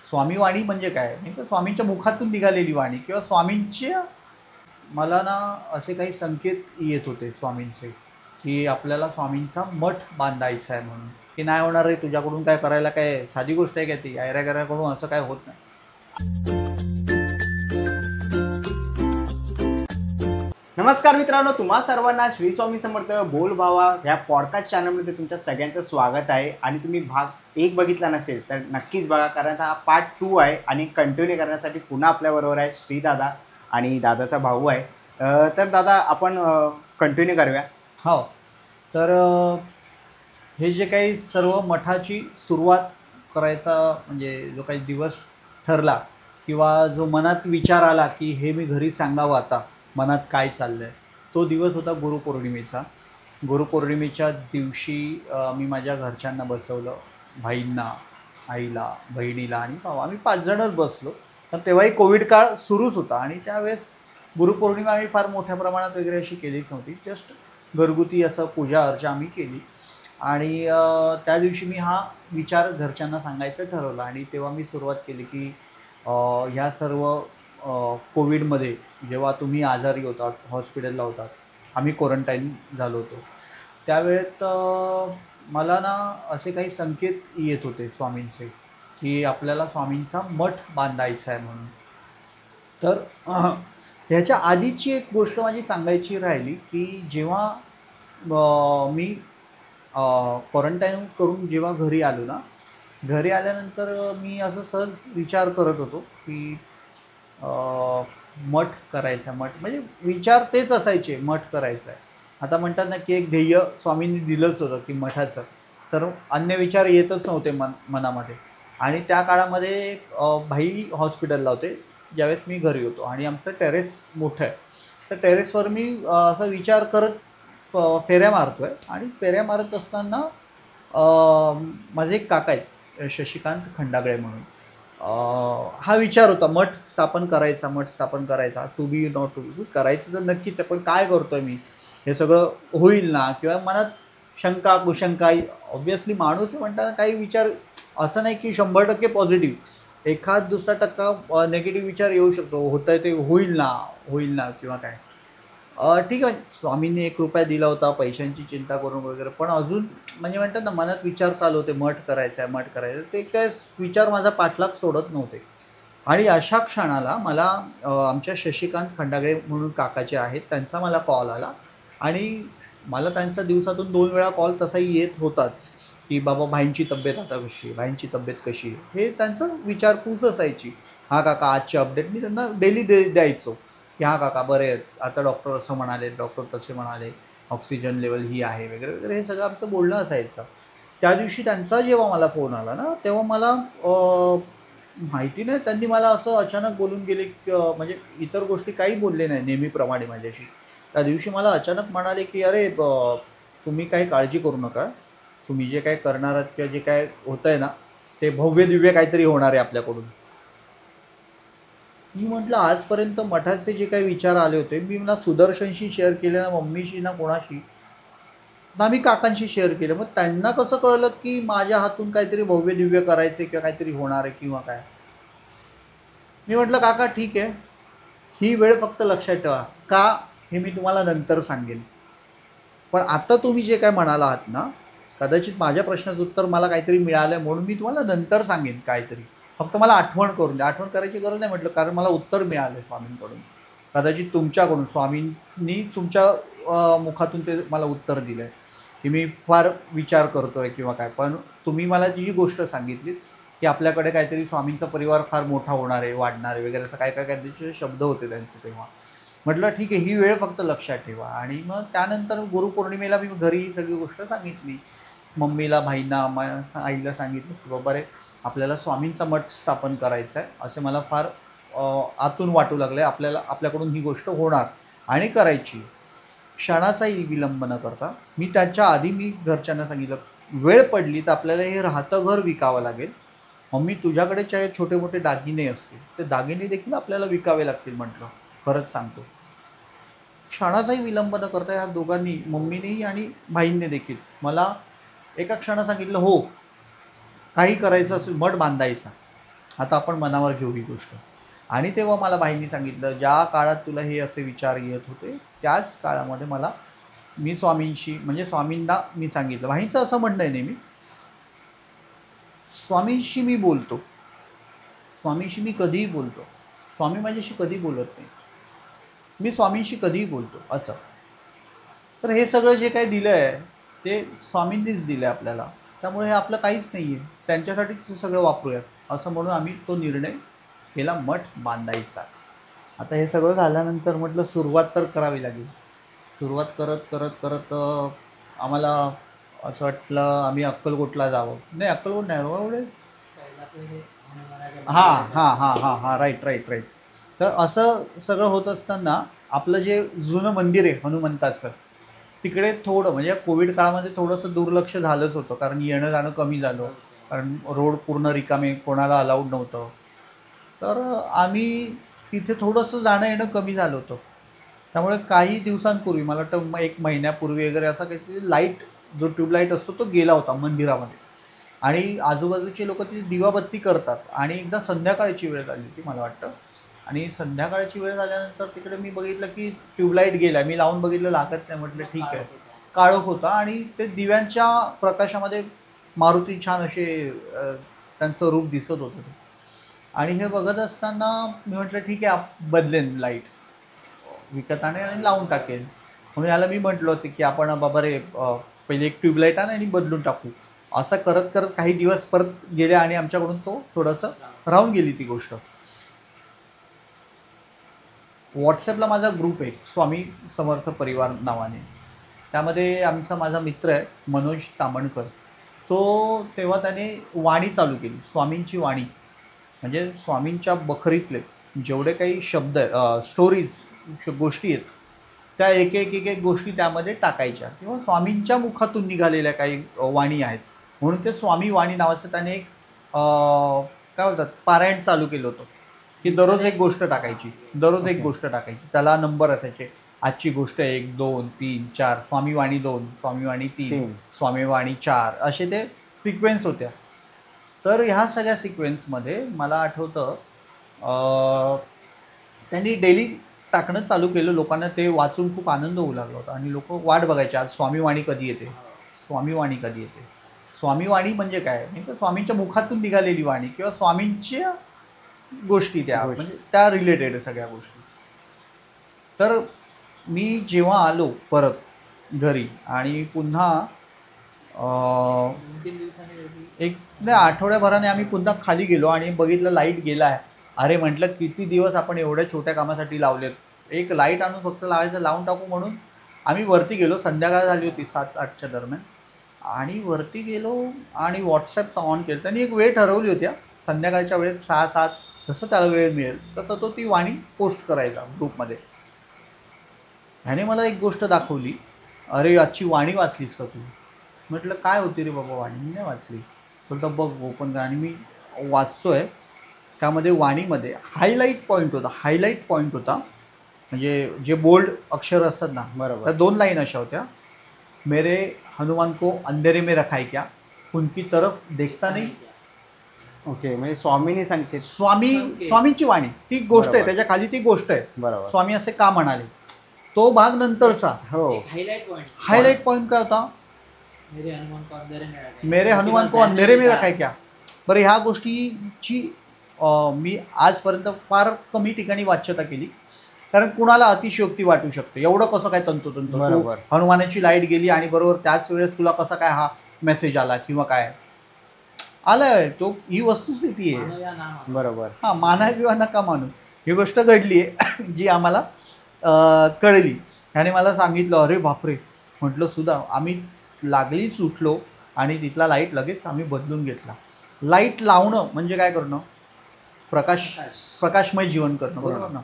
स्वामीवाणी म्हणजे काय? नाही तर स्वामींच्या मुखातून निघालेली वाणी किंवा स्वामींच्या मला ना असे काही संकेत येत होते स्वामींचे, की आपल्याला स्वामींचा मठ बांधायचा आहे म्हणून, की नाही होणार रे तुझ्याकडून, काय करायला काय साधी गोष्ट आहे काय ती, ऐऱ्या-गैऱ्याकडून असं काय होत नाही. नमस्कार मित्रांनो, तुम्हा सर्वांना श्री स्वामी समर्थ बोल बाबा ह्या पॉडकास्ट चॅनलमध्ये तुमच्या सगळ्यांचं स्वागत आहे. आणि तुम्ही भाग 1 बघितला नसेल तर नक्कीच बघा, कारण हा पार्ट 2 आहे आणि कंटिन्यू करण्यासाठी पुन्हा आपल्याबरोबर आहे श्री दादा आणि दादाचा भाऊ आहे. तर दादा आपण कंटिन्यू करूया. हो, तर हे जे काही सर्व मठाची सुरुवात करायचा म्हणजे जो काही दिवस ठरला किंवा जो मनात विचार आला की हे मी घरी सांगावं आता मनात काय चाललं आहे, तो दिवस होता गुरुपौर्णिमेचा. गुरुपौर्णिमेच्या दिवशी मी माझ्या घरच्यांना बसवलं, भाईंना, आईला, बहिणीला आणि भाऊ, आम्ही 5 जणच बसलो. पण तेव्हाही कोविड काळ सुरूच होता आणि त्यावेळेस गुरुपौर्णिमा आम्ही फार मोठ्या प्रमाणात वगैरे अशी केलीच नव्हती. जस्ट घरगुती असं पूजा अर्चा आम्ही केली. आणि त्या दिवशी मी हा विचार घरच्यांना सांगायचं ठरवलं आणि तेव्हा मी सुरुवात केली की ह्या सर्व कोविडमध्ये जेव्हा तुम्ही आजारी होतात, हॉस्पिटलला होतात, आम्ही क्वारंटाईन झालो होतो, त्यावेळेत मला ना असे काही संकेत येत होते स्वामींचे, की आपल्याला स्वामींचा मठ बांधायचा आहे म्हणून. तर ह्याच्या आधीची एक गोष्ट माझी सांगायची राहिली की जेव्हा मी क्वारंटाईन करून जेव्हा घरी आलो ना, घरी आल्यानंतर मी असं सहज विचार करत होतो की मठ करायचा, मठ म्हणजे विचार तेच असायचे, मठ करायचा आहे. आता म्हणतात ना की एक ध्येय स्वामींनी दिलंच होतं की मठाचं, तर अन्य विचार येतच नव्हते मनामध्ये. आणि त्या काळामध्ये भाई हॉस्पिटलला होते ज्यावेळेस मी घरी होतो आणि आमचं टेरेस मोठं आहे. तर टेरेसवर मी असा विचार करत फेऱ्या मारतो आहे आणि फेऱ्या मारत असताना माझे एक काका आहेत शशिकांत खंडागळे म्हणून. हा विचार होता मठ स्थापन करायचा, मठ स्थापन करायचा, to be not to be, करायचं तर नक्कीच आहे, पण काय करतो आहे मी, हे सगळं होईल ना, किंवा मनात शंका कुशंका. ऑब्व्हियसली माणूस म्हणताना काही विचार असं नाही की 100% पॉझिटिव्ह, एखाद दुसरा टक्का नेगेटिव्ह विचार येऊ शकतो, होतं आहे ते होईल ना, होईल ना किंवा काय. ठीक आहे, स्वामींनी ₹1 दिला होता, पैशांची चिंता करून वगैरे, पण अजून म्हणजे म्हणतात ना मनात विचार चालू होते, मठ करायचा आहे, मठ करायचं आहे, ते काय विचार माझा पाठलाग सोडत नव्हते. आणि अशा क्षणाला मला आमच्या शशिकांत खंडागळे म्हणून काकाचे आहेत, त्यांचा मला कॉल आला. आणि मला त्यांचा दिवसातून 2 वेळा कॉल तसाही येत होताच, की बाबा भाईंची तब्येत आता कशी आहे, भाईंची तब्येत कशी आहे, हे त्यांचं विचारपूस असायची. हां काका, आजचे अपडेट मी त्यांना डेली द्यायचो की हां काका बरे आहेत, आता डॉक्टर असं म्हणाले, डॉक्टर तसे म्हणाले, ऑक्सिजन लेवल ही आहे वगैरे वगैरे, हे सगळं आमचं बोलणं असायचं. त्या दिवशी त्यांचा जेव्हा मला फोन आला ना, तेव्हा मला माहिती नाही, त्यांनी मला असं अचानक बोलून गेले, म्हणजे इतर गोष्टी काही बोलले नाही नेहमीप्रमाणे माझ्याशी. त्या दिवशी मला अचानक म्हणाले की अरे तुम्ही काही काळजी करू नका, तुम्ही जे काय करणार आहात किंवा जे काय होतं आहे ना, ते भव्य दिव्य काहीतरी होणार आहे आपल्याकडून. मी म्हटलं आजपर्यंत मठाचे जे काही विचार आले होते, मी ना सुदर्शनशी शेअर केले, ना मम्मीशी, ना कोणाशी, ना मी काकांशी शेअर केलं. मग त्यांना कसं कळलं की माझ्या हातून काहीतरी भव्य दिव्य करायचे किंवा काहीतरी होणार आहे किंवा काय. मी म्हटलं काका ठीक आहे, ही वेळ फक्त लक्षात ठेवा, का हे मी तुम्हाला नंतर सांगेन, पण आता तुम्ही जे काय म्हणाला आहात ना, कदाचित माझ्या प्रश्नाचं उत्तर मला काहीतरी मिळालं आहे म्हणून मी तुम्हाला नंतर सांगेन काहीतरी, फक्त मला आठवण करून द्या. आठवण करायची गरज नाही म्हटलं, कारण मला उत्तर मिळालं आहे स्वामींकडून, कदाचित तुमच्याकडून, स्वामींनी तुमच्या मुखातून ते मला उत्तर दिलं आहे की मी फार विचार करतो आहे किंवा काय. पण तुम्ही मला जी गोष्ट सांगितली की आपल्याकडे काहीतरी स्वामींचा परिवार फार मोठा होणार आहे, वाढणार आहे वगैरे, असं काय काय काहीतरी शब्द होते त्यांचे. तेव्हा म्हटलं ठीक आहे, ही वेळ फक्त लक्षात ठेवा. आणि मग त्यानंतर गुरुपौर्णिमेला मी घरी ही सगळी गोष्ट सांगितली, मम्मीला, भाईंना, आईला सांगितलं की बाबा रे आपल्याला स्वामींचा मठ स्थापन करायचा आहे, असे मला फार आतून वाटू लागले, आपल्याकडून ही गोष्ट होणार आणि करायची. क्षणाचाही विलंब न करता मी त्याच्या आधी मी घरच्यांना सांगितलं, वेळ पडली तर आपल्याला हे राहतं घर विकावं लागेल, मम्मी तुझ्याकडे चाहे छोटे मोठे दागिने असतील, ते दागिने देखील आपल्याला विकावे लागतील. म्हटलं खरंच सांगतो. क्षणाचाही विलंब न करता ह्या दोघांनी, मम्मीनेही आणि भाईंनी देखील, मला एका क्षणात सांगितलं हो काही करायचं असेल, मठ बांधायचा. आता आपण मनावर घेऊ ही गोष्ट. आणि तेव्हा मला बाईंनी सांगितलं, ज्या काळात तुला हे असे विचार येत होते त्याच काळामध्ये मी स्वामींशी म्हणजे स्वामींना मी सांगितलं. बाईंचं असं म्हणणं आहे नेहमी, स्वामींशी मी बोलतो, स्वामींशी मी कधीही बोलतो, स्वामी माझ्याशी कधी बोलत नाही, मी स्वामींशी कधीही बोलतो असं. तर हे सगळं जे काही दिलं आहे ते स्वामींनीच दिलं आहे आपल्याला, त्यामुळे हे आपलं काहीच नाही आहे, त्यांच्यासाठीच हे सगळं वापरूयात असं म्हणून आम्ही तो निर्णय केला मठ बांधायचा. आता हे सगळं झाल्यानंतर म्हटलं सुरुवात तर करावी लागेल. सुरुवात करत करत करत आम्हाला असं वाटलं आम्ही अक्कलकोटला जावं. नाही, अक्कलकोट नाही, एवढे हां राईट. तर असं सगळं होत असताना आपलं जे जुनं मंदिर आहे हनुमंताचं, तिकडे थोडं म्हणजे कोविड काळामध्ये थोडंसं दुर्लक्ष झालंच होतं, कारण येणं जाणं कमी झालं, कारण रोड पूर्ण रिकामे, कोणाला अलाउड नव्हतं. तर आम्ही तिथे थोडंसं जाणं येणं कमी झालं होतं. त्यामुळे काही दिवसांपूर्वी, मला वाटतं 1 महिन्यापूर्वी वगैरे, असा काहीतरी लाईट, जो ट्यूबलाईट असतो तो गेला होता मंदिरामध्ये, आणि आजूबाजूचे लोक तिथे दिवाबत्ती करतात. आणि एकदा संध्याकाळची वेळ झाली होती मला वाटतं, आणि संध्याकाळची वेळ झाल्यानंतर तिकडे मी बघितलं की ट्यूबलाईट गेला. मी लावून बघितलं, लागत नाही. म्हटलं ठीक आहे, काळोख होता आणि ते दिव्यांच्या प्रकाशामध्ये मारुती छान असे त्यांचं रूप दिसत होतं. आणि हे बघत असताना मी म्हटलं ठीक आहे, बदलेन लाईट विकत आणेन आणि लावून टाकेन. म्हणून याला मी म्हटलं होतं की आपण बाबा रे, पहिले एक ट्यूबलाईट आण आणि बदलून टाकू. असं करत करत काही दिवस परत गेले आणि आमच्याकडून तो थोडंसं राहून गेली ती गोष्ट. व्हॉट्सॲपला माझा ग्रुप आहे स्वामी समर्थ परिवार नावाने. त्यामध्ये माझा मित्र आहे मनोज तामणकर. तो तेव्हा त्याने वाणी चालू केली, स्वामींची वाणी. म्हणजे स्वामींच्या बखरीतले जेवढे काही शब्द स्टोरीज, गोष्टी आहेत, त्या एक एक गोष्टी त्यामध्ये टाकायच्या, किंवा स्वामींच्या मुखातून निघालेल्या काही वाणी आहेत. म्हणून ते स्वामी वाणी नावाचं त्याने एक काय बोलतात पारायण चालू केलं होतं, की दररोज एक गोष्ट टाकायची, दररोज एक गोष्ट टाकायची. त्याला नंबर असायचे, आजची गोष्ट 1, 2, 3, 4, स्वामीवाणी 2, स्वामीवाणी 3, स्वामीवाणी 4, असे ते सिक्वेन्स होत्या. तर ह्या सगळ्या सिक्वेन्समध्ये मला आठवतं त्यांनी डेली टाकणं चालू केलं. लोकांना ते वाचून खूप आनंद होऊ लागला होता आणि लोक वाट बघायचे, आज स्वामीवाणी कधी येते, स्वामीवाणी कधी येते. स्वामीवाणी म्हणजे काय, म्हणजे स्वामींच्या मुखातून निघालेली वाणी किंवा स्वामींच्या गोष्टी, त्या म्हणजे त्या रिलेटेड सगळ्या गोष्टी. तर मी जेव्हा आलो परत घरी आणि पुन्हा एक नाही आठवड्याभराने आम्ही पुन्हा खाली गेलो आणि बघितलं लाईट गेला आहे. अरे म्हटलं किती दिवस आपण एवढ्या छोट्या कामासाठी लावलेत, एक लाईट आणून फक्त लावायचं, लावून टाकू. म्हणून आम्ही वरती गेलो, संध्याकाळ झाली होती 7-8च्या दरम्यान, आणि वरती गेलो आणि व्हॉट्सॲपचा ऑन केलं. त्यांनी एक वेळ ठरवली होती, संध्याकाळच्या वेळेत 6-7 जसं त्याला वेळ मिळेल तसं तो ती वाणी पोस्ट करायचा ग्रुपमध्ये. ह्याने मला एक गोष्ट दाखवली, अरे आजची वाणी वाचलीस का तू? म्हटलं काय होती रे बाबा वाणी? मी नाही वाचली. बोलतं बघ ओपन कर. आणि मी वाचतोय. त्यामध्ये वाणीमध्ये हायलाईट पॉईंट होता, म्हणजे जे बोल्ड अक्षर असतात ना, बरोबर, त्या 2 लाईन अशा होत्या, मेरे हनुमान को अंधेरे में रखाय क्या, उनकी तरफ देखता नहीं. ओके, म्हणजे स्वामींनी सांगते, स्वामींची वाणी ती गोष्ट आहे, त्याच्या खाली ती गोष्ट आहे. बरोबर, स्वामी असे का म्हणाले, तो भाग नंतरचा. हो, हायलाईट पॉईंट काय होता, मेरे हनुमान को अंधेरे में रखाय क्या. बरं, ह्या गोष्टीची मी आजपर्यंत फार कमी ठिकाणी वाच्यता केली, कारण कुणाला अतिशयोक्ती वाटू शकते. एवढं कसं काय तंतोतंत तू हनुमानाची लाईट गेली आणि बरोबर त्याच वेळेस तुला कसा काय हा मेसेज आला किंवा काय आलाय, तो ही वस्तुस्थिती आहे. बरोबर, हां, माना किंवा नका मानू, ही गोष्ट घडली आहे जी आम्हाला कळली. ह्याने मला सांगितलं, अरे बापरे. म्हटलं सुद्धा आम्ही लागलीच उठलो आणि तिथला लाईट लगेच आम्ही बदलून घेतला. लाईट लावणं म्हणजे काय करणं, प्रकाशमय जीवन करणं, बरोबर ना.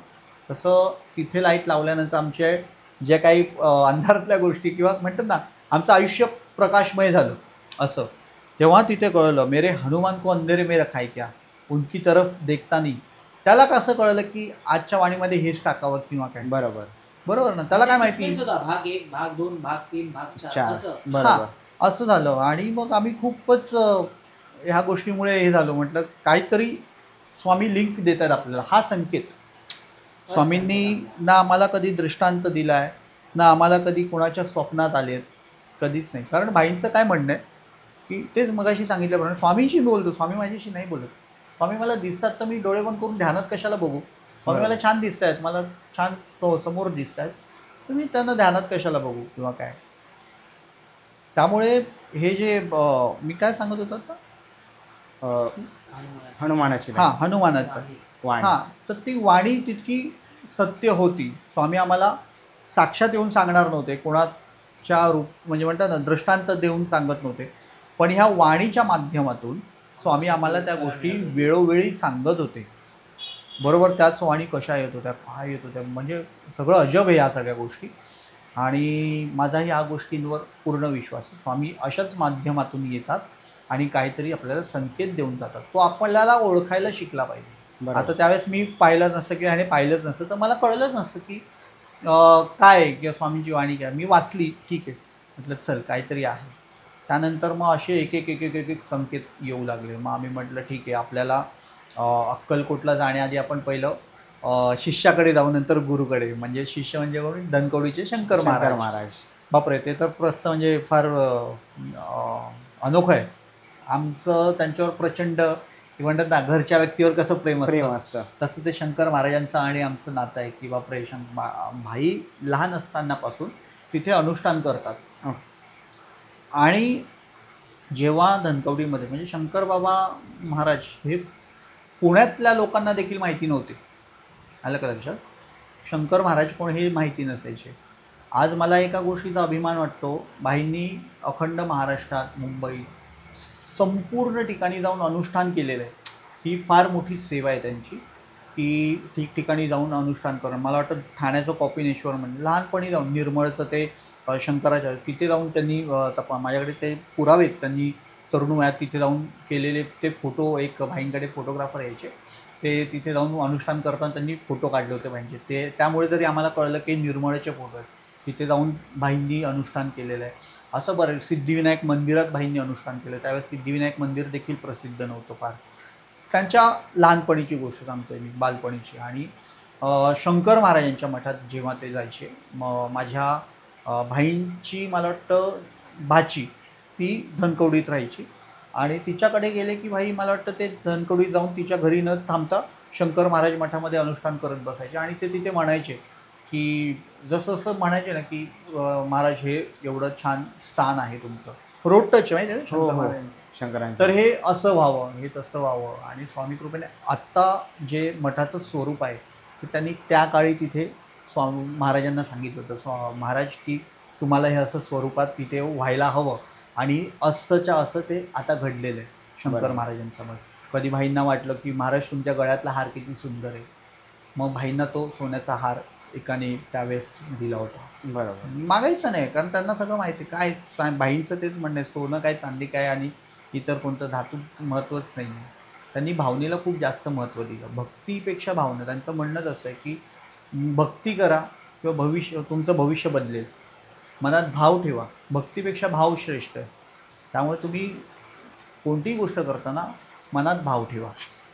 तसं तिथे लाईट लावल्यानंतर आमच्या ज्या काही अंधारातल्या गोष्टी किंवा म्हणतात ना, आमचं आयुष्य प्रकाशमय झालं असं. तेव्हा तिथे कळलं, मेरे हनुमान को अंधेरे में रखाय क्या, उनकी तरफ देखता नहीं. त्याला कसं कळलं की आजच्या वाणीमध्ये हेच टाकावं किंवा काय. बरोबर, बरोबर ना, त्याला काय माहिती, भाग 1, भाग 2, भाग 3, भाग 4 असं. बरोबर, असं झालं. आणि मग आम्ही खूपच ह्या गोष्टीमुळे हे झालो. म्हटलं काहीतरी स्वामी लिंक देतात आपल्याला, हा संकेत. स्वामींनी ना आम्हाला कधी दृष्टांत दिला आहे, ना आम्हाला कधी कोणाच्या स्वप्नात आले आहेत, कधीच नाही. कारण भाईंचं काय म्हणणं आहे की तेच मगाशी सांगितल्याप्रमाणे स्वामींशी बोलतो, स्वामी माझ्याशी नाही बोलत. स्वामी मला दिसतात तर मी डोळे बंद करून ध्यानात कशाला बघू? स्वामी मला छान दिसत आहेत, मला छान समोर दिसत आहेत, तर मी त्यांना ध्यानात कशाला बघू किंवा काय. त्यामुळे हे जे मी काय सांगत होतो आता, हनुमानाची हां हनुमानाचं, वाणी. हां तर ती वाणी तितकी सत्य होती. स्वामी आम्हाला साक्षात येऊन सांगणार नव्हते, कोणाच्या रूप म्हणजे म्हणतात ना दृष्टांत देऊन सांगत नव्हते, पण ह्या वाणीच्या माध्यमातून स्वामी आम्हाला त्या गोष्टी वेळोवेळी सांगत होते. बरोबर त्याच वाणी कशा येत होत्या, काय येत होत्या, म्हणजे सगळं अजब आहे ह्या सगळ्या गोष्टी. आणि माझाही ह्या गोष्टींवर पूर्ण विश्वास आहे. स्वामी अशाच माध्यमातून येतात आणि काहीतरी आपल्याला संकेत देऊन जातात. तो आपल्याला ओळखायला शिकला पाहिजे. बरोबर. आता त्यावेळेस मी पाहिलंच नसतं की ह्याने पाहिलंच नसतं तर मला कळलंच नसतं की काय आहे किंवा स्वामींची वाणी काय. मी वाचली, ठीक आहे म्हटलं चल काहीतरी आहे. त्यानंतर मग असे एक एक एक एक एक एक संकेत येऊ लागले. मग आम्ही म्हटलं ठीक आहे, आपल्याला अक्कलकोटला जाण्याआधी आपण पहिलं शिष्याकडे जाऊ, नंतर गुरुकडे. म्हणजे शिष्य म्हणजे कोण, धनकवडीचे शंकर महाराज. बापरे, ते तर प्रस्त म्हणजे फार अनोखं आहे. आमचं त्यांच्यावर प्रचंड म्हणतात ना घरच्या व्यक्तीवर कसं प्रेम असतं, तसं ते शंकर महाराजांचं आणि आमचं नातं आहे की बापरे. भाई लहान असतानापासून तिथे अनुष्ठान करतात. आणि जेव्हा धनकवडीमध्ये म्हणजे शंकर बाबा महाराज हे पुण्यातल्या लोकांना देखील माहिती नव्हते. आलं का लक्षात? शंकर महाराज कोण हे माहिती नसायचे. आज मला एका गोष्टीचा अभिमान वाटतो, भाईंनी अखंड महाराष्ट्रात, मुंबई, संपूर्ण ठिकाणी जाऊन अनुष्ठान केलेलं आहे. ही फार मोठी सेवा आहे त्यांची की ठिकठिकाणी जाऊन अनुष्ठान करणं. मला वाटतं ठाण्याचं कॉपिनेश्वर म्हणजे लहानपणी जाऊन निर्मळचं ते शंकराचार्य तिथे जाऊन त्यांनी माझ्याकडे ते पुरावे आहेत, त्यांनी तरुण वयात तिथे जाऊन केलेले ते फोटो. एक भाईंकडे फोटोग्राफर यायचे, ते तिथे जाऊन अनुष्ठान करताना त्यांनी फोटो काढले होते भाईंचे. ते त्यामुळे तरी आम्हाला कळलं की निर्मळचे फोटो आहेत. तिथे जाऊन भाईंनी अनुष्ठान केलेलं आहे. असं बरं सिद्धिविनायक मंदिरात भाईंनी अनुष्ठान केलं. त्यावेळेस सिद्धिविनायक मंदिर देखील प्रसिद्ध नव्हतं फार. त्यांच्या लहानपणीची गोष्ट सांगतोय मी, बालपणीची. आणि शंकर महाराजांच्या मठात जेव्हा ते जायचे, माझ्या भाईंची मला वाटतं भाची ती धनकवडीत राहायची आणि तिच्याकडे गेले की भाई मला वाटतं ते धनकवडीत जाऊन तिच्या घरी न थांबता शंकर महाराज मठामध्ये अनुष्ठान करत बसायचे. आणि ते तिथे म्हणायचे की जसं जसं म्हणायचे ना की महाराज हे एवढं छान स्थान आहे तुमचं, रोड टच माहिती आहे शंकर महाराजांचं, तर हे असं व्हावं, हे तसं व्हावं. आणि स्वामी कृपेने आत्ता जे मठाचं स्वरूप आहे की त्यांनी त्या काळी तिथे स्वामी महाराजांना सांगितलं होतं, महाराज की तुम्हाला हे असं स्वरूपात तिथे व्हायला हवं. आणि असंच्या असं ते आता घडलेलं आहे शंकर महाराजांचं मठ. कधी भाईंना वाटलं की महाराज तुमच्या गळ्यातला हार किती सुंदर आहे, मग भाईंना तो सोन्याचा हार एकाने त्यावेळेस दिला होता. बरोबर. मागायचं नाही, कारण त्यांना सगळं माहिती काय. भाईंचं तेच म्हणणं आहे, सोनं काय चांदी काय आणि इतर कोणतं धातू महत्त्वच नाही आहे. त्यांनी भावनेला खूप जास्त महत्त्व दिलं, भक्तीपेक्षा भावना. त्यांचं म्हणणंच असं आहे की भक्ती करा किंवा तुमचं भविष्य बदलेल. मनात भाव ठेवा, भक्तीपेक्षा भाव श्रेष्ठ आहे. त्यामुळे तुम्ही कोणतीही गोष्ट करताना मनात भाव ठेवा.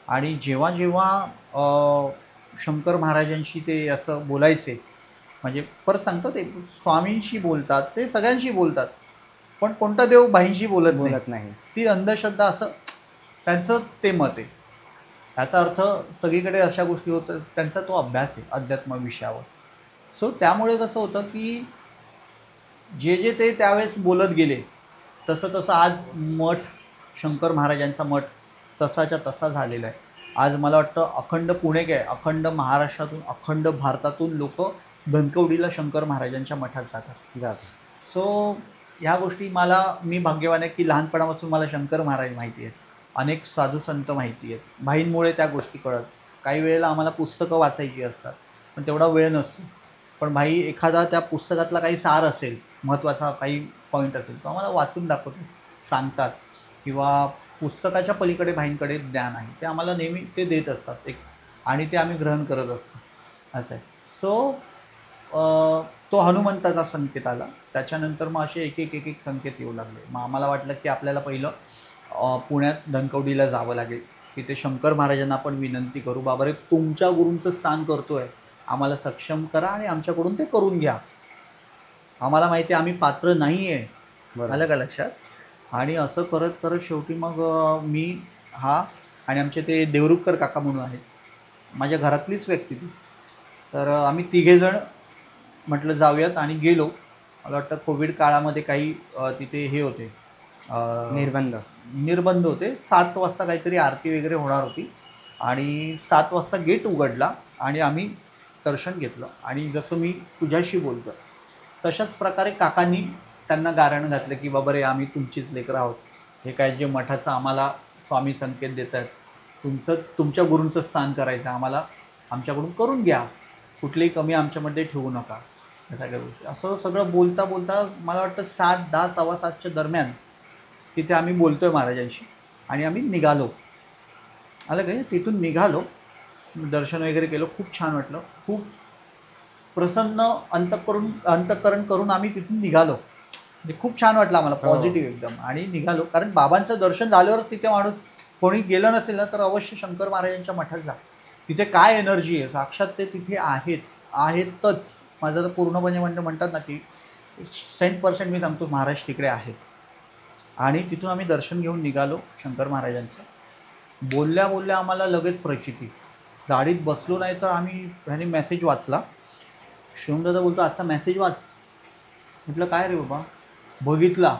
आणि जेव्हा जेव्हा शंकर महाराजांशी ते असं बोलायचे, म्हणजे परत सांगतो ते स्वामींशी बोलतात, ते सगळ्यांशी बोलतात, पण कोणता देव भाईंशी बोलत नाही. ती अंधश्रद्धा असं त्यांचं ते मत आहे. याचा अर्थ सगळीकडे अशा गोष्टी होतात, त्यांचा तो अभ्यास आहे अध्यात्म विषयावर. सो त्यामुळे कसं होतं की जे जे ते त्यावेळेस बोलत गेले तसं तसं आज मठ, शंकर महाराजांचा मठ तसाच्या तसा झालेला आहे. आज मला वाटतं अखंड पुणे काय, अखंड महाराष्ट्रातून, अखंड भारतातून लोक धनकवडीला शंकर महाराजांच्या मठात जातात. सो ह्या गोष्टी मी भाग्यवान आहे की लहानपणापासून मला शंकर महाराज माहिती आहेत, अनेक साधू संत माहिती आहेत. भाईंमुळे त्या गोष्टी कळत. काही वेळेला आम्हाला पुस्तकं वाचायची असतात पण तेवढा वेळ नसतो, पण भाई एखादा त्या पुस्तकातला काही सार असेल, महत्त्वाचा काही पॉईंट असेल तो आम्हाला वाचून दाखवतो, सांगतात. किंवा पुस्तकाच्या पलीकडे भाईंकडे ज्ञान आहे ते आम्हाला नेहमी ते देत असतात एक, आणि ते आम्ही ग्रहण करत असतो, असं आहे. सो तो हनुमंताचा संकेत आला. त्याच्यानंतर मग असे एक एक एक एक संकेत येऊ लागले. मग आम्हाला वाटलं की आपल्याला पहिलं पुण्यात धनकवडीला जावं लागेल. की ते शंकर महाराजांना आपण विनंती करू, बाबा रे तुमच्या गुरूंचं स्थान करतोय, आम्हाला सक्षम करा आणि आमच्याकडून ते करून घ्या. आम्हाला माहिती आहे आम्ही पात्र नाही आहे. आलं का लक्षात? आणि असं करत करत शेवटी मग मी आणि आमचे ते देवरुखकर काका म्हणून आहेत, माझ्या घरातलीच व्यक्ती ती. तर आम्ही तिघेजण म्हटलं जाऊयात आणि गेलो. मला वाटतं कोविड काळामध्ये काही तिथे हे होते, निर्बंध होते. 7 वाजता काहीतरी आरती वगैरे होणार होती आणि 7 वाजता गेट उघडला आणि आम्ही दर्शन घेतलं. आणि जसं मी तुझ्याशी बोलतो तशाच प्रकारे काकांनी त्यांना गारण घातलं की बाबा रे आम्ही तुमचीच लेकरं आहोत, हे काय जे मठाचं आम्हाला स्वामी संकेत देत आहेत, तुमच्या गुरूंचं स्थान करायचं, आम्हाला आमच्याकडून करून घ्या, कुठलीही कमी आमच्यामध्ये ठेवू नका, या सगळ्या गोष्टी. असं सगळं बोलता बोलता मला वाटतं 7, 10, 7:15च्या दरम्यान तिथे आम्ही बोलतो आहे महाराजांशी आणि आम्ही निघालो. आलं काय? तिथून निघालो, दर्शन वगैरे केलं, खूप छान वाटलं, खूप प्रसन्न अंतःकरण करून आम्ही तिथून निघालो. म्हणजे खूप छान वाटलं आम्हाला, पॉझिटिव्ह एकदम. आणि निघालो, कारण बाबांचं दर्शन झाल्यावर तिथे माणूस कोणी गेलं नसेल ना तर अवश्य शंकर महाराजांच्या मठात जा. तिथे काय एनर्जी आहे, साक्षात ते तिथे आहेतच. माझं तर पूर्णपणे म्हणतात ना की 100% मी सांगतो महाराज तिकडे आहेत. आणि तिथून आम्ही दर्शन घेऊन निघालो शंकर महाराजांचं. बोलल्या बोलल्या आम्हाला लगेच प्रचिती, गाडीत बसलो नाही तर ह्याने मेसेज वाचला. शिवमदादा बोलतो आजचा मेसेज वाच. म्हटलं काय रे बाबा? बघितला,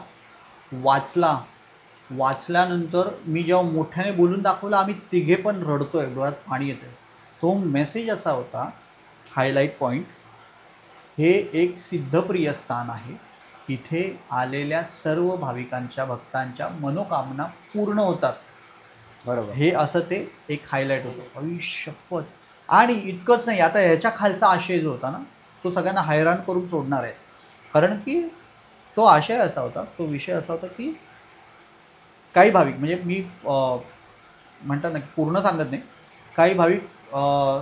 वाचल्यानंतर मी जेव्हा मोठ्याने बोलून दाखवलं, आम्ही तिघे पण रडतोय, डोळ्यात पाणी येतंय. तो मेसेज असा होता, हायलाईट पॉईंट, हे एक सिद्धप्रिय स्थान आहे, इथे आलेल्या सर्व भाविकांच्या भक्तांच्या मनोकामना पूर्ण होतात. बरोबर. हे असं ते एक हायलाईट होतं. शपथ. आणि इतकंच नाही, आता ह्याच्या खालचा आशय जो होता ना तो सगळ्यांना हैराण करून सोडणार आहे. कारण की तो आशय असा होता, तो विषय असा होता की काही भाविक, म्हणजे मी म्हणतात ना पूर्ण सांगत नाही, काही भाविक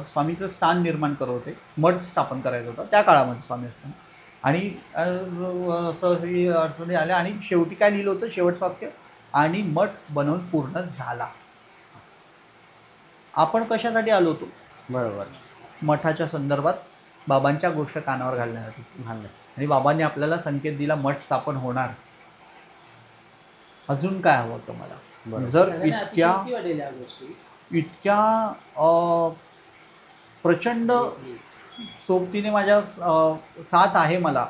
स्वामीचं स्थान निर्माण करत होते, मठ स्थापन करायचं होतं त्या काळामध्ये स्वामी स्थान. आणि असं ही अडचणी आल्या आणि शेवटी काय लिहिलं होतं, शेवटचं वाक्य, आणि मठ बनवून पूर्ण झाला. आपण कशासाठी आलो होतो? बरोबर. मठाच्या संदर्भात बाबांच्या गोष्ट कानावर घालण्यासाठी. आणि बाबांनी आपल्याला संकेत दिला, मठ स्थापन होणार. अजून काय हवं होतं मला? जर इतक्या प्रचंड सोबतीने माझ्या साथ आहे मला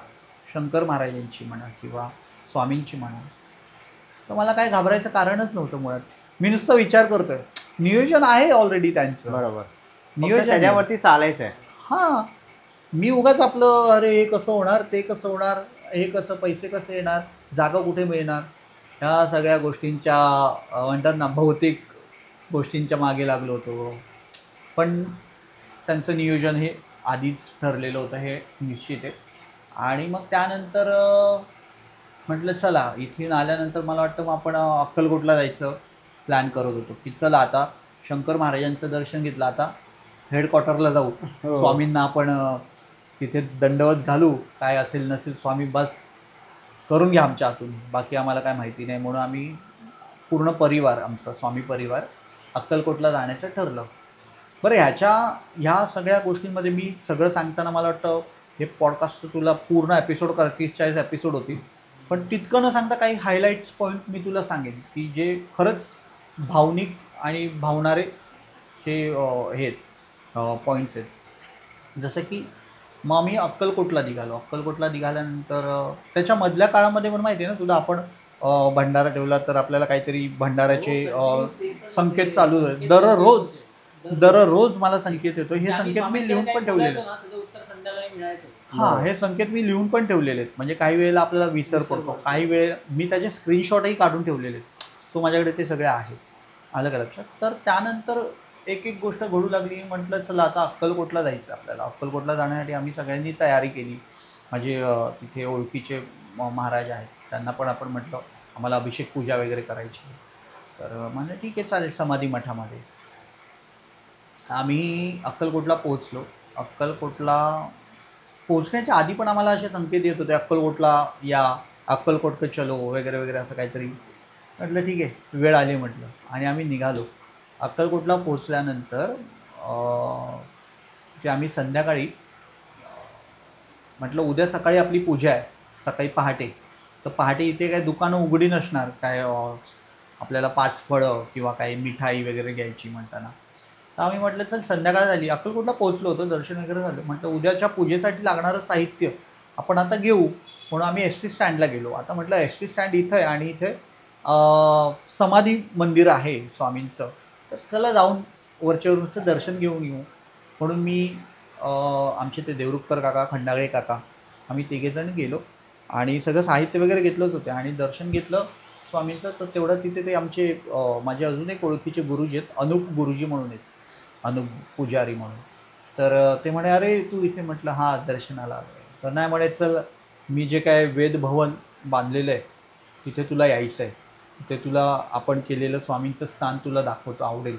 शंकर महाराजांची म्हणा किंवा स्वामींची म्हणा, तर मला काय घाबरायचं कारणच नव्हतं मुळात. मी नुसतं विचार करतोय, नियोजन आहे ऑलरेडी त्यांचं. बरोबर. नियोजन त्याच्यावरती चालायचं आहे. हां, मी उगाच आपलं अरे हे कसं होणार, ते कसं होणार, हे कसं, पैसे कसे येणार, जागा कुठे मिळणार, ह्या सगळ्या गोष्टींच्या म्हणतात ना भौतिक गोष्टींच्या मागे लागलो होतो. पण त्यांचं नियोजन हे आधीच ठरलेलं होतं, हे निश्चित आहे. आणि मग त्यानंतर म्हटलं चला, इथे आल्यानंतर मला वाटतं मग आपण अक्कलकोटला जायचं प्लॅन करत होतो की चला आता शंकर महाराजांचं दर्शन घेतलं, आता हेडक्वार्टरला जाऊ, स्वामींना आपण तिथे दंडवत घालू, काय असेल नसेल स्वामी बस करून घ्या आमच्या हातून, बाकी आम्हाला काय माहिती नाही. म्हणून आम्ही पूर्ण परिवार, आमचा स्वामी परिवार अक्कलकोटला जाण्याचं ठरलं. बरं, ह्या सगळ्या गोष्टींमध्ये मी सगळं सांगताना मला वाटतं हे पॉडकास्ट तुला पूर्ण एपिसोड 30-40 एपिसोड होतील, पण तितकं न सांगता काही हायलाईट्स पॉईंट मी तुला सांगेन की जे खरंच भावनिक आणि भावणारे जे आहेत पॉईंट्स आहेत. जसं की मग आम्ही अक्कलकोटला निघाल्यानंतर त्याच्या मधल्या काळामध्ये पण माहिती आहे ना तुला, आपण भंडारा ठेवला तर आपल्याला काहीतरी भंडाऱ्याचे संकेत चालू झाले. दररोज मला संकेत येतो. हे संकेत मी लिहून पण ठेवलेले आहेत. हां, हे संकेत मी लिहून पण ठेवलेले आहेत. म्हणजे काही वेळेला आपल्याला विसर पडतो, काही वेळेला मी त्याचे स्क्रीनशॉटही काढून ठेवलेले आहेत. सो माझ्याकडे ते सगळे आहेत. आलं का लक्षात? तर त्यानंतर एक गोष्ट घडू लागली. म्हटलं चला आता अक्कलकोटला जायचं आपल्याला. अक्कलकोटला जाण्यासाठी आम्ही सगळ्यांनी तयारी केली. माझे तिथे ओळखीचे महाराज आहेत, त्यांना पण आपण म्हटलं आम्हाला अभिषेक पूजा वगैरे करायची. तर म्हणजे ठीक आहे चालेल. समाधी मठामध्ये आम्ही अक्कलकोटला पोहोचलो. अक्कलकोटला पोहोचण्याच्या आधी पण आम्हाला असे संकेत येत होते, अक्कलकोटला या, अक्कलकोट पे चलो वगैरे वगैरे असं काहीतरी. म्हटलं ठीक आहे, वेळ आली म्हटलं आणि आम्ही निघालो. अक्कलकोटला पोहोचल्यानंतर ते आम्ही संध्याकाळी म्हटलं उद्या सकाळी आपली पूजा आहे, सकाळी पहाटे. तर पहाटे इथे काय दुकानं उघडी नसणार, काय आपल्याला 5 फळं किंवा काही मिठाई वगैरे घ्यायची म्हणताना. तर आम्ही म्हटलं चल संध्याकाळ झाली, अक्कलकोटला पोहोचलो होतो, दर्शन वगैरे झालं. म्हटलं उद्याच्या पूजेसाठी लागणारं साहित्य आपण आता घेऊ, म्हणून आम्ही एस टी स्टँडला गेलो. आता म्हटलं एस टी स्टँड इथं आहे आणि इथे समाधी मंदिर आहे स्वामींचं, तर चला जाऊन वरच्यावरूनचं दर्शन घेऊन येऊ. म्हणून मी आमचे ते देवरुखकर काका, खंडागळे काका, आम्ही तिघेजण गेलो आणि सगळं साहित्य वगैरे घेतलंच होतं आणि दर्शन घेतलं स्वामींचं. तर तेवढं तिथे ते आमचे माझे अजून एक ओळखीचे गुरुजी आहेत, अनुप गुरुजी म्हणून आहेत, अनुप पुजारी म्हणून. तर ते म्हणे अरे तू इथे, म्हटलं हां दर्शनाला आलो. तर नाही म्हणे चल मी जे काय वेद भवन बांधलेलं आहे तिथे तुला यायचं आहे, तिथे तुला आपण केलेलं स्वामींचं स्थान तुला दाखवतो, आवडेल.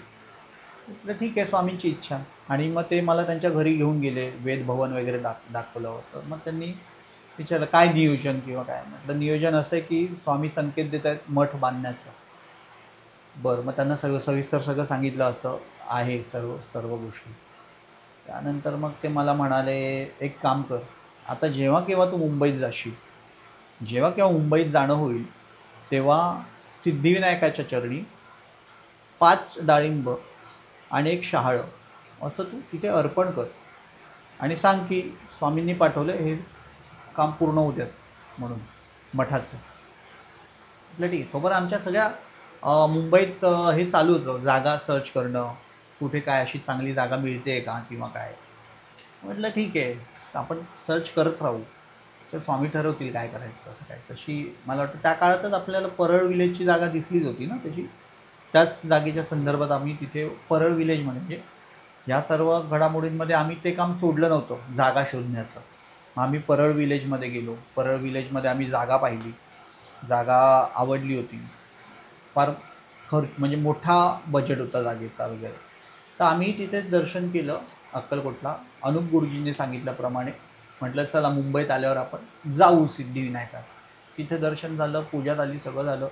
म्हटलं ठीक आहे, स्वामींची इच्छा. आणि मग ते मला त्यांच्या घरी घेऊन गेले, वेद भवन वगैरे दाखवलं होतं. मग त्यांनी विचारलं काय नियोजन किंवा काय. म्हटलं नियोजन असं आहे की स्वामी संकेत देत आहेत मठ बांधण्याचं. बरं, मग त्यांना सगळं सविस्तर सगळं सांगितलं, असं आहे सर्व गोष्टी. त्यानंतर मग ते मला म्हणाले एक काम कर, आता जेव्हा केव्हा तू मुंबईत जाशील, जेव्हा केव्हा मुंबईत जाणं होईल तेव्हा सिद्धिविनायकाच्या चरणी 5 डाळिंब आणि 1 शहाळं असं तू तिथे अर्पण कर आणि सांग की स्वामींनी पाठवलं हे काम पूर्ण होत्यात म्हणून मठाचं. म्हटलं ठीक आहे. तोपर्यंत आमच्या सगळ्या मुंबईत हे चालू होतं, जागा सर्च करणं, कुठे काय अशी चांगली जागा मिळते का किंवा काय. म्हटलं ठीक आहे, आपण सर्च करत राहू, तर स्वामी ठरवतील काय करायचं कसं काय. तशी मला वाटतं त्या काळातच आपल्याला परळ विलेजची जागा दिसलीच होती ना त्याची. त्याच जागेच्या संदर्भात आम्ही तिथे परळ विलेज म्हणजे ह्या सर्व घडामोडींमध्ये आम्ही ते काम सोडलं नव्हतं, जागा शोधण्याचं. आम्ही परळ विलेजमध्ये गेलो. परळ विलेजमध्ये आम्ही जागा पाहिली, जागा आवडली होती. फार म्हणजे मोठा बजेट होता जागेचा वगैरे. तर आम्ही तिथे दर्शन केलं अक्कलकोटला अनुप गुरुजींनी सांगितल्याप्रमाणे. म्हटलं चला मुंबईत आल्यावर आपण जाऊ सिद्धिविनायकात. तिथे दर्शन झालं, पूजा झाली, सगळं झालं.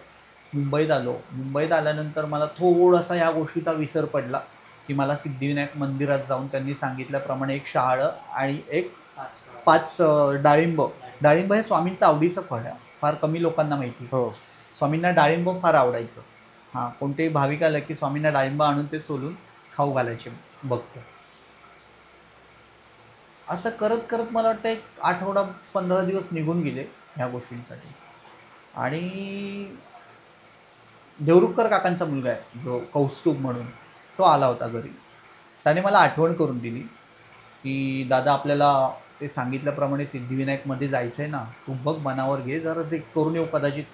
मुंबईत आलो. मुंबईत आल्यानंतर मला थोडासा या गोष्टीचा विसर पडला की मला सिद्धिविनायक मंदिरात जाऊन त्यांनी सांगितल्याप्रमाणे 1 शहाळं आणि 5 डाळिंब. डाळिंब हे स्वामींचं आवडीचं फळ आहे, फार कमी लोकांना माहिती. हो, स्वामींना डाळिंब फार आवडायचं. हां, कोणतेही भाविक आलं की स्वामींना डाळिंब आणून ते सोलून खाऊ घालायचे भक्त. असं करत करत मला वाटतं 1 आठवडा 15 दिवस निघून गेले ह्या गोष्टींसाठी. आणि देवरुखकर काकांचा मुलगा आहे जो कौस्तुभ म्हणून, तो आला होता घरी. त्याने मला आठवण करून दिली की दादा आपल्याला ते सांगितल्याप्रमाणे सिद्धिविनायकमध्ये जायचं आहे ना, तू बघ मनावर घे, जरा ते करून येऊ, कदाचित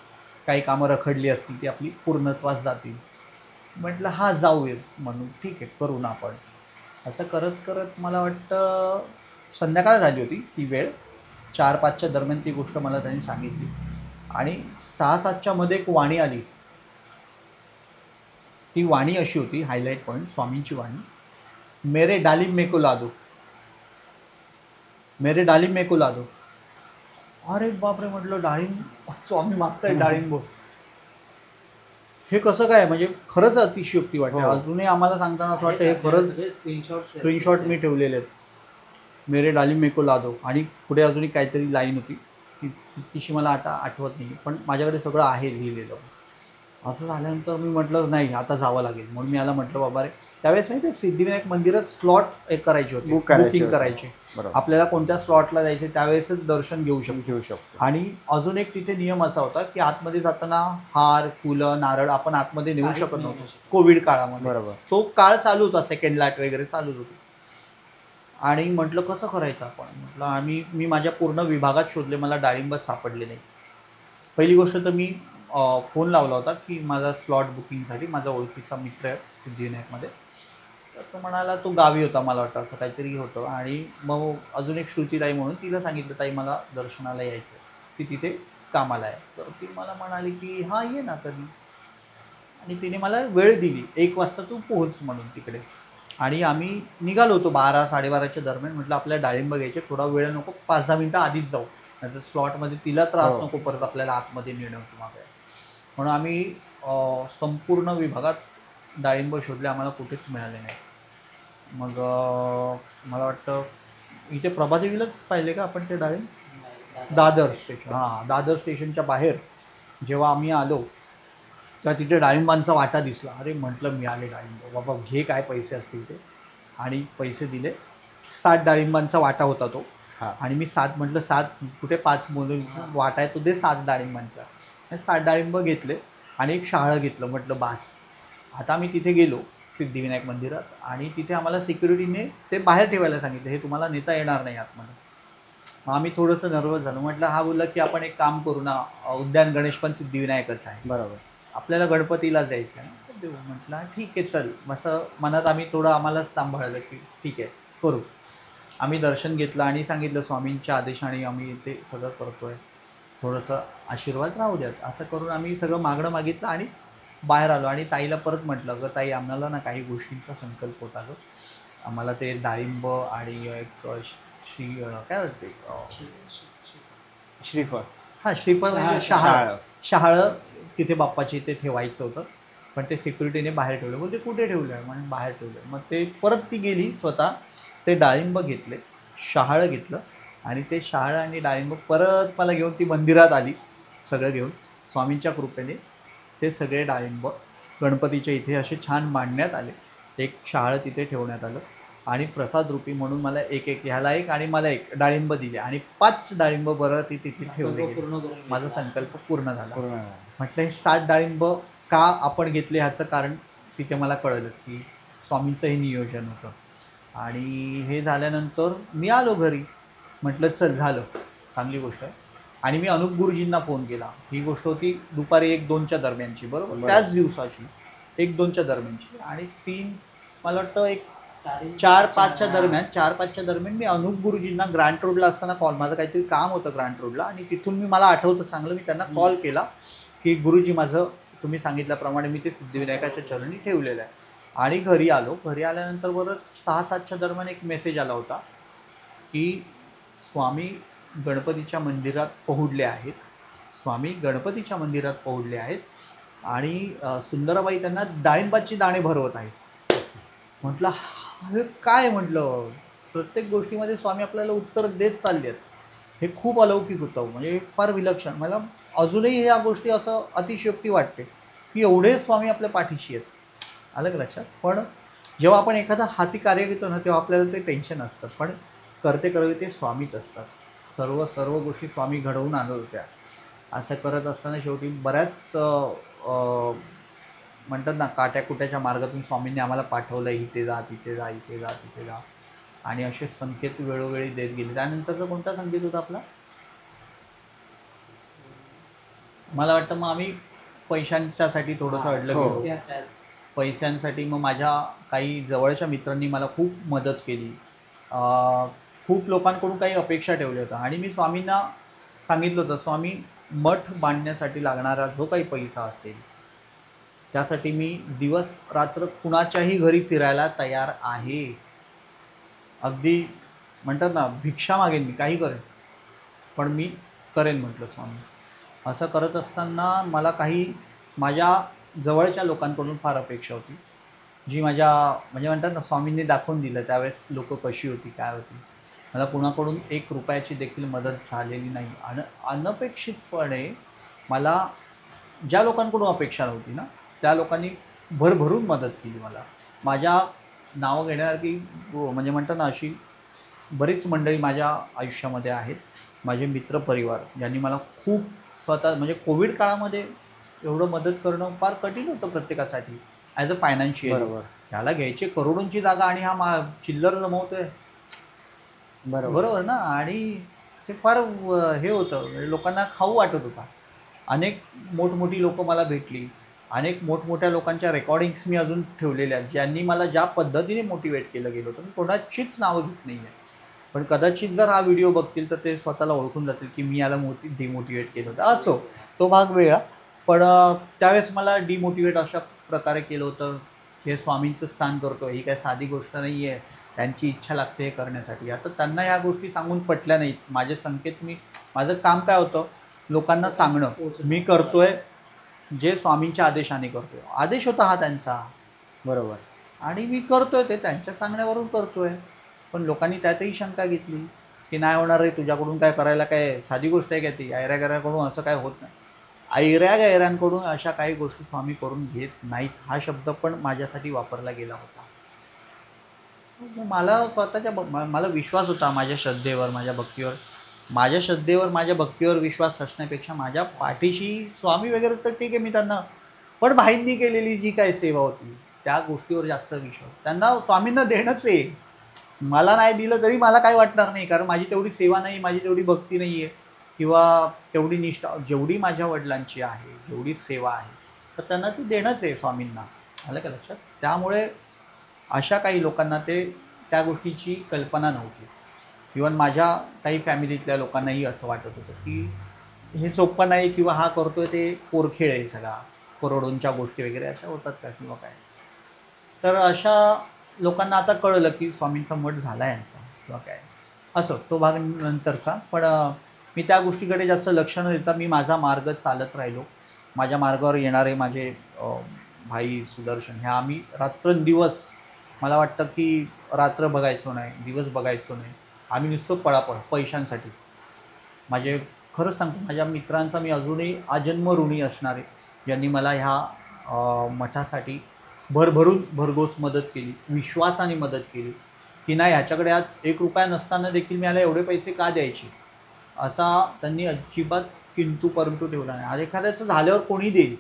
काही कामं रखडली असतील ती आपली पूर्णत्वास जातील. म्हटलं हा जाऊया म्हणून, ठीक आहे करू ना आपण. असं करत करत मला वाटतं संध्याकाळ झाली होती ती वेळ, 4-5च्या दरम्यान ती गोष्ट मला त्यांनी सांगितली. आणि 6-7च्या मध्ये एक वाणी आली. ती वाणी अशी होती, हायलाईट पॉईंट स्वामींची वाणी, मेरे डालिम मेको लादो, मेरे डालिम मेको लादो. अरे बापरे, म्हटलं डाळिंब, स्वामी मागताय डाळिंब, हे कसं काय. म्हणजे खरंच अतिशयोक्ती वाटते. अजूनही आम्हाला सांगताना असं वाटतं हे खरंच. स्क्रीनशॉट मी ठेवलेले आहेत, मेरे डालिम मेको लादो. आणि पुढे अजूनही काहीतरी लाईन होती, ती तितकीशी मला आता आठवत नाही, पण माझ्याकडे सगळं आहे लिहिलेलं. असं झाल्यानंतर मी म्हटलं नाही आता जावं लागेल. म्हणून मी याला म्हटलं बाबा रे, त्यावेळेस नाही ते सिद्धिविनायक मंदिरात स्लॉट एक करायचे होते, बुकिंग करायचे. आपल्याला कोणत्या स्लॉटला जायचे त्यावेळेसच दर्शन घेऊ शकतो. आणि अजून एक तिथे नियम असा होता की आतमध्ये जाताना हार, फुलं, नारळ आपण आतमध्ये नेऊ शकत नव्हतो कोविड काळामध्ये. तो काळ चालू होता, सेकंड लाट वगैरे चालूच होती. आणि म्हटलं कसं करायचं आपण. म्हटलं मी माझ्या पूर्ण विभागात शोधले, मला डाळिंबच सापडले नाही. पहिली गोष्ट तर मी फोन लावला होता की माझा स्लॉट बुकिंगसाठी, माझा ओळखीचा मित्र आहे सिद्धिविनायकमध्ये. तर तो म्हणाला, तो गावी होता मला वाटतं, असं काहीतरी होतं. आणि मग अजून एक श्रुतीताई म्हणून, तिला सांगितलं ताई मला दर्शनाला यायचं, ती तिथे कामाला आहे. तर ती मला म्हणाली की हां ये ना कधी. आणि तिने मला वेळ दिली, 1 वाजता तू पोहोच म्हणून तिकडे. आणि आम्ही निघालो होतो 12-12:30च्या दरम्यान. म्हटलं आपल्या डाळिंब घ्यायचे, थोडा वेळ नको, 5-10 मिनटं आधीच जाऊ, नाहीतर स्लॉटमध्ये तिला त्रास नको परत आपल्याला आतमध्ये नेणं किंवा काय. म्हणून आम्ही संपूर्ण विभागात डाळिंब शोधले, आम्हाला कुठेच मिळाले नाही. मग मला वाटतं इथे प्रभादेवीलाच पाहिले का आपण ते डाळिंब? दादर स्टेशन, हां दादर स्टेशनच्या बाहेर जेव्हा आम्ही आलो तर तिथे डाळिंबांचा वाटा दिसला. अरे म्हटलं मिळाले डाळिंब, बाबा घे काय पैसे असतील ते. आणि पैसे दिले. 7 डाळिंबांचा वाटा होता तो. हां. आणि मी 7 म्हटलं 7 कुठे 5 म्हणून वाटा आहे तो दे 7 डाळिंबांचा. 7 डाळिंब घेतले आणि एक शहाळं घेतलं. म्हटलं बास. आता आम्ही तिथे गेलो सिद्धिविनायक मंदिरात आणि तिथे आम्हाला सिक्युरिटीने ते बाहेर ठेवायला सांगितलं, हे तुम्हाला नेता येणार नाही आतमध्ये. मग आम्ही थोडंसं नर्वस झालो. म्हटलं हा बोलला की आपण एक काम करू ना, उद्यान गणेश पण सिद्धिविनायकच आहे, बरोबर, आपल्याला गणपतीला जायचं आहे ना, देऊ. म्हटलं ठीक आहे चल. असं मनात आम्ही थोडं आम्हालाच सांभाळलं की ठीक आहे करू. आम्ही दर्शन घेतलं आणि सांगितलं स्वामींच्या आदेशाने आम्ही ते सगळं करतो आहे, थोडंसं आशीर्वाद राहू द्यात. असं करून आम्ही सगळं मागणं मागितलं आणि बाहेर आलो. आणि ताईला परत म्हटलं गं ताई, आम्हाला ना काही गोष्टींचा संकल्प होता गं, आम्हाला ते डाळिंब आणि एक काय बोलते श्रीफळ, हां श्रीफळ म्हणजे शहाळं तिथे बाप्पाची ते ठेवायचं होतं. पण ते सिक्युरिटीने बाहेर ठेवलं. बोलते कुठे ठेवलं आहे म्हणून बाहेर ठेवलं. मग ते परत ती गेली स्वतः, ते डाळिंब घेतले, शहाळं घेतलं आणि ते शहाळं आणि डाळिंब परत मला घेऊन ती मंदिरात आली सगळं घेऊन. स्वामींच्या कृपेने ते सगळे डाळिंब गणपतीच्या इथे असे छान मांडण्यात आले. एक शहाळं तिथे ठेवण्यात आलं आणि प्रसाद रूपी म्हणून मला एक एक, ह्याला एक आणि मला एक डाळिंब दिले आणि 5 डाळिंब बरं ती तिथे ठेवले गेले. माझा संकल्प पूर्ण झाला. म्हटलं हे 7 डाळिंब का आपण घेतले ह्याचं कारण तिथे मला कळलं की स्वामींचं हे नियोजन होतं. आणि हे झाल्यानंतर मी आलो घरी. म्हटलं चल झालं, चांगली गोष्ट आहे. आणि मी अनुप गुरुजींना फोन केला. ही गोष्ट होती दुपारी 1-2च्या दरम्यानची, बरोबर त्याच दिवसाची 1-2च्या दरम्यानची. आणि 3 मला वाटतं एक 4-5च्या दरम्यान, 4-5च्या दरम्यान मी अनुप गुरुजींना ग्रँट रोडला असताना कॉल, माझं काहीतरी काम होतं ग्रँट रोडला आणि तिथून मी, मला आठवतं चांगलं, मी त्यांना कॉल केला की गुरुजी माझं तुम्ही सांगितल्याप्रमाणे मी ते सिद्धिविनायकाच्या चरणी ठेवलेलं आहे. आणि घरी आलो. घरी आल्यानंतर बरं 6-7च्या दरम्यान एक मेसेज आला होता की स्वामी गणपतीच्या मंदिरात पोहोचले आहेत, स्वामी गणपतीच्या मंदिरात पोहोचले आहेत आणि सुंदराबाई त्यांना डाळिंबाची दाणे भरवत आहेत. म्हटलं हे काय, म्हटलं प्रत्येक गोष्टीमध्ये स्वामी आपल्याला उत्तर देत चालले आहेत. हे खूप अलौकिक होतं, म्हणजे हे फार विलक्षण. मला अजूनही ह्या गोष्टी असं अतिशयोक्ती वाटते की एवढे स्वामी आपल्या पाठीशी आहेत. आलं का लक्षात? पण जेव्हा आपण एखादं हाती कार्य घेतो ना तेव्हा आपल्याला ते टेन्शन असतं, पण करते ते स्वामीच असतात. सर्व गोष्टी स्वामी घडवून आणत होत्या. असं करत असताना शेवटी बऱ्याच म्हणतात ना काट्याकुट्याच्या मार्गातून स्वामींनी आम्हाला पाठवलं, इथे जा तिथे जा, इथे जा तिथे जा. आणि असे संकेत वेळोवेळी देत गेले. त्यानंतरचा कोणता संकेत होता आपला? मला वाटतं मग आम्ही पैशांच्यासाठी थोडंसं अडलं गेलो. पैशांसाठी मग माझ्या काही जवळच्या मित्रांनी मला खूप मदत केली. खूप लोकांकडून काही अपेक्षा ठेवल्या होत्या आणि मी स्वामींना सांगितलं होतं, स्वामी मठ बांधण्यासाठी लागणारा जो काही पैसा असेल त्यासाठी मी दिवस रात्र कुणाच्याही घरी फिरायला तयार आहे. अगदी म्हणतात ना भिक्षा मागेन मी, काही करेन, पण मी करेन म्हटलं स्वामी. असं करत असताना मला काही माझ्या जवळच्या लोकांकडून फार अपेक्षा होती, जी माझ्या म्हणजे म्हणतात ना स्वामींनी दाखवून दिलं त्यावेळेस लोक कशी होती काय होती. मला कुणाकडून 1 रुपयाची देखील मदत झालेली नाही. आणि अनपेक्षितपणे मला ज्या लोकांकडून अपेक्षा नव्हती ना त्या लोकांनी भरभरून मदत केली मला. माझ्या नावं घेण्यासारखी म्हणजे म्हणतात ना अशी बरीच मंडळी माझ्या आयुष्यामध्ये आहेत. माझे मित्रपरिवार ज्यांनी मला खूप स्वतः म्हणजे कोविड काळामध्ये एवढं मदत करणं फार कठीण होतं प्रत्येकासाठी ॲज अ फायनान्शियल. त्याला घ्यायचे करोडोंची जागा आणि हा चिल्लर जमवतोय, बरोबर ना. आणि ते फार हे होतं, लोकांना खाऊ वाटत होता. अनेक मोठमोठी लोकं मला भेटली, अनेक मोठमोठ्या लोकांच्या रेकॉर्डिंग्स मी अजून ठेवलेल्या आहेत ज्यांनी मला ज्या पद्धतीने मोटिवेट केलं गेलं होतं. मी कोणाचीच नावं घेत नाही आहे, पण कदाचित जर हा व्हिडिओ बघतील तर ते स्वतःला ओळखून जातील की मी याला डिमोटिवेट केलं होतं. असो, तो भाग वेगळा. पण त्यावेळेस मला डिमोटिवेट अशा प्रकारे केलं होतं की हे स्वामींचं स्थान करतो, ही काय साधी गोष्ट नाही आहे, त्यांची इच्छा लागते हे करण्यासाठी. आता त्यांना ह्या गोष्टी सांगून पटल्या नाहीत. माझे संकेत, माझं काम काय होतं, लोकांना सांगणं मी करतोय जे स्वामींच्या आदेशाने करतोय. आदेश होता हा त्यांचा, बरोबर. आणि मी करतोय ते त्यांच्या सांगण्यावरून करतोय. पण लोकांनी त्यातही शंका घेतली की नाही होणार रे, तुझ्याकडून काय करायला काय साधी गोष्ट आहे का ती, ऐऱ्या-गैऱ्याकडून असं काय होत नाही. ऐऱ्या-गैऱ्यांकडून अशा काही गोष्टी स्वामी करून घेत नाहीत, हा शब्द पण माझ्यासाठी वापरला गेला होता. मला स्वतःच्या मला विश्वास होता माझ्या श्रद्धेवर, माझ्या भक्तीवर. माझ्या भक्तीवर विश्वास असण्यापेक्षा माझ्या पाठीशी स्वामी वगैरे तर ठीक आहे, मी त्यांना पण भाईंनी केलेली जी काही सेवा होती त्या गोष्टीवर जास्त विश्वास. त्यांना स्वामींना देणंच आहे. मला नाही दिलं तरी मला काही वाटणार नाही, कारण माझी तेवढी सेवा नाही, माझी तेवढी भक्ती नाही आहे किंवा तेवढी निष्ठा जेवढी माझ्या वडिलांची आहे, जेवढी सेवा आहे, तर त्यांना ती देणंच आहे स्वामींना. आलं का लक्षात? त्यामुळे अशा काही लोकांना त्या गोष्टीची कल्पना नव्हती. इवन माझ्या काही फॅमिलीतल्या लोकांनाही असं वाटत होतं की हे सोपं नाही किंवा हा करतोय ते पोरखेळ आहे सगळा, करोडोंच्या गोष्टी वगैरे अशा होतात का किंवा काय. तर अशा लोकांना आता कळलं की स्वामींचा मठ झाला यांचा किंवा काय, असं तो भाग नंतरचा. पण मी त्या गोष्टीकडे जास्त लक्ष न देता मी माझा मार्ग चालत राहिलो. माझ्या मार्गावर येणारे माझे भाई सुदर्शन, ह्या आम्ही रात्रंदिवस, मला वाटतं की रात्र बघायचो नाही, दिवस बघायचो नाही, आम्ही नुसतं पळापळ पैशांसाठी. माझे खरंच सांगतो, माझ्या मित्रांचा मी अजूनही आजन्म ऋणी असणार आहे, ज्यांनी मला ह्या मठासाठी भरभरून भरघोस मदत केली, विश्वासाने मदत केली की नाही ह्याच्याकडे आज 1 रुपया नसताना देखील मी याला एवढे पैसे का द्यायचे, असा त्यांनी अजिबात किंतु परंतु ठेवला नाही. आज एखाद्याचं झाल्यावर कोणी देईल.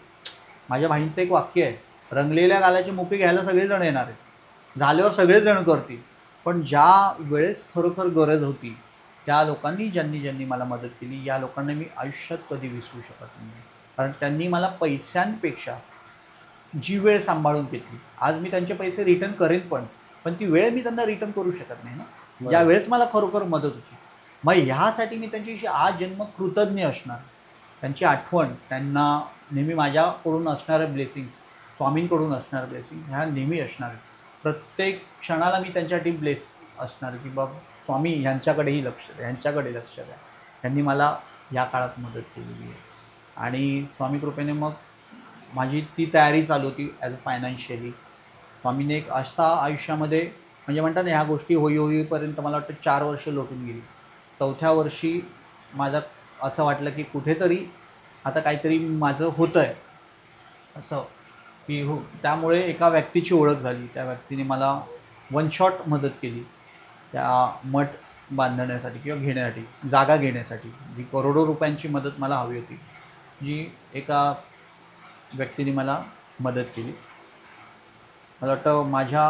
माझ्या भाईंचं एक वाक्य आहे, रंगलेल्या गालाचे मुके घ्यायला सगळेजण येणार आहेत, झाल्यावर सगळेजण करतील, पण ज्या वेळेस खरोखर गरज होती त्या लोकांनी ज्यांनी मला मदत केली, या लोकांना मी आयुष्यात कधी विसरू शकत नाही. कारण त्यांनी मला पैशांपेक्षा जी वेळ सांभाळून घेतली. आज मी त्यांचे पैसे रिटर्न करेन, पण ती वेळ मी त्यांना रिटर्न करू शकत नाही ना, ज्या वेळेस मला खरोखर मदत होती. मग ह्यासाठी मी त्यांच्याशी आजन्म कृतज्ञ असणार. त्यांची आठवण, त्यांना नेहमी माझ्याकडून असणाऱ्या ब्लेसिंग्स, स्वामींकडून असणाऱ्या ब्लेसिंग ह्या नेहमी असणार. प्रत्येक क्षणाला मी त्यांच्यासाठी ब्लेस असणार की बाबा स्वामी ह्यांच्याकडेही लक्ष द्या, ह्यांच्याकडे लक्ष द्या. त्यांनी मला या काळात मदत केलेली आहे. आणि स्वामी कृपेने मग माझी ती तयारी चालू होती ॲज अ फायनान्शियली. स्वामीने एक असा आयुष्यामध्ये, म्हणजे म्हणतात ना, ह्या गोष्टी होईपर्यंत मला वाटतं 4 वर्ष लोटून गेली. 4थ्या वर्षी माझं असं वाटलं की कुठेतरी आता काहीतरी माझं होतं आहे असं की हो. त्यामुळे एका व्यक्तीची ओळख झाली. त्या व्यक्तीने मला वन शॉट मदत केली त्या मठ बांधण्यासाठी किंवा घेण्यासाठी, जागा घेण्यासाठी. जी करोडो रुपयांची मदत मला हवी होती, जी एका व्यक्तीने मला मदत केली. मला वाटतं माझ्या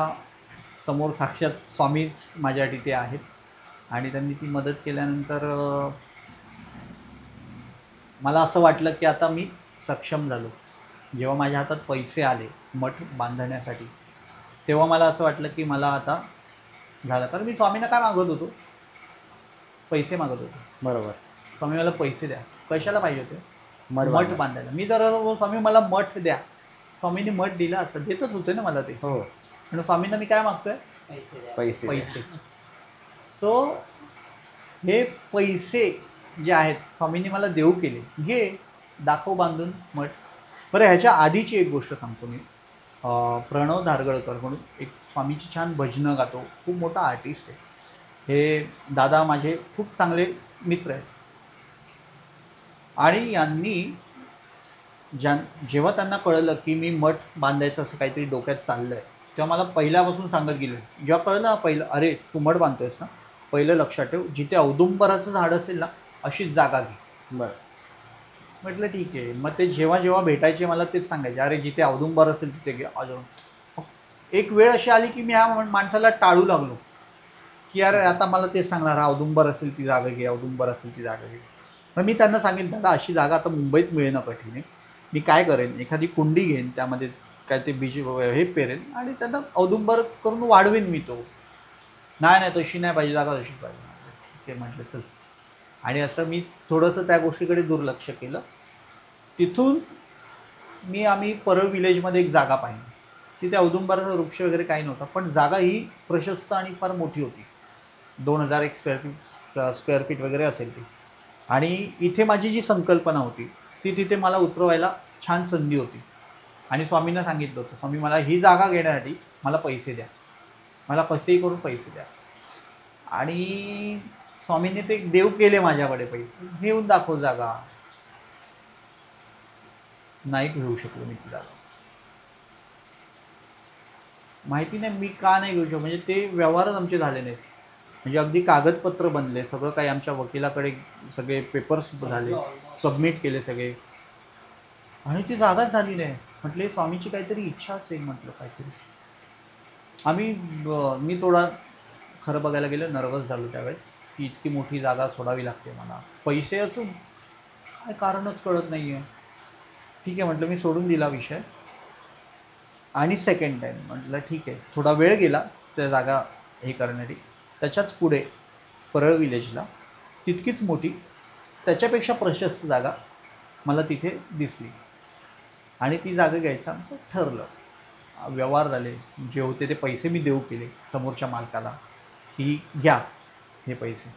समोर साक्षात स्वामीच माझ्यासाठी ते आहेत. आणि त्यांनी ती मदत केल्यानंतर मला असं वाटलं की आता मी सक्षम झालो. जेव्हा माझ्या हातात पैसे आले मठ बांधण्यासाठी, तेव्हा मला असं वाटलं की मला आता झालं. कारण मी स्वामींना काय मागत होतो, पैसे मागत होतो. बरोबर. स्वामी मला पैसे द्या. कशाला पाहिजे होते? मठ बांधायला. मी जर स्वामी मला मठ द्या, स्वामींनी मठ दिला असं देतच होते ना मला ते. हो. आणि स्वामींना मी काय मागतोय? पैसे. सो हे पैसे जे आहेत स्वामींनी मला देऊ केले. घे, दाखव बांधून मठ. बरं, ह्याच्या आधीची एक गोष्ट सांगतो मी. प्रणव धारगळकर म्हणून एक स्वामीची छान भजनं गातो, खूप मोठा आर्टिस्ट आहे. हे दादा माझे खूप चांगले मित्र आहेत. आणि यांनी जेव्हा त्यांना कळलं की मी मठ बांधायचं असं काहीतरी डोक्यात चाललं आहे, तेव्हा मला पहिल्यापासून सांगत गेले. जेव्हा कळलं ना पहिलं, अरे तू मठ बांधतोयस ना, पहिलं लक्षात ठेव, जिथे औदुंबराचं झाड असेल ना अशीच जागा घे. बरं. म्हटलं ठीक आहे. मग ते जेव्हा भेटायचे मला तेच सांगायचे, अरे जिथे औदुंबर असेल तिथे घे. अजून एक वेळ अशी आली की मी ह्या माणसाला टाळू लागलो की अरे आता मला तेच सांगणार, औदुंबर असेल ती जागा घे, औदुंबर असेल ती जागा घे. मग मी त्यांना सांगेन, दादा अशी जागा आता मुंबईत मिळणं कठीण आहे. मी काय करेन, एखादी कुंडी घेईन, त्यामध्ये काय ते बीज हे पेरेन आणि त्यांना औदुंबर करून वाढवेन मी तो. नाही तशी नाही पाहिजे जागा, तशी पाहिजे. ठीक आहे म्हटलं चल. आणि असं मी थोडंसं त्या गोष्टीकडे दुर्लक्ष केलं. तिथून आम्ही परळ विलेजमध्ये एक जागा पाहिली. तिथे औदुंबराचा वृक्ष वगैरे काही नव्हता, पण जागा ही प्रशस्त आणि फार मोठी होती. 2000 स्क्वेअर फीट वगैरे असेल ती. आणि इथे माझी जी संकल्पना होती ती तिथे मला उतरवायला छान संधी होती. आणि स्वामींना सांगितलं होतं, स्वामी मला ही जागा घेण्यासाठी मला पैसे द्या, मला कसेही करून पैसे द्या. आणि स्वामींनी ते देव केले माझ्याकडे पैसे, घेऊन दाखव जागा. नाही घेऊ शकलो मी ती जागा. माहिती नाही मी का नाही घेऊ शकलो, म्हणजे ते व्यवहारच आमचे झाले नाहीत. म्हणजे अगदी कागदपत्र बनले, सगळं काही आमच्या वकिलाकडे सगळे पेपर्स झाले, सबमिट केले सगळे, आणि ती जागाच झाली नाही. म्हटले स्वामीची काहीतरी इच्छा असेल, म्हटलं काहीतरी. मी थोडा खरं बघायला गेलं नर्वस झालो त्यावेळेस, की इतकी मोठी जागा सोडावी लागते मला, पैसे असून काय कारणच कळत नाही आहे. ठीक आहे म्हटलं, मी सोडून दिला विषय. आणि सेकंड टाईम म्हटलं ठीक आहे, थोडा वेळ गेला त्या जागा हे करण्यासाठी. त्याच्याच पुढे परळ विलेजला तितकीच मोठी, त्याच्यापेक्षा प्रशस्त जागा मला तिथे दिसली, आणि ती जागा घ्यायचं आमचं ठरलं. व्यवहार झाले, जे होते ते पैसे मी देऊ केले समोरच्या मालकाला, की घ्या हे पैसे.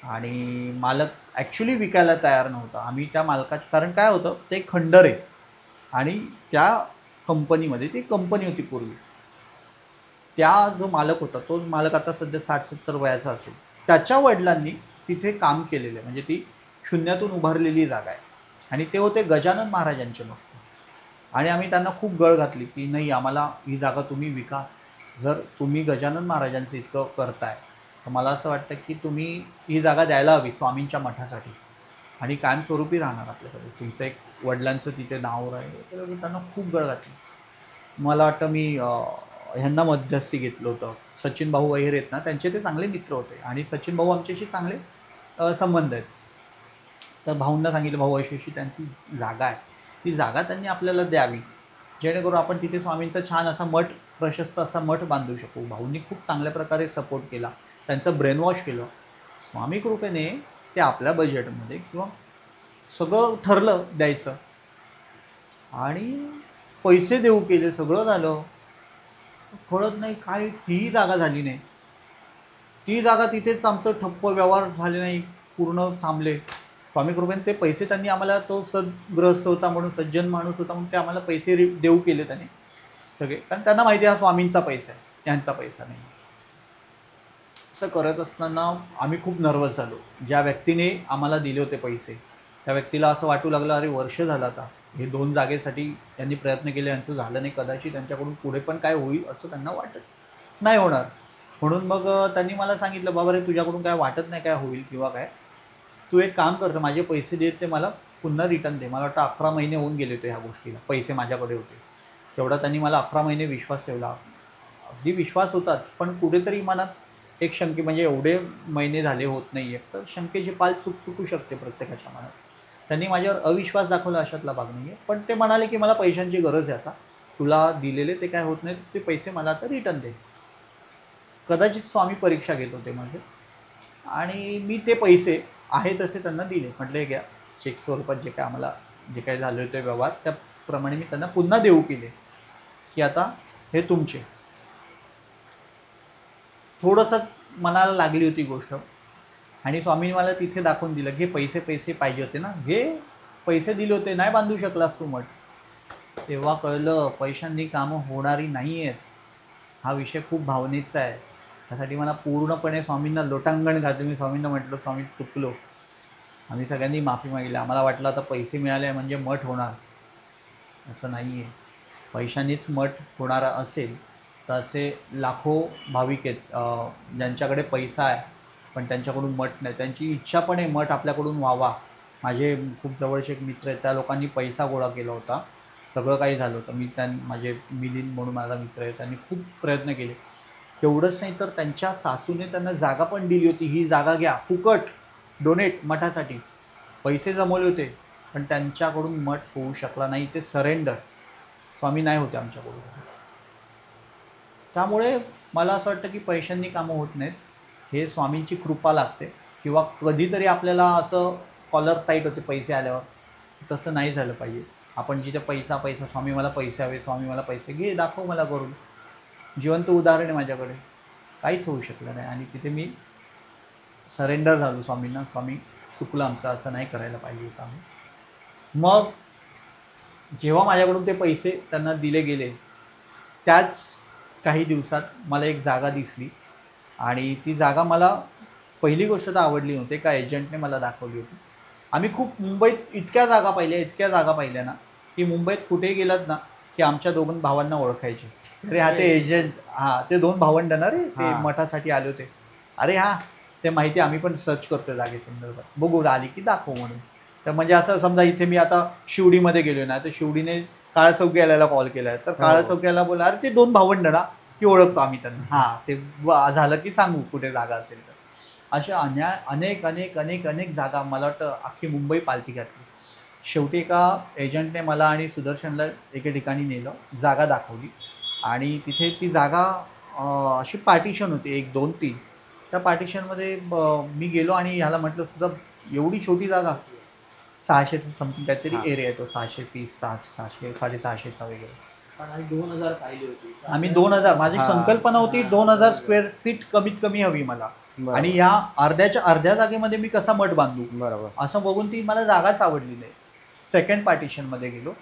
आणि मालक ॲक्च्युली विकायला तयार नव्हता. आम्ही त्या मालकाच्या, कारण काय होतं ते खंडर आहे, आणि त्या कंपनीमध्ये, ती कंपनी होती पूर्वी, त्या जो मालक होता तोच मालक आता सध्या 60-70 वयाचा असेल. त्याच्या वडिलांनी तिथे काम केलेलं आहे, म्हणजे ती शून्यातून उभारलेली जागा आहे. आणि ते होते गजानन महाराजांचे भक्त. आणि आम्ही त्यांना खूप गळ घातली की नाही, आम्हाला ही जागा तुम्ही विका. जर तुम्ही गजानन महाराजांचं इतकं करताय तर मला असं वाटतं की तुम्ही ही जागा द्यायला हवी स्वामींच्या मठासाठी, आणि कायमस्वरूपी राहणार आपल्याकडे. तुमचं एक वडिलांचं तिथे नाव राहील. तर मी त्यांना खूप गळ घातली. मला वाटतं मी ह्यांना मध्यस्थी घेतलं होतं, सचिन भाऊ वगैरे आहेत ना, त्यांचे ते चांगले मित्र होते, आणि सचिन भाऊ आमच्याशी चांगले संबंध आहेत. तर भाऊंना सांगितलं, भाऊ अशी त्यांची जागा आहे, ती जागा त्यांनी आपल्याला द्यावी, जेणेकरून आपण तिथे स्वामींचा छान असा मठ, प्रशस्त असा मठ बांधू शकू. भाऊंनी खूप चांगल्या प्रकारे सपोर्ट केला, त्यांचं ब्रेनवॉश केलं. स्वामी कृपेने ते आपल्या बजेटमध्ये किंवा सगळं ठरलं द्यायचं, आणि पैसे देऊ केले, सगळं झालं. कळत नाही काय, तीही जागा झाली नाही. ती जागा तिथेच आमचं ठप्प, व्यवहार झाले नाही, पूर्ण थांबले. स्वामी कृपेने ते पैसे त्यांनी आम्हाला, तो सद्ग्रस्त होता म्हणून, सज्जन माणूस होता म्हणून ते आम्हाला पैसे देऊ केले त्याने सगळे, कारण त्यांना माहिती आहे हा स्वामींचा पैसा आहे, त्यांचा पैसा नाही. असं करत असताना आम्ही खूप नर्वस झालो. ज्या व्यक्तीने आम्हाला दिले होते पैसे, त्या व्यक्तीला असं वाटू लागलं, अरे वर्ष झालं आता हे 2 जागेसाठी त्यांनी प्रयत्न केले, यांचं झालं नाही, कदाचित त्यांच्याकडून पुढे पण काय होईल असं त्यांना वाटत नाही होणार. म्हणून मग त्यांनी मला सांगितलं, बाबा रे तुझ्याकडून काय वाटत नाही काय होईल किंवा काय, तू एक काम कर, माझे पैसे देत ते मला पुन्हा रिटर्न दे. मला वाटतं 11 महिने होऊन गेले होते ह्या गोष्टीला, पैसे माझ्याकडे होते. तेवढा त्यांनी मला 11 महिने विश्वास ठेवला. अगदी विश्वास होताच, पण कुठेतरी मनात एक शंके, म्हणजे एवढे महिने झाले होत नाही आहे, तर शंकेची पाल चुकू शकते प्रत्येकाच्या मनात. त्यांनी माझ्यावर अविश्वास दाखवला अशातला भाग नाही आहे. पण ते म्हणाले की मला पैशांची गरज आहे आता, तुला दिलेले ते काय होत नाही, ते पैसे मला आता रिटर्न दे. कदाचित स्वामी परीक्षा घेत होते माझे, आणि मी ते पैसे आहे तसे त्यांना दिले. म्हटले घ्या, चेक स्वरूपात जे काय आम्हाला जे काही झाले होते व्यवहार, त्याप्रमाणे मी त्यांना पुन्हा देऊ केले, की आता हे तुमचे. थोडंसं मनाला लागली होती गोष्ट, आणि स्वामींनी मला तिथे दाखवून दिलं की पैसे पाहिजे होते ना, हे पैसे दिले होते, नाही बांधू शकलास तू मठ. तेव्हा कळलं पैशांनी कामं होणारी नाही आहेत. हा विषय खूप भावनेचा आहे. त्यासाठी मला पूर्णपणे स्वामींना लोटांगण घातलं. मी स्वामींना म्हटलं, स्वामी चुकलो. आम्ही सगळ्यांनी माफी मागितली. आम्हाला वाटलं आता पैसे मिळाले म्हणजे मठ होणार, असं नाही आहे. पैशांनीच मठ होणार असेल तर असे लाखो भाविक आहेत ज्यांच्याकडे पैसा आहे पण त्यांच्याकडून मठ नाही. त्यांची इच्छा पण आहे मठ आपल्याकडून व्हावा. माझे खूप जवळचे एक मित्र आहेत, त्या लोकांनी पैसा गोळा केला होता, सगळं काही झालं होतं. माझे मिलिंद म्हणून माझा मित्र आहे, त्यांनी खूप प्रयत्न केले. एवढंच नाही तर त्यांच्या सासूने त्यांना जागा पण दिली होती, ही जागा घ्या फुकट, डोनेट मठासाठी. पैसे जमवले होते पण त्यांच्याकडून मठ होऊ शकला नाही. ते सरेंडर स्वामी नाही होते आमच्याकडून. त्यामुळे मला असं वाटतं की पैशांनी कामं होत नाहीत, हे स्वामींची कृपा लागते. किंवा कधीतरी आपल्याला असं कॉलर टाईट होते पैसे आल्यावर, तसं नाही झालं पाहिजे. आपण जिथे पैसा स्वामी मला पैसे हवे, स्वामी मला पैसे घे, दाखव मला करून. जिवंत उदाहरण आहे माझ्याकडे, काहीच होऊ शकलं नाही. आणि तिथे मी सरेंडर झालो स्वामींना. स्वामी चुकलं आमचं, असं नाही करायला पाहिजे होतं आम्ही. मग जेव्हा माझ्याकडून ते पैसे त्यांना दिले गेले त्याच काही दिवसात मला एक जागा दिसली आणि ती जागा मला पहिली गोष्ट तर आवडली नव्हती. एका एजंटने मला दाखवली होती. आम्ही खूप मुंबईत इतक्या जागा पाहिल्या ना की मुंबईत कुठेही गेलात ना की आमच्या दोघं भावांना ओळखायचे. अरे हा ते एजंट, हां ते 2 भावंड ना रे ते हां. मठासाठी आले होते. अरे हां ते माहिती, आम्ही पण सर्च करतोय जागेसंदर्भात, बघू आली की दाखव म्हणून. तर म्हणजे असं समजा इथे मी आता शिवडीमध्ये गेलो ना तर शिवडीने काळा चौकी यायला कॉल केला आहे तर काळा चौकी यायला बोला अरे ते 2 भावंड ना की ओळखतो आम्ही त्यांना. हां ते झालं की सांगू कुठे जागा असेल तर. अशा अनेक अनेक अनेक अनेक जागा मला वाटतं अख्खी मुंबई पालती घातली. शेवटी एका एजंटने मला आणि सुदर्शनला एके ठिकाणी नेलं, जागा दाखवली आणि तिथे ती जागा अशी पार्टिशन होती 1 2 3. त्या पार्टिशनमध्ये मी गेलो आणि ह्याला म्हटलं सुद्धा एवढी छोटी जागा, 600चं समथिंग काहीतरी हां. एरिया आहे तो, 630 600 650चा वगैरे. पण आम्ही 2000 पाहिली होती. आम्ही 2000, माझी हां. संकल्पना होती 2000 स्क्वेअर फीट कमीत कमी हवी मला. बरोबर. आणि या अर्ध्या जागेमध्ये मी कसा मठ बांधू बरोबर. असं बघून ती मला जागाच आवडली नाही. सेकंड पार्टिशनमध्ये गेलो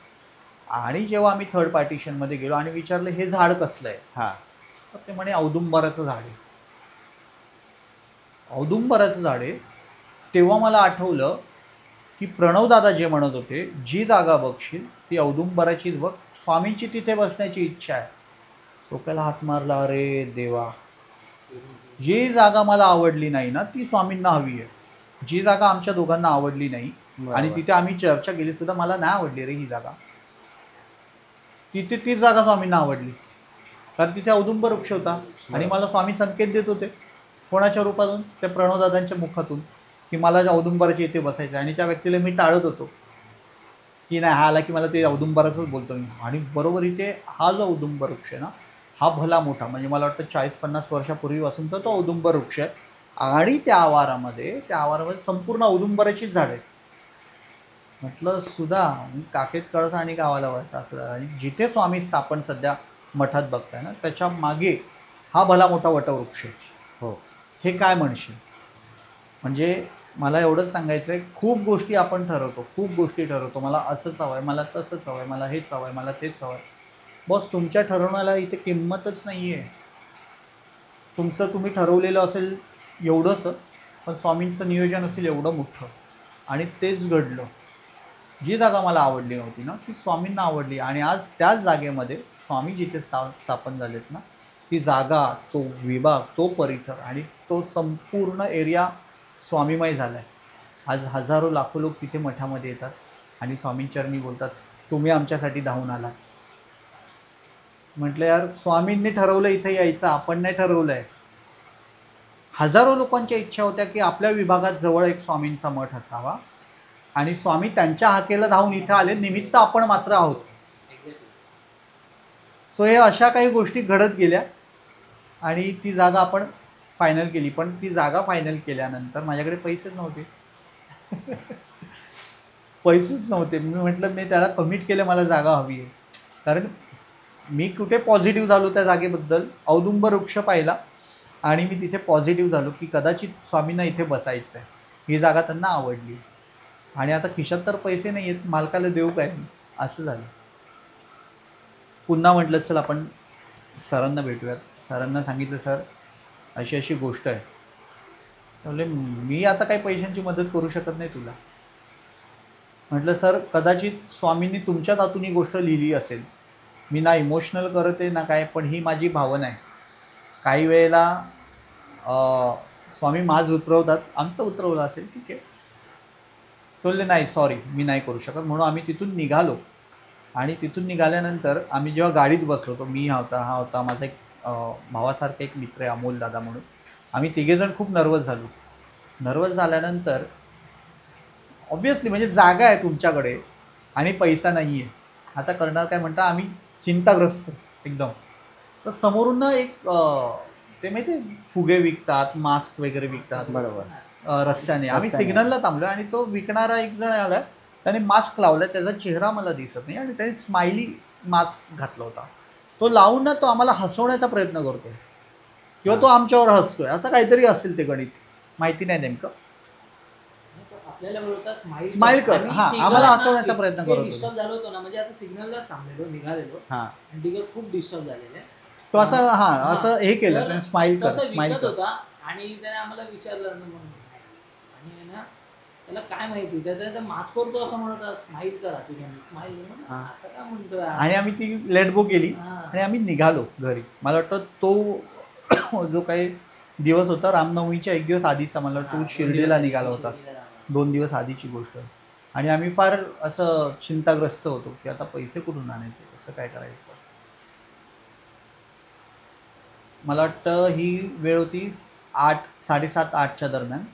आणि जेव्हा आम्ही थर्ड पार्टिशनमध्ये गेलो आणि विचारलं हे झाड कसलं आहे, हां. तर ते म्हणे औदुंबराचं झाड आहे. औदुंबराचं झाड आहे. तेव्हा मला आठवलं की प्रणवदादा जे म्हणत होते जी जागा बघशील ती औदुंबराचीच बघ, स्वामींची तिथे बसण्याची इच्छा आहे. डोक्याला हात मारला, अरे देवा, जी जागा मला आवडली नाही ना ती स्वामींना हवी आहे. जी जागा आमच्या दोघांना आवडली नाही आणि बरोबर. तिथे आम्ही चर्चा केली सुद्धा, मला नाही आवडली रे ही जागा, तिथे तीच जागा स्वामींना आवडली. कारण तिथे औदुंबर वृक्ष होता आणि मला स्वामी संकेत देत होते कोणाच्या रूपातून, त्या प्रणवदादांच्या मुखातून, की मला ज्या औदुंबराच्या इथे बसायचं. आणि त्या व्यक्तीला मी टाळत होतो की नाही हा आला की मला ते औदुंबराचंच बोलतो मी. आणि बरोबर इथे हा जो औदुंबर वृक्ष आहे ना हा भला मोठा, म्हणजे मला वाटतं 40-50 वर्षापूर्वीपासूनचा तो औदुंबर वृक्ष आहे. आणि त्या आवारामध्ये संपूर्ण औदुंबराचीच झाड आहे. म्हटलं सुद्धा काखेत कळसा आणि गावाला वळसा असं झालं. आणि जिथे स्वामी स्थापन सध्या मठात बघताय ना त्याच्या मागे हा भला मोठा वटवृक्ष आहे. हो. हे काय म्हणशील? म्हणजे मला एवढंच सांगायचं आहे, खूप गोष्टी आपण खूप गोष्टी ठरवतो. मला असंच हवं आहे, मला तसंच हवं आहे, मला हेच हवं आहे, मला तेच हवं आहे. बॉस तुमच्या ठरवण्याला इथे किंमतच नाही आहे. तुमचं तुम्ही ठरवलेलं असेल एवढंसं, पण स्वामींचं नियोजन असेल एवढं मोठं. आणि तेच घडलं. जी जागा मला आवडली नव्हती ना ती स्वामींना आवडली. आणि आज त्याच जागेमध्ये स्वामी जिथे स्थापन झालेत ना ती जागा, तो विभाग, तो परिसर आणि तो संपूर्ण एरिया स्वामीमय झाला आहे. आज हजारो लाखो लोक तिथे मठामध्ये येतात आणि स्वामींचरणी बोलतात तुम्ही आमच्यासाठी धावून आलात. म्हटलं यार स्वामींनी ठरवलं इथे यायचं, आपण नाही ठरवलं आहे. हजारो लोकांच्या इच्छा होत्या की आपल्या विभागात जवळ एक स्वामींचा मठ असावा आणि स्वामी त्यांच्या हाकेला धावून इथे आले, निमित्त आपण मात्र आहोत. सो हे अशा काही गोष्टी घडत गेल्या आणि ती जागा आपण फायनल केली. पण ती जागा फायनल केल्यानंतर माझ्याकडे पैसेच नव्हते. पैसेच नव्हते. मी म्हटलं मी त्याला कमिट केलं, मला जागा हवी आहे. कारण मी कुठे पॉझिटिव्ह झालो त्या जागेबद्दल, औदुंबर वृक्ष पाहिला आणि मी तिथे पॉझिटिव्ह झालो की कदाचित स्वामींना इथे बसायचं आहे. ही जागा त्यांना आवडली आणि आता खिशात तर पैसे नाही आहेत, मालकाला देऊ काय मी, असं झालं. पुन्हा म्हटलं चल आपण सरांना भेटूयात. सरांना सांगितलं सर अशी अशी गोष्ट आहे. म्हटले मी आता काही पैशांची मदत करू शकत नाही तुला. म्हटलं सर कदाचित स्वामींनी तुमच्याच हातून ही गोष्ट लिहिली असेल. मी ना इमोशनल करत आहे ना काय, पण ही माझी भावना आहे. काही वेळेला स्वामी माझ उतरवतात, आमचं उतरवलं असेल ठीक आहे. बोलले नाही सॉरी मी नाही करू शकत. म्हणून आम्ही तिथून निघालो आणि तिथून निघाल्यानंतर आम्ही जेव्हा गाडीत बसलो होतो, मी हा होता माझा एक भावासारखा एक मित्र आहे अमोल दादा म्हणून. आम्ही तिघेजण खूप नर्वस झालो. नर्वस झाल्यानंतर ऑब्व्हियसली म्हणजे जागा आहे तुमच्याकडे आणि पैसा नाही आहे, आता करणार काय म्हणता. आम्ही चिंताग्रस्त एकदम. तर समोरून ना एक ते माहिती आहे फुगे विकतात, मास्क वगैरे विकतात बरोबर. रस्त्याने. आम्ही सिग्नलला थांबलो आणि तो विकणारा एक जण आला, त्याने मास्क लावला, त्याचा चेहरा मला दिसत नाही आणि त्याने स्माइली मास्क घातला होता. तो लावून ना तो आम्हाला हसवण्याचा प्रयत्न करतोय किंवा तो आमच्यावर हसतोय, असं काहीतरी असेल ते गणित, माहिती नाही नेमकं. आपल्याला बोलता स्माईल कर. हा, आम्हाला हसवण्याचा प्रयत्न करत होता. डिस्टर्ब झालो होतो ना, म्हणजे असं सिग्नललाच थांबलेलो, निघालेलो हा आणि तिघं खूप डिस्टर्ब झालेले. तो असं असं हे केलं त्याने, स्माईल कर, तसं स्माईल विकत कर. होता आणि त्याने आम्हाला विचारलं ना, म्हणून आणि आहे ना त्याला काय माहिती, त्या मास्कवर तो असं म्हणत स्माईल करा, तिघांनी स्माईल असं काय म्हणतोय. आणि आम्ही ती लेट बुक केली हा. आणि आम्ही निघालो घरी. मला वाटतं तो जो काही दिवस होता रामनवमीच्या एक दिवस आधीचा, मला वाटतं तो शिर्डीला निघाला होतास, 2 दिवस आधीची गोष्ट. आणि आम्ही फार असं चिंताग्रस्त होतो की आता पैसे कुठून आणायचे, कसं काय करायचं. मला वाटतं ही वेळ होती 7:30-8च्या दरम्यान.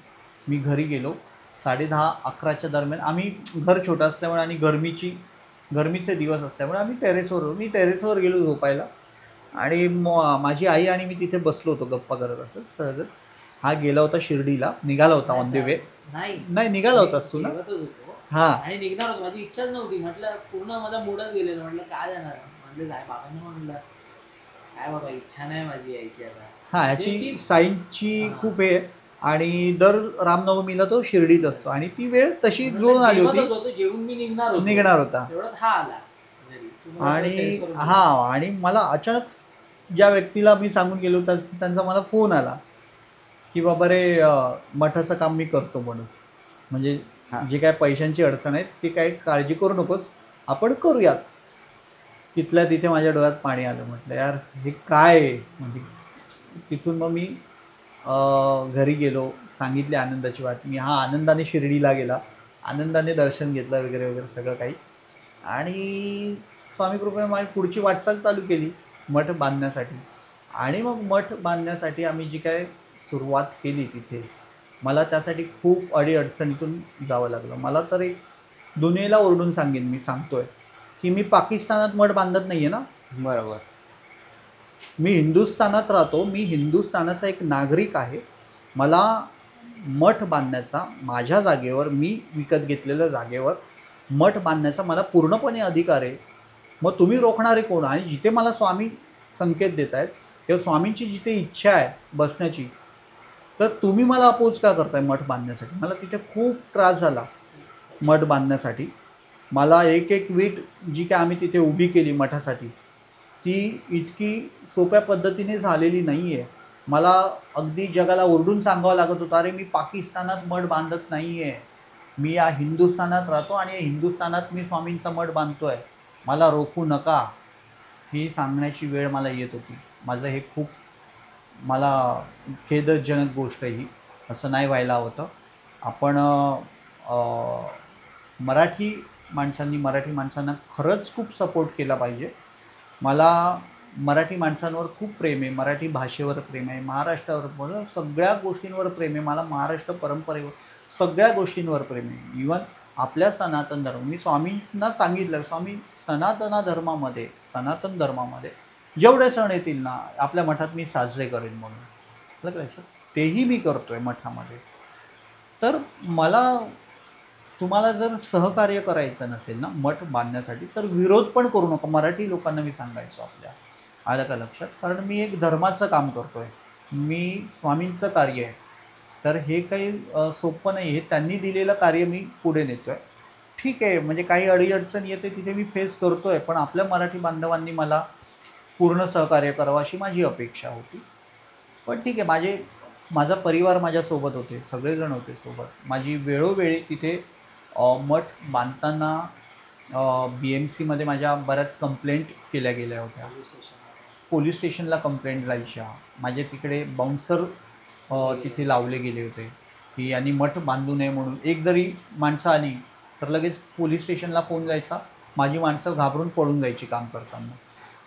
मी घरी गेलो 10:30-11च्या दरम्यान. आम्ही घर छोटं असल्यामुळे आणि गरमीचे दिवस असल्यामुळे आम्ही मी टेरेसवर गेलो झोपायला. आणि माझी आई आणि मी तिथे बसलो होतो गप्पा करत असत सहजच. हा गेला होता शिर्डीला, निघाला होता ऑन द वे. नाही निघाला होतास तू ना. हा, आणि निघणार होतो, माझी इच्छाच नव्हती. म्हटलं पूर्ण माझा मूडच गेलेला. म्हटलं काय जाणार, म्हटलं जाय बाबांना, म्हटलं काय बाबा इच्छा नाही माझी यायची आता. हा, याची साईंची खूप हे. आणि दर रामनवमीला तो शिर्डीत असतो आणि ती वेळ तशी जुळून आली होती. जेवून मी निघणार होता तेवढ्यात हा आला घरी. आणि मला अचानक ज्या व्यक्तीला मी सांगून गेलो त्यांचा मला फोन आला की बाबा रे, मठाचं काम मी करतो म्हणून. म्हणजे जे काय पैशांची अडचण आहे ती काय काळजी करू नकोस, आपण करूयात. तिथल्या तिथे माझ्या डोळ्यात पाणी आलं. म्हटलं यार हे काय आहे. म्हणजे तिथून मग मी घरी गेलो, सांगितली आनंदाची बातमी. हा आनंदाने शिर्डीला गेला, आनंदाने दर्शन घेतलं वगैरे वगैरे सगळं काही. आणि स्वामी कृपेने माझी पुढची वाटचाल चालू केली मठ बांधण्यासाठी. आणि मग मठ बांधण्यासाठी आम्ही जी काय सुरुवात केली तिथे, मला त्यासाठी खूप अडीअडचणीतून जावं लागलं. मला तर एक दुनियेला ओरडून सांगेन, मी सांगतोय की मी पाकिस्तानात मठ बांधत नाही आहे ना. बरोबर. मी हिंदुस्थानात राहतो, मी हिंदुस्थानाचा एक नागरिक आहे. मला मठ बांधण्याचा, माझ्या जागेवर, मी विकत घेतलेल्या जागेवर मठ बांधण्याचा मला पूर्णपणे अधिकार आहे. मग तुम्ही रोखणारे कोण. आणि जिथे मला स्वामी संकेत देत आहेत किंवा स्वामींची जिथे इच्छा आहे बसण्याची, तर तुम्ही मला अपोज का करताय मठ बांधण्यासाठी. मला तिथे खूप त्रास झाला मठ बांधण्यासाठी. मला एक एक वीट जी काय आम्ही तिथे उभी केली मठासाठी, ती इतकी सोप्या पद्धतीने झालेली नाही आहे. मला अगदी जगाला ओरडून सांगावं लागत होतं, अरे मी पाकिस्तानात मठ बांधत नाही आहे, मी या हिंदुस्थानात राहतो आणि हिंदुस्थानात मी स्वामींचा मठ बांधतो आहे, मला रोखू नका, ही सांगण्याची वेळ मला येत होती. माझं हे खूप मला खेदजनक गोष्ट ही. असं नाही व्हायला होतं. आपण मराठी माणसांना खरंच खूप सपोर्ट केला पाहिजे. मला मराठी माणसांवर खूप प्रेम आहे, मराठी भाषेवर प्रेम आहे, महाराष्ट्रावर, सगळ्या गोष्टींवर प्रेम आहे. मला महाराष्ट्र परंपरेवर सगळ्या गोष्टींवर प्रेम आहे. इवन आपल्या सनातन धर्म, मी स्वामींना सांगितलं, स्वामी सनातन धर्मामध्ये जेवढे सण येतील ना आपल्या मठात मी साजरे करेन म्हणून. लक्षात, तेही मी करतो आहे मठामध्ये. तर मला तुम्हाला जर सहकार्य करायचं नसेल ना मठ बांधण्यासाठी, तर विरोध पण करू नका. मराठी लोकांना मी सांगायचो आपल्या, आलं का लक्षात. कारण मी एक धर्माचं काम करतो आहे, मी स्वामींचं कार्य आहे. तर हे काही सोपं नाही. हे त्यांनी दिलेलं कार्य मी पुढे नेतो आहे. ठीक आहे, म्हणजे काही अडीअडचण येते तिथे मी फेस करतो आहे, पण आपल्या मराठी बांधवांनी मला पूर्ण सहकार्य करावं अशी माझी अपेक्षा होती. पण ठीक आहे, माझा परिवार माझ्यासोबत होते, सगळेजण होते सोबत. माझी वेळोवेळी तिथे मठ बांधताना BMCमध्ये माझ्या बऱ्याच कंप्लेंट केल्या गेल्या होत्या. पोलीस स्टेशनला कंप्लेंट जायच्या. माझे तिकडे बाउन्सर तिथे लावले गेले होते की यांनी मठ बांधू नये म्हणून. एक जरी माणसं आली तर लगेच पोलीस स्टेशनला फोन जायचा, माझी माणसं घाबरून पळून जायची काम करताना.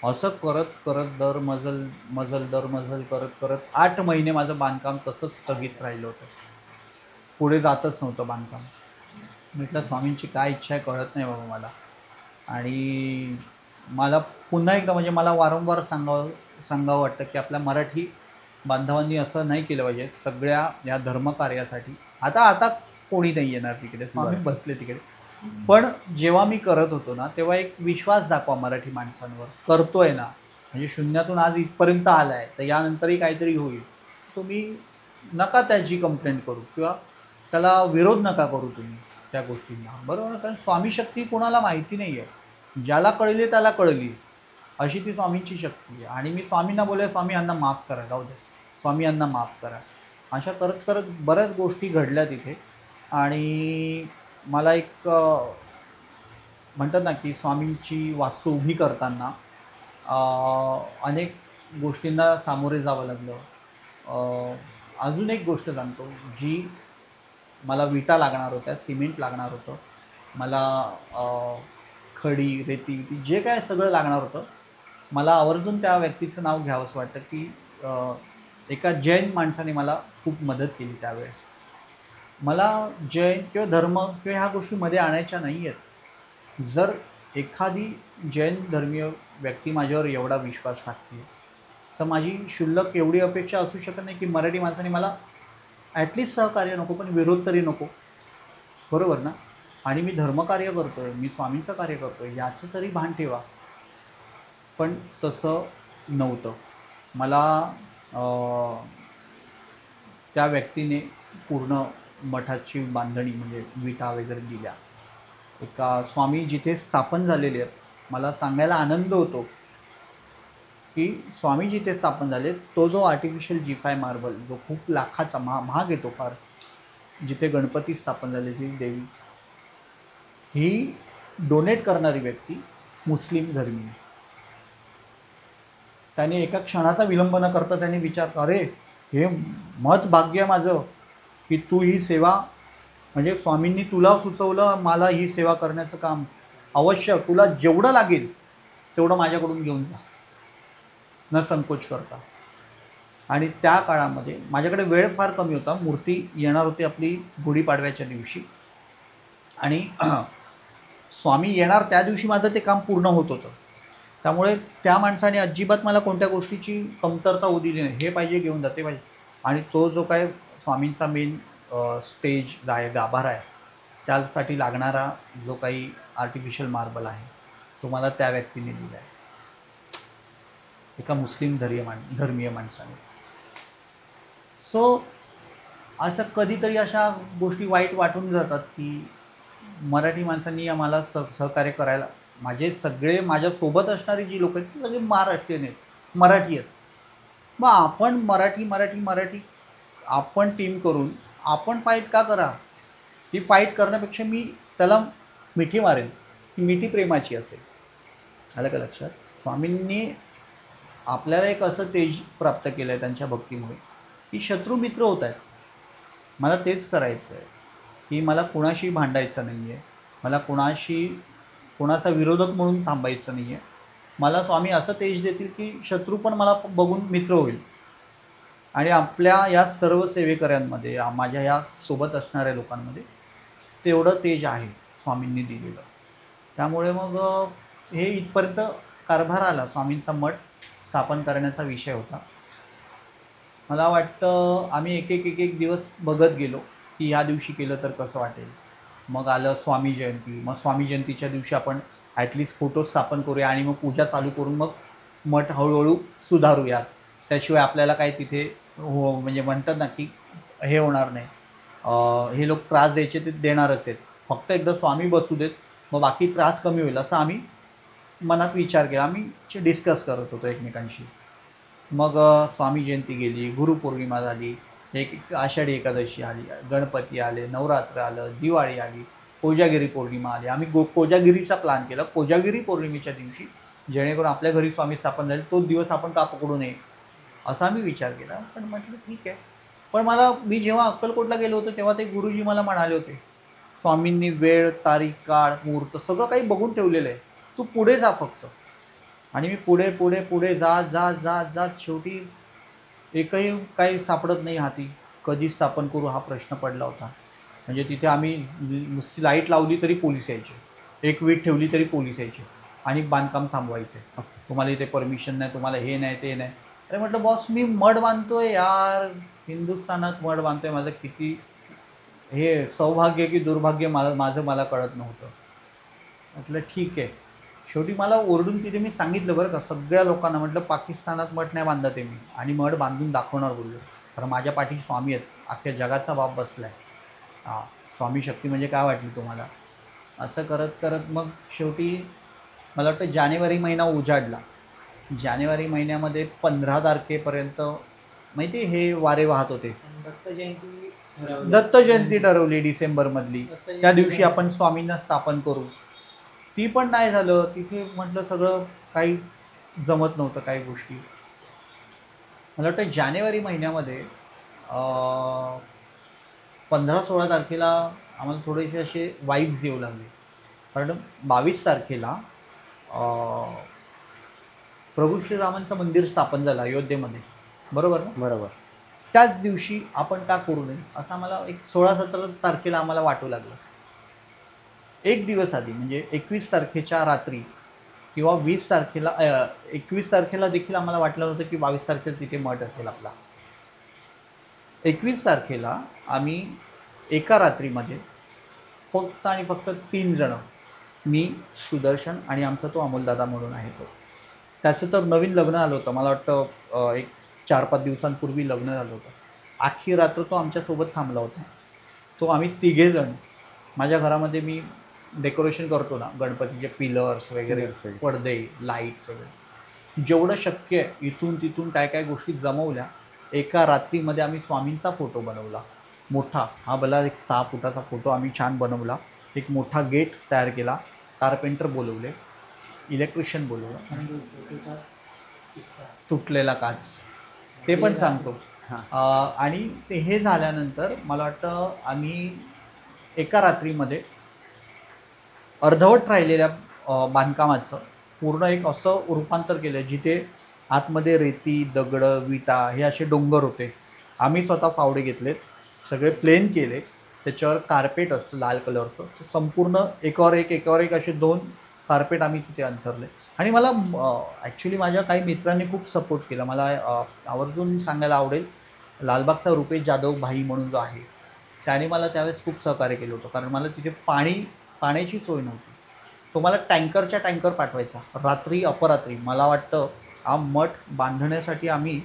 असं करत करत दर मजल करत 8 महिने माझं बांधकाम तसंच स्थगित राहिलं होतं. पुढे जातच नव्हतं बांधकाम. म्हटलं स्वामींची काय इच्छा आहे कळत नाही बाबा मला. आणि मला पुन्हा एकदा, म्हणजे मला वारंवार सांगावं वाटतं की आपल्या मराठी बांधवांनी असं नाही केलं पाहिजे. सगळ्या या धर्मकार्यासाठी आता कोणी नाही येणार तिकडे, स्वामी बसले तिकडे. पण जेव्हा मी करत होतो ना तेव्हा एक विश्वास दाखवा मराठी माणसांवर. करतोय ना, म्हणजे शून्यातून आज इथपर्यंत आला आहे, तर यानंतरही काहीतरी होईल. तुम्ही नका त्याची कंप्लेंट करू किंवा त्याला विरोध नका करू तुम्ही त्या गोष्टींना, बरोबर ना? कारण स्वामी शक्ती कोणाला माहिती नाही आहे, ज्याला कळली त्याला कळली, अशी ती स्वामींची शक्ती आहे. आणि मी स्वामींना बोलले, स्वामी यांना माफ करा, जाऊ दे, स्वामी यांना माफ करा. अशा करत करत बऱ्याच गोष्टी घडल्या तिथे. आणि मला एक म्हणतात ना की स्वामींची वास्तू उभी करताना अनेक गोष्टींना सामोरे जावं लागलं. अजून एक गोष्ट सांगतो, जी मला विटा लागणार होत्या, सिमेंट लागणार होतं, मला खडी रेती विटी जे काय सगळं लागणार होतं, मला आवर्जून त्या व्यक्तीचं नाव घ्यावंसं वाटतं की एका जैन माणसाने मला खूप मदत केली त्यावेळेस. मला जैन किंवा धर्म किंवा ह्या गोष्टी मध्ये आणायच्या नाही आहेत. जर एखादी जैन धर्मीय व्यक्ती माझ्यावर एवढा विश्वास टाकते, तर माझी क्षुल्लक एवढी अपेक्षा असू शकत नाही की मराठी माणसाने मला ॲटलिस्ट सहकार्य नको, पण विरोध तरी नको, बरोबर ना? आणि मी धर्मकार्य करतो आहे, मी स्वामींचं कार्य करतो आहे, याचं तरी भान ठेवा. पण तसं नव्हतं. मला त्या व्यक्तीने पूर्ण मठाची बांधणी म्हणजे विटा वगैरे दिल्या. एका स्वामी जिथे स्थापन झालेले आहेत, मला सांगायला आनंद होतो की स्वामी जिथे स्थापन झाले, तो जो आर्टिफिशियल G5 मार्बल जो खूप लाखाचा महाग येतो फार, जिथे गणपती स्थापन झाले, ती देवी, ही डोनेट करणारी व्यक्ती मुस्लिम धर्मीय. त्याने एका क्षणाचा विलंब न करता त्याने विचार, अरे हे मत भाग्य आहे माझं की तू ही सेवा, म्हणजे स्वामींनी तुला सुचवलं मला ही सेवा करण्याचं काम, अवश्य तुला जेवढं लागेल तेवढं माझ्याकडून घेऊन जा, न संकोच करता. आणि त्या काळामध्ये माझ्याकडे वेळ फार कमी होता. मूर्ती येणार होती आपली गुढीपाडव्याच्या दिवशी, आणि स्वामी येणार त्या दिवशी माझं ते काम पूर्ण होत होतं. त्यामुळे त्या माणसाने अजिबात मला कोणत्या गोष्टीची कमतरता होऊ दिली नाही, हे पाहिजे घेऊन जाते पाहिजे. आणि तो जो काय स्वामींचा मेन स्टेज आहे, गाभारा आहे, त्यासाठी लागणारा जो काही आर्टिफिशियल मार्बल आहे, तो मला त्या व्यक्तीने दिला आहे, एका मुस्लिम धर्मीय माणसाने. सो असं कधीतरी अशा गोष्टी वाईट वाटून जातात की मराठी माणसांनी आम्हाला सहकार्य करायला, माझे सगळे माझ्यासोबत असणारी जी लोक आहेत ती सगळे महाराष्ट्रीयन आहेत, मराठी आहेत. मग आपण मराठी आपण टीम करून आपण फाईट का करा? ती फाईट करण्यापेक्षा मी त्याला मिठी मारेल, ती मिठी प्रेमाची असेल. आलं का लक्षात? स्वामींनी आपल्याला एक असं तेज प्राप्त केलं आहे त्यांच्या भक्तीमुळे की शत्रू मित्र होत आहेत. मला तेच करायचं आहे की मला कुणाशी भांडायचं नाही आहे, मला कोणाचा विरोधक म्हणून थांबायचं नाही आहे. मला स्वामी असं तेज देतील की शत्रू पण मला बघून मित्र होईल. आणि आपल्या या सर्व सेवेकऱ्यांमध्ये, माझ्या या सोबत असणाऱ्या लोकांमध्ये तेवढं तेज आहे स्वामींनी दिलेलं. त्यामुळे मग हे इथपर्यंत कारभार आला. स्वामींचा मठ स्थापन करण्याचा विषय होता. मला वाटतं आम्ही एक दिवस बघत गेलो की ह्या दिवशी केलं तर कसं वाटेल. मग आलं स्वामी जयंती. मग स्वामी जयंतीच्या दिवशी आपण ॲटलिस्ट फोटो स्थापन करूया आणि मग पूजा चालू करून मग मठ हळूहळू सुधारूयात. त्याशिवाय आपल्याला काय तिथे म्हणजे म्हणतात ना की हे होणार नाही, हे लोक त्रास द्यायचे ते देणारच आहेत, फक्त एकदा स्वामी बसू देत, मग बाकी त्रास कमी होईल, असं आम्ही मनात विचार केला. आम्ही डिस्कस करत होतो एकमेकांशी. मग स्वामी जयंती गेली, गुरुपौर्णिमा झाली, एक आषाढी एकादशी आली, गणपती आले, नवरात्र आलं, दिवाळी आली, कोजागिरी पौर्णिमा आली. आम्ही कोजागिरीचा प्लॅन केला. कोजागिरी पौर्णिमेच्या दिवशी जेणेकरून आपल्या घरी स्वामी स्थापन झाले तोच दिवस आपण का पकडू नये असा आम्ही विचार केला. पण म्हटलं ठीक आहे. पण मी जेव्हा अक्कलकोटला गेलो होतो तेव्हा ते गुरुजी मला म्हणाले होते, स्वामींनी वेळ, तारीख, काळ, मुहूर्त सगळं काही बघून ठेवलेलं आहे, तू पुढे जा फक्त. आणि मी पुढे जा शेवटी एकही काही सापडत नाही हाती. कधी स्थापन करू हा प्रश्न पडला होता. म्हणजे तिथे आम्ही नुसती लाईट लावली तरी पोलीस यायचे, एक वीट ठेवली तरी पोलीस यायचे आणि बांधकाम थांबवायचे. तुम्हाला इथे परमिशन नाही, तुम्हाला हे नाही ते नाही. अरे म्हटलं बॉस, मी मठ बांधतोय यार, हिंदुस्थानात मठ बांधतोय, माझं किती हे सौभाग्य की दुर्भाग्य मला कळत नव्हतं. म्हटलं ठीक आहे. शेवटी मला ओरडून तिथे मी सांगितलं बरं का सगळ्या लोकांना, म्हटलं पाकिस्तानात मठ नाही बांधत आहे मी आणि मठ बांधून दाखवणार बोललो. कारण माझ्या पाठी स्वामी आहेत, अख्ख्या जगाचा बाप बसला आहे. हां, स्वामी शक्ती म्हणजे काय वाटली तुम्हाला? असं करत करत मग शेवटी मला वाटतं जानेवारी महिना उजाडला. जानेवारी महिन्यामध्ये 15 तारखेपर्यंत माहिती हे वारे वाहत होते. आणि दत्त जयंती ठरवली. दत्त जयंती ठरवली डिसेंबरमधली. दत्त जयंती त्या दिवशी ठरवली. आपण स्वामींना स्थापन करू. ती पण नाही झालं. तिथे म्हटलं सगळं काही जमत नव्हतं काही गोष्टी. मला वाटतं जानेवारी महिन्यामध्ये 15-16 तारखेला आम्हाला थोडेसे असे वाईब्स येऊ लागले. कारण 22 तारखेला प्रभू श्रीरामांचं मंदिर स्थापन झालं अयोध्येमध्ये, बरोबर ना? बरोबर. त्याच दिवशी आपण का करू नये असं आम्हाला एक 16-17 तारखेला आम्हाला वाटू लागलं. एक दिवस आधी म्हणजे 21 तारखेच्या रात्री किंवा 20 तारखेला 21 तारखेला देखील आम्हाला वाटलं होतं की 22 तारखेला तिथे मठ असेल आपला. 21 तारखेला आम्ही एका रात्रीमध्ये फक्त आणि फक्त 3 जणं, मी, सुदर्शन आणि आमचा तो अमोलदादा म्हणून आहे तो. त्याचं तर नवीन लग्न झालं होतं. मला वाटतं एक 4-5 दिवसांपूर्वी लग्न झालं होतं. अख्खी रात्र तो आमच्यासोबत थांबला होता. तो आम्ही तिघेजण, माझ्या घरामध्ये मी डेकोरेशन करतो ना, गणपतीचे पिलर्स वगैरे, पडदे, लाईट्स वगैरे, जेवढं शक्य आहे इथून तिथून काय काय गोष्टी जमवल्या. एका रात्रीमध्ये आम्ही स्वामींचा फोटो बनवला मोठा. हा भला एक 6 फुटाचा फोटो आम्ही छान बनवला. एक मोठा गेट तयार केला, कारपेंटर बोलवले, इलेक्ट्रिशियन बोलवलं. आणि तो फोटोचा किस्सा. तुटलेला काच ते पण सांगतो. आणि ते हे झाल्यानंतर मला वाटतं आम्ही एका रात्रीमध्ये अर्धवट राहिलेल्या बांधकामाचं पूर्ण एक असं रूपांतर केलं जिथे आतमध्ये रेती, दगडं, विटा हे असे डोंगर होते. आम्ही स्वतः फावडे घेतलेत, सगळे प्लेन केले, त्याच्यावर कार्पेट असतं लाल कलरचं. संपूर्ण एकावर एक असे 2 कार्पेट आम्ही तिथे अंथरले. आणि मला ॲक्च्युली माझ्या काही मित्रांनी खूप सपोर्ट केला. मला आवर्जून सांगायला आवडेल, लालबागचा रुपेश जाधव भाई म्हणून जो आहे त्याने मला त्यावेळेस खूप सहकार्य केलं होतं. कारण मला तिथे पाण्याची सोय नव्हती. तो मला टँकरच्या टँकर पाठवायचा रात्री अपरात्री. मला वाटतं हा मठ बांधण्यासाठी आम्ही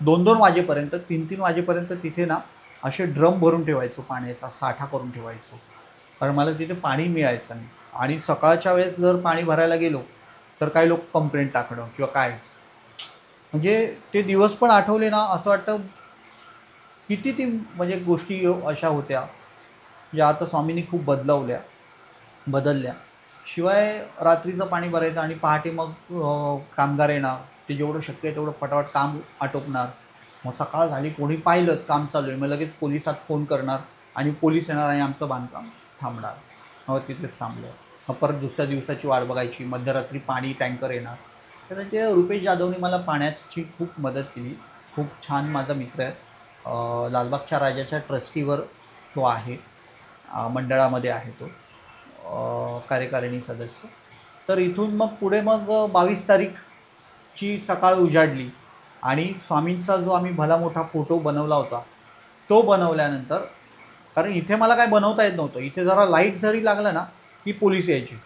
2-2 वाजेपर्यंत 3-3 वाजेपर्यंत तिथे ना असे ड्रम भरून ठेवायचो, पाण्याचा साठा करून ठेवायचो. कारण मला तिथे पाणी मिळायचं नाही. आणि सकाळच्या वेळेस जर पाणी भरायला गेलो तर काही लोक कंप्लेंट टाकणं किंवा काय, म्हणजे ते दिवस पण आठवले ना असं वाटतं किती ती म्हणजे गोष्टी अशा होत्या ज्या आता स्वामींनी खूप बदलल्या. शिवाय रात्रीचं पाणी भरायचं आणि पहाटे मग कामगार येणार, ते जेवढं शक्य आहे तेवढं फटाफट काम आटोपणार. मग सकाळ झाली, कोणी पाहिलंच काम चालू आहे, मग लगेच पोलिसात फोन करणार आणि पोलीस येणार आणि आमचं बांधकाम थांबणार. मग तिथेच थांबलं. मग परत दुसऱ्या दिवसाची वाट बघायची, मध्यरात्री पाणी टँकर येणार. त्यासाठी रुपेश जाधवने मला पाण्याची खूप मदत केली. खूप छान माझा मित्र आहे. लालबागच्या राजाच्या ट्रस्टीवर तो आहे, मंडळामध्ये आहे तो कार्यकारिणी सदस्य. तर इथून मग पुढे मग 22 तारीखची सकाळ उजाडली आणि स्वामींचा जो आम्ही भला मोठा फोटो बनवला होता तो बनवल्यानंतर, कारण इथे मला काय बनवता येत नव्हतं, इथे जरा लाईट जरी लागलं ना की पोलीस यायचे,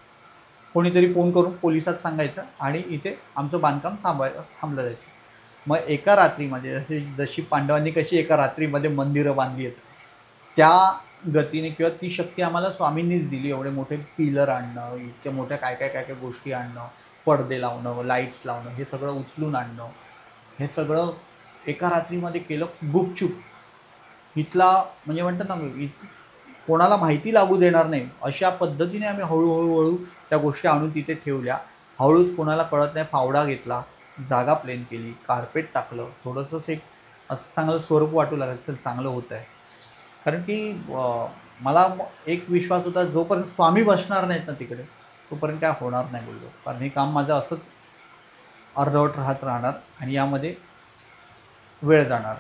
कोणीतरी फोन करून पोलिसात सांगायचं आणि इथे आमचं बांधकाम थांबलं जायचं. मग एका रात्रीमध्ये जशी पांडवांनी कशी एका रात्रीमध्ये मंदिरं बांधली आहेत त्या गतीने किंवा ती शक्ती आम्हाला स्वामींनीच दिली. एवढे मोठे पिलर आणणं, इतक्या मोठ्या काय काय गोष्टी आणणं, पडदे लावणं, लाईट्स लावणं, हे सगळं उचलून आणणं, हे सगळं एका रात्रीमध्ये केलं गुपचूप. इथला म्हणजे म्हणतात ना कोणाला माहिती लागू देणार नाही अशा पद्धतीने आम्ही हळूहळू त्या गोष्टी आणून तिथे ठेवल्या. हळूच कोणाला कळत नाही फावडा घेतला, जागा प्लेन केली, कार्पेट टाकलं, थोडंसंच एक असं चांगलं स्वरूप वाटू लागलं, चल चांगलं होतं आहे. कारण की मला एक विश्वास होता, जोपर्यंत स्वामी बसणार नाहीत ना तिकडे तोपर्यंत काय होणार नाही बोललो. कारण हे काम माझं असंच अर्धवट राहणार आणि यामध्ये वेळ जाणार.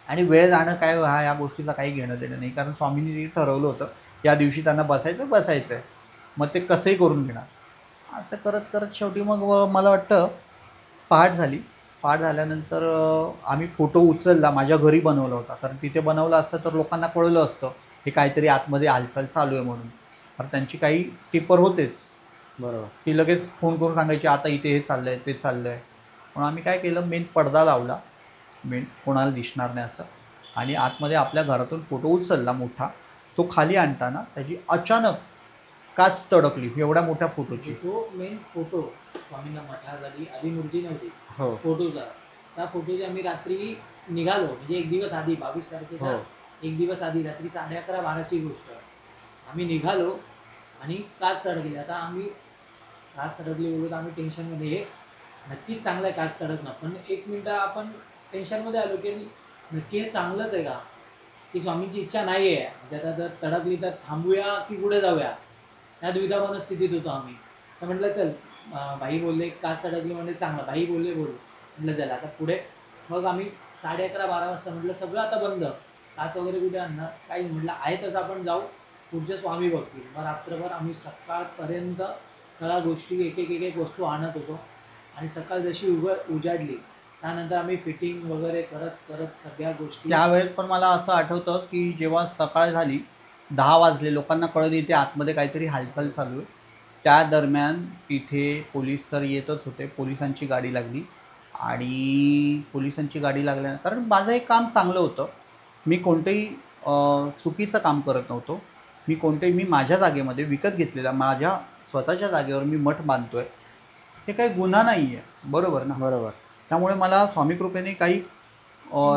आणि वेळ जाणं काय या गोष्टीला काही घेणं देणं नाही. कारण स्वामींनी जे ठरवलं होतं या दिवशी त्यांना बसायचं आहे, मग ते कसंही करून घेणार. असं करत करत शेवटी मग मला वाटतं पहाट झाली. पहाट झाल्यानंतर आम्ही फोटो उचलला, माझ्या घरी बनवला होता. कारण तिथे बनवलं असतं तर लोकांना कळलं असतं हे काहीतरी आतमध्ये हालचाल चालू आहे म्हणून. कारण त्यांची काही टिपर होतेच, बरोबर, ती लगेच फोन करून सांगायची आता इथे हे चाललं आहे ते चाललं आहे. म्हणून आम्ही काय केलं, मेन पडदा लावला, मेन कोणाला दिसणार नाही असं, आणि आतमध्ये आपल्या घरातून फोटो उचलला मोठा तो खाली आणताना त्याची अचानक काच तडकली एवढ्या मोठ्या फोटोची. जो मेन फोटो स्वामींना मठासाठी आधी मूर्ती नव्हती हो फोटोचा, त्या फोटोचे आम्ही रात्री निघालो, म्हणजे एक दिवस आधी 22 तारखेच्या हो एक दिवस आधी रात्री 11:30-12ची गोष्ट आहे. आम्ही निघालो आणि काच तडकली. आता आम्ही काच तडकली बोललो तर आम्ही टेन्शनमध्ये, हे नक्कीच चांगलं आहे काच तडकणं, पण एक मिनटं आपण टेन्शनमध्ये आलो की नक्की हे चांगलंच आहे का, की स्वामींची इच्छा नाही आहे, म्हणजे आता जर तडकली तर थांबूया की पुढे जाऊया, या दुविधा मनस्थितीत होतो आम्ही. तर म्हटलं चल, भाई बोलले काच तडकली म्हणजे चांगलं, भाई बोलले म्हटलं चला आता पुढे. मग आम्ही 11:30-12 वाजता म्हटलं सगळं आता बंद, काच वगैरे कुठे आणणार काही, म्हटलं आहे तसं आपण जाऊ, पुढचे स्वामी बघतील. मग रात्रभर आम्ही सकाळपर्यंत सगळ्या गोष्टी एक एक वस्तू आणत होतो आणि सकाळ जशी उजाडली त्यानंतर आम्ही फिटिंग वगैरे करत करत सगळ्या गोष्टी. त्यावेळेत पण मला असं आठवतं की जेव्हा सकाळ झाली 10 वाजले, लोकांना कळत इथे आतमध्ये काहीतरी हालचाल चालू आहे. त्या दरम्यान तिथे पोलीस तर येतच होते, पोलिसांची गाडी लागली आणि पोलिसांची गाडी लागल्यानं, कारण माझं एक काम चांगलं होतं, मी कोणतंही चुकीचं काम करत नव्हतो. मी माझ्या जागेमध्ये विकत घेतलेला, माझ्या स्वतःच्या जागेवर मी मठ बांधतोय, हे काही गुन्हा नाही आहे, बरोबर ना. बरोबर. त्यामुळे मला स्वामीकृपेने काही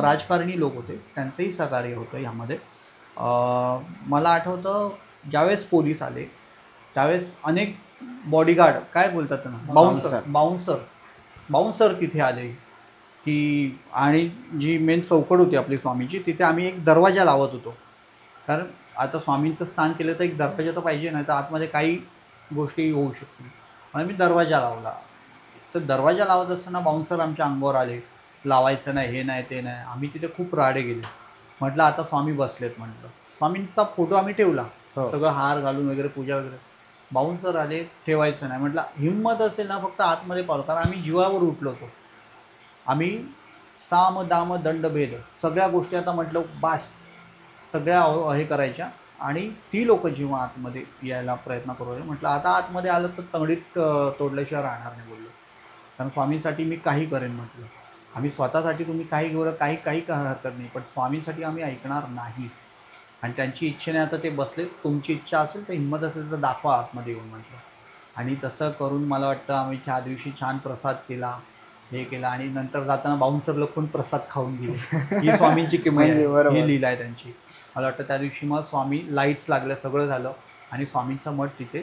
राजकारणी लोक होते, त्यांचंही सहकार्य होतं ह्यामध्ये. मला आठवतं ज्यावेळेस पोलीस आले त्यावेळेस अनेक बॉडीगार्ड, काय बोलतात त्यांना, बाउन्सर तिथे आले की, आणि जी मेन चौकट होती आपली स्वामीची, तिथे आम्ही एक दरवाजा लावत होतो, कारण आता स्वामींचं स्थान केलं तर एक दरवाजा तर पाहिजे, नाही तर आतमध्ये काही गोष्टी होऊ शकतील. म्हणून मी दरवाजा लावला. तर दरवाजा लावत असताना बाउन्सर आमच्या अंगावर आले, लावायचं नाही, हे नाही ते नाही. आम्ही तिथे खूप राडे गेले. म्हटलं आता स्वामी बसलेत, म्हटलं स्वामींचा फोटो आम्ही ठेवला, सगळं हार घालून वगैरे पूजा वगैरे. बाउन्सर आले, ठेवायचं नाही. म्हटलं हिंमत असेल ना फक्त आतमध्ये पावलं, कारण आम्ही जीवावर उठलो होतो. आम्ही साम दाम दंड भेद सगळ्या गोष्टी आता म्हटलं बास, सगळ्या हे करायच्या. आणि ती लोक जेव्हा आतमध्ये यायला प्रयत्न करू लागले, म्हटलं आता आतमध्ये आलं तर तंगडीत तोडल्याशिवाय राहणार नाही बोललो, कारण स्वामींसाठी मी काही करेन म्हटलं. आम्ही स्वतःसाठी तुम्ही काही घेऊ, काही हरकत नाही, पण स्वामींसाठी आम्ही ऐकणार नाही. आणि त्यांची इच्छेने आता ते बसले, तुमची इच्छा असेल तर हिंमत असेल तर दाखवा आतमध्ये येऊन म्हटलं. आणि तसं करून मला वाटतं आम्ही त्या दिवशी छान प्रसाद केला, हे केलं, आणि नंतर जाताना बाउन्सर लोक पण प्रसाद खाऊन गेले. ही स्वामींची किंमत आहे, ही लीला आहे त्यांची. मला वाटतं त्या दिवशी मग स्वामी लाईट्स लागल्या, सगळं झालं, आणि स्वामींचा मठ तिथे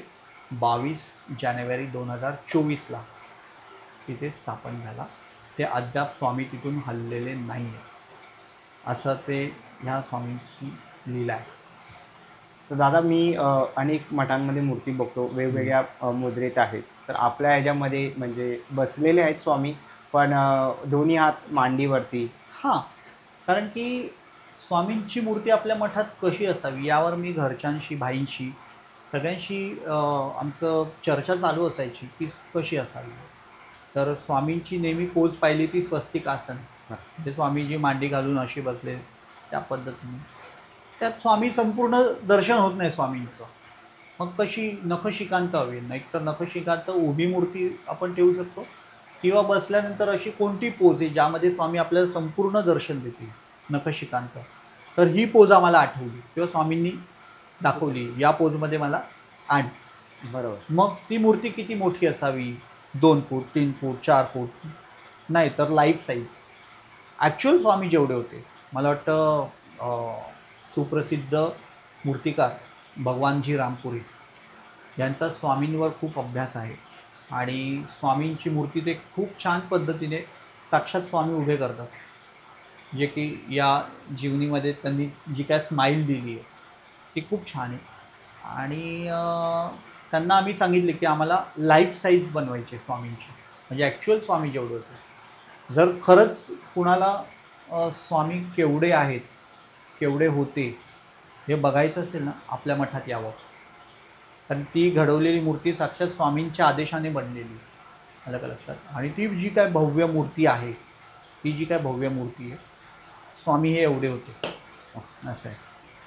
22 जानेवारी 2024ला तिथे स्थापन झाला. ते अद्याप स्वामी तिथून हललेले नाही आहे, असं ते ह्या स्वामींची लीला आहे. तर दादा, मी अनेक मठांमध्ये मूर्ती बघतो, वेगवेगळ्या मुद्रेत आहेत. तर आपल्या ह्याच्यामध्ये म्हणजे बसलेले आहेत स्वामी, पण दोन्ही हात मांडीवरती. हां, कारण की स्वामींची मूर्ती आपल्या मठात कशी असावी यावर मी घरच्यांशी, भाईंशी, सगळ्यांशी आमचं चर्चा चालू असायची की कशी असावी. तर स्वामींची नेहमी पोज पाहिली ती स्वस्तिक आसन, ते स्वामीजी मांडी घालून अशी बसले त्या पद्धतीने. त्यात स्वामी संपूर्ण दर्शन होत नाही स्वामींचं. मग कशी नखशिकांत हवी, नाहीतर नखशिकांत उभी मूर्ती आपण ठेवू शकतो, किंवा बसल्यानंतर अशी कोणती पोज आहे ज्यामध्ये स्वामी आपल्याला संपूर्ण दर्शन देतील नखशिकांत. तर ही पोज आम्हाला आठवली किंवा स्वामींनी दाखवली, या पोजमध्ये मला आण. बरोबर. मग ती मूर्ती किती मोठी असावी, 2 फूट, 3 फूट, 4 फूट, नाही तर लाईफ साईज. ॲक्च्युअल स्वामी जेवढे होते, मला वाटतं सुप्रसिद्ध मूर्तिकार भगवानजी रामपुरी यांचा स्वामींवर खूप अभ्यास आहे, आणि स्वामींची मूर्ती ते खूप छान पद्धतीने साक्षात स्वामी उभे करतात, जे की या जीवनीमध्ये त्यांनी जी काय स्माईल दिली आहे ती खूप छान आहे. आणि त्यांना आम्ही सांगितले की आम्हाला लाईफ साईज बनवायचे स्वामींची, म्हणजे ॲक्च्युअल स्वामी जेवढे होते. जर खरंच कुणाला स्वामी केवढे आहेत, केवढे होते हे बघायचं असेल ना, आपल्या मठात यावं, कारण ती घडवलेली मूर्ती साक्षात स्वामींच्या आदेशाने बनलेली, आलं का लक्षात. आणि ती जी काय भव्य मूर्ती आहे, स्वामी हे एवढे होते असं आहे.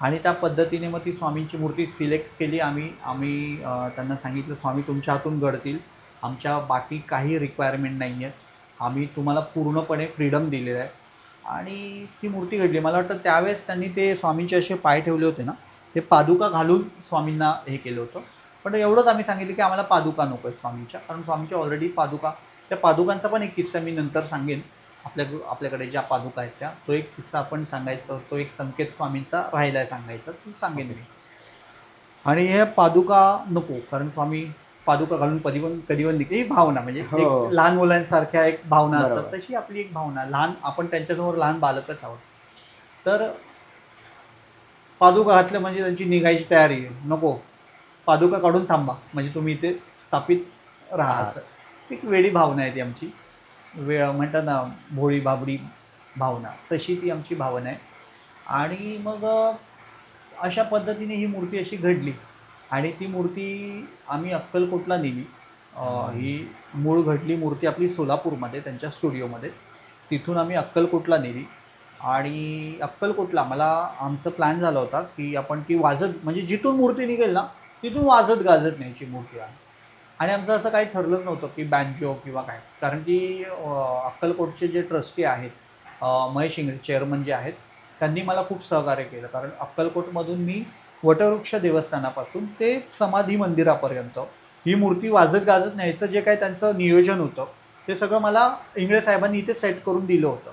आणि त्या पद्धतीने मग ती स्वामींची मूर्ती सिलेक्ट केली आम्ही त्यांना सांगितलं स्वामी तुमच्या हातून घडतील, आमच्या बाकी काही रिक्वायरमेंट नाही आहेत, आम्ही तुम्हाला पूर्णपणे फ्रीडम दिलेलं आहे. आणि ती मूर्ती घडली. मला वाटतं त्यावेळेस त्यांनी ते स्वामींचे असे पाय ठेवले होते ना, ते पादुका घालून स्वामींना हे केलं होतं. पण एवढंच आम्ही सांगितलं की आम्हाला पादुका नको आहेत स्वामींच्या, कारण स्वामींच्या ऑलरेडी पादुका, त्या पादुकांचा पण एक किस्सा मी नंतर सांगेन. आपल्याकडे ज्या पादुका आहेत त्या, तो एक किस्सा आपण सांगायचा, तो एक संकेत स्वामींचा राहिला आहे सांगायचा, तो सांगेन मी. आणि हे पादुका नको, कारण स्वामी पादुका घालून कधी पण निघते, ही भावना म्हणजे एक लहान मुलांसारख्या एक भावना असतात, तशी आपली एक भावना, लहान आपण त्यांच्यासमोर लहान बालकच आहोत. तर पादुका घातल्या म्हणजे त्यांची निघायची तयारी आहे, नको पादुका काढून थांबा म्हणजे तुम्ही इथे स्थापित राहा, असं एक वेडी भावना आहे ती आमची. म्हणतात ना भोळी बाबडी भावना, तशी ती आमची भावना आहे. आणि मग अशा पद्धतीने ही मूर्ती अशी घडली आणि ती मूर्ती आम्ही अक्कलकोटला नेली. ही मूळ घडली मूर्ती आपली सोलापूरमध्ये त्यांच्या स्टुडिओमध्ये, तिथून आम्ही अक्कलकोटला नेली. आणि अक्कलकोटला आमचं प्लॅन झाला होता की आपण ती वाजत, म्हणजे जिथून मूर्ती निघेल ना तिथून वाजत गाजत न्यायची मूर्ती. आणि आमचं असं काही ठरलंच नव्हतं की बँजो किंवा काय, कारण की अक्कलकोटचे जे ट्रस्टी आहेत महेश इंगळे चेअरमन जे आहेत, त्यांनी मला खूप सहकार्य केलं. कारण अक्कलकोटमधून मी वटवृक्ष देवस्थानापासून ते समाधी मंदिरापर्यंत ही मूर्ती वाजत गाजत न्यायचं जे काही त्यांचं नियोजन होतं ते सगळं मला इंगळे साहेबांनी इथे सेट करून दिलं होतं.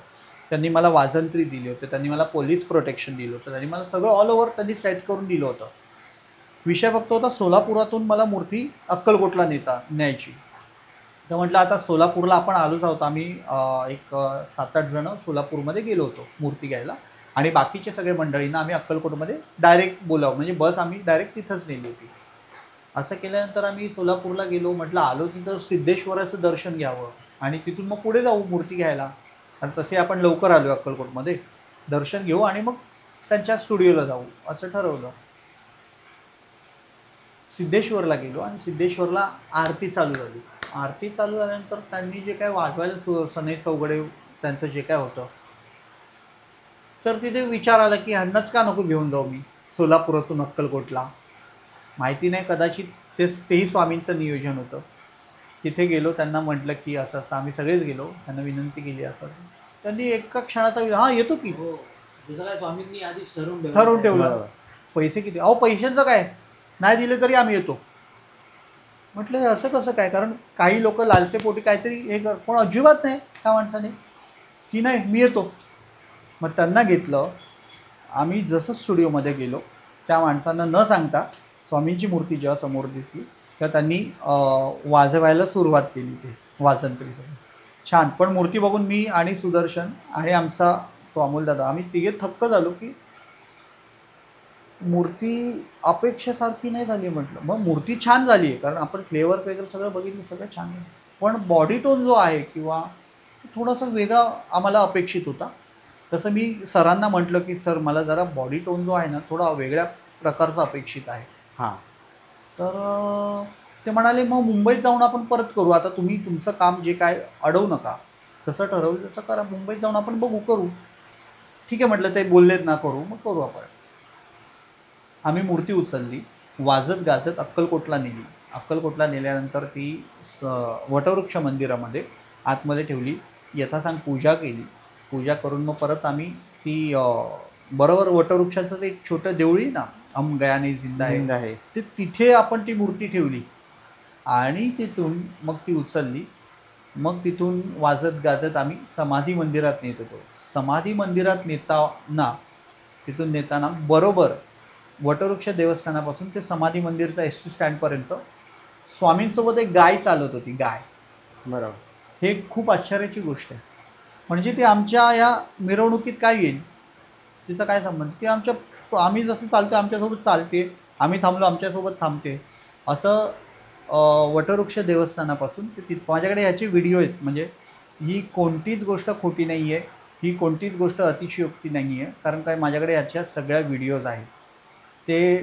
त्यांनी मला वाजंत्री दिली होती, त्यांनी मला पोलीस प्रोटेक्शन दिलं होतं, त्यांनी मला सगळं ऑल ओव्हर त्यांनी सेट करून दिलं होतं. विषय फक्त होता सोलापुरातून मला मूर्ती अक्कलकोटला न्यायची. तर म्हटलं आता सोलापूरला आपण आलोच आहोत, आम्ही एक 7-8 जणं सोलापूरमध्ये गेलो होतो मूर्ती घ्यायला आणि बाकीचे सगळे मंडळींना आम्ही अक्कलकोटमध्ये डायरेक्ट बोलावं, म्हणजे बस आम्ही डायरेक्ट तिथंच नेली होती. असं केल्यानंतर आम्ही सोलापूरला गेलो. म्हटलं आलोच तर सिद्धेश्वराचं दर्शन घ्यावं आणि तिथून मग पुढे जाऊ मूर्ती घ्यायला, आणि तसे आपण लवकर आलो अक्कलकोटमध्ये, दर्शन घेऊ आणि मग त्यांच्या स्टुडिओला जाऊ असं ठरवलं. सिद्धेश्वरला गेलो आणि सिद्धेश्वरला आरती चालू झाली. आरती चालू झाल्यानंतर त्यांनी जे काय वाजवायला सनई चौघडे त्यांचं जे काय होतं, तर तिथे विचार आला की ह्यांनाच का नको घेऊन जाऊ मी सोलापुरातून अक्कलकोटला. माहिती नाही, कदाचित तेही स्वामींचं नियोजन होतं. तिथे गेलो, त्यांना म्हटलं की असं असं, आम्ही सगळेच गेलो, त्यांना विनंती केली. असं त्यांनी एका क्षणाचा हां येतो की, जसं काय स्वामींनी आधीच ठरवून ठेवलं. पैसे किती? अहो पैशांचं काय, नाही दिले तरी आम्ही येतो. म्हटलं हे असं कसं काय, कारण काही लोक लालसेपोटी काहीतरी हे कर, पण अजिबात नाही त्या माणसाने की नाही मी येतो. मग त्यांना घेतलं. आम्ही जसं स्टुडिओमध्ये गेलो, त्या माणसांना न सांगता स्वामींची मूर्ती जेव्हा समोर दिसली तेव्हा त्यांनी वाजवायला सुरुवात केली, ते वाजंत्रीसोबत छान. पण मूर्ती बघून मी आणि सुदर्शन आणि आमचा तो अमोलदादा, आम्ही तिघे थक्क झालो की मूर्ती अपेक्षेसारखी नाही झाली. म्हटलं मग मूर्ती छान झाली आहे, कारण आपण फ्लेवर वगैरे सगळं बघितलं, सगळं छान आहे, पण बॉडी टोन जो आहे किंवा थोडासा वेगळा आम्हाला अपेक्षित होता. तसं मी सरांना म्हटलं की सर मला जरा बॉडी टोन जो आहे ना थोडा वेगळ्या प्रकारचा अपेक्षित आहे. हां. तर ते म्हणाले मग मुंबईत जाऊन आपण परत करू, आता तुम्ही तुमचं काम जे काय अडवू नका, जसं ठरवलं तसं करा, मुंबईत जाऊन आपण बघू करू. ठीक आहे म्हटलं, ते बोललेत ना करू, मग करू आपण. आम्ही मूर्ती उचलली, वाजत गाजत अक्कलकोटला नेली. अक्कलकोटला नेल्यानंतर ती वटवृक्ष मंदिरामध्ये आतमध्ये ठेवली, यथासांग पूजा केली. पूजा करून मग परत आम्ही ती बरोबर वटवृक्षाचं ते एक छोटं देवळी ना, हम गया नहीं जिंदा है, ते तिथे आपण ती मूर्ती ठेवली आणि तिथून मग ती उचलली. मग तिथून वाजत गाजत आम्ही समाधी मंदिरात नेत होतो. समाधी मंदिरात तिथून नेताना बरोबर वटवृक्ष देवस्थानापासून ते समाधी मंदिरचा एस.टी. स्टँडपर्यंत स्वामींसोबत एक गाय चालत होती, गाय. बरोबर. हे खूप आश्चर्याची गोष्ट आहे. म्हणजे ती आमच्या या मिरवणुकीत काय येईल, तिचा काय संबंध, ती आम्ही जसं चालतो आमच्यासोबत चालते, आम्ही थांबलो आमच्यासोबत थांबते. असं वटवृक्ष देवस्थानापासून ते माझ्याकडे याचे व्हिडिओ आहेत. म्हणजे ही कोणतीच गोष्ट खोटी नाही आहे, ही कोणतीच गोष्ट अतिशयोक्ती नाही आहे, कारण काय माझ्याकडे याच्या सगळ्या व्हिडिओज आहेत. ते